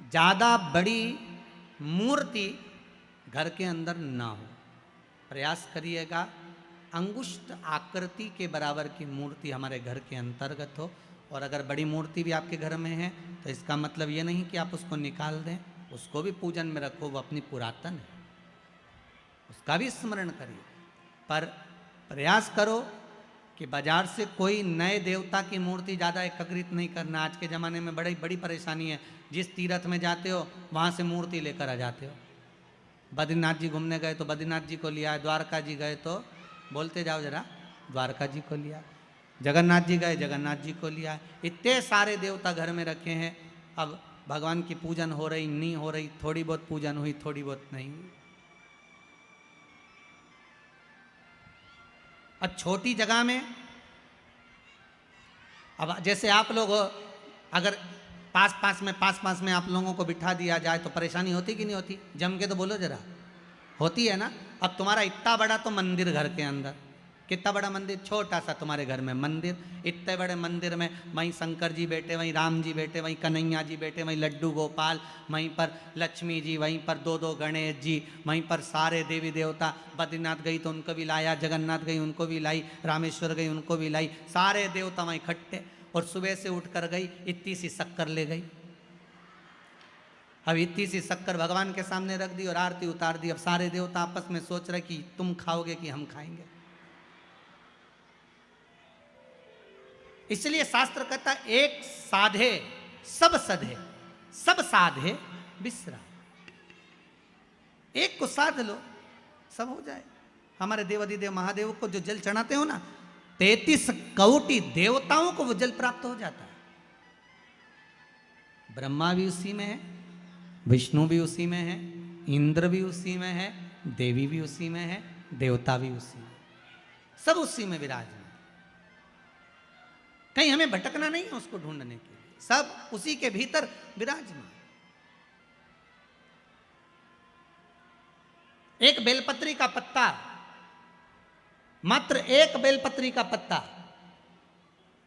ज्यादा बड़ी मूर्ति घर के अंदर ना हो। प्रयास करिएगा अंगुष्ठ आकृति के बराबर की मूर्ति हमारे घर के अंतर्गत हो। और अगर बड़ी मूर्ति भी आपके घर में है तो इसका मतलब ये नहीं कि आप उसको निकाल दें, उसको भी पूजन में रखो, वो अपनी पुरातन है, उसका भी स्मरण करिए। पर प्रयास करो कि बाजार से कोई नए देवता की मूर्ति ज़्यादा एकत्रित नहीं करना। आज के ज़माने में बड़ी बड़ी परेशानी है। जिस तीर्थ में जाते हो वहाँ से मूर्ति लेकर आ जाते हो। बद्रीनाथ जी घूमने गए तो बद्रीनाथ जी को लिया, द्वारका जी गए तो बोलते जाओ जरा, द्वारका जी को लिया, जगन्नाथ जी गए जगन्नाथ जी को लिया। इतने सारे देवता घर में रखे हैं। अब भगवान की पूजन हो रही नहीं हो रही, थोड़ी बहुत पूजन हुई, थोड़ी बहुत नहीं हुई। अब छोटी जगह में, अब जैसे आप लोग अगर पास पास में आप लोगों को बिठा दिया जाए तो परेशानी होती कि नहीं होती? जम के तो बोलो जरा, होती है ना। अब तुम्हारा इतना बड़ा तो मंदिर घर के अंदर, कितना बड़ा मंदिर, छोटा सा तुम्हारे घर में मंदिर, इतने बड़े मंदिर में वहीं शंकर जी बैठे, वहीं राम जी बैठे, वहीं कन्हैया जी बैठे, वहीं लड्डू गोपाल, वहीं पर लक्ष्मी जी, वहीं पर दो गणेश जी, वहीं पर सारे देवी देवता। बद्रीनाथ गई तो उनको भी लाया, जगन्नाथ गई उनको भी लाई, रामेश्वर गई उनको भी लाई, सारे देवता वहीं इकट्ठे। और सुबह से उठ कर गई, इतनी सी शक्कर ले गई। अब इतनी सी शक्कर भगवान के सामने रख दी और आरती उतार दी। अब सारे देवता आपस में सोच रहे कि तुम खाओगे कि हम खाएंगे। इसलिए शास्त्र कहता एक साधे सब सधे, सब साधे विश्राम। एक को साध लो, सब हो जाए। हमारे देवाधिदेव महादेव को जो जल चढ़ाते हो ना, 33 कोटि देवताओं को वो जल प्राप्त हो जाता है। ब्रह्मा भी उसी में है, विष्णु भी उसी में है, इंद्र भी उसी में है, देवी भी उसी में है, देवता भी उसी में, सब उसी में विराजमान। कहीं हमें भटकना नहीं है उसको ढूंढने के लिए, सब उसी के भीतर विराजमान। एक बेलपत्री का पत्ता, मात्र एक बेलपत्री का पत्ता,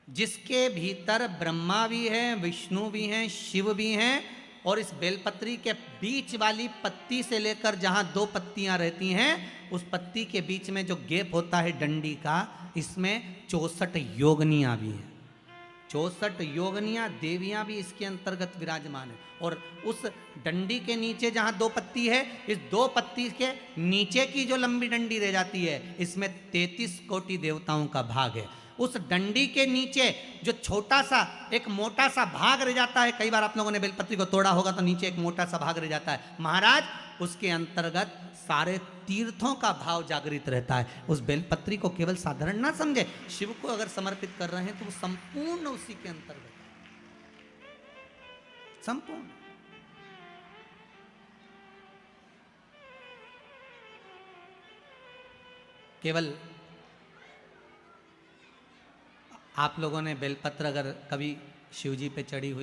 जिसके भीतर ब्रह्मा भी है, विष्णु भी हैं, शिव भी हैं। और इस बेलपत्री के बीच वाली पत्ती से लेकर जहां 2 पत्तियां रहती हैं, उस पत्ती के बीच में जो गैप होता है डंडी का, इसमें 64 योगनियां भी हैं। 64 योगनियां देवियां भी इसके अंतर्गत विराजमान है। और उस डंडी के नीचे जहां 2 पत्ती है, इस 2 पत्ती के नीचे की जो लंबी डंडी रह जाती है, इसमें 33 कोटि देवताओं का भाग है। उस डंडी के नीचे जो छोटा सा एक मोटा सा भाग रह जाता है, कई बार आप लोगों ने बेलपत्री को तोड़ा होगा तो नीचे एक मोटा सा भाग रह जाता है, महाराज उसके अंतर्गत सारे तीर्थों का भाव जागृत रहता है। उस बेलपत्री को केवल साधारण ना समझे, शिव को अगर समर्पित कर रहे हैं तो वो संपूर्ण उसी के अंतर्गत, संपूर्ण। केवल आप लोगों ने बेलपत्र अगर कभी शिव जी पे चढ़ी हुई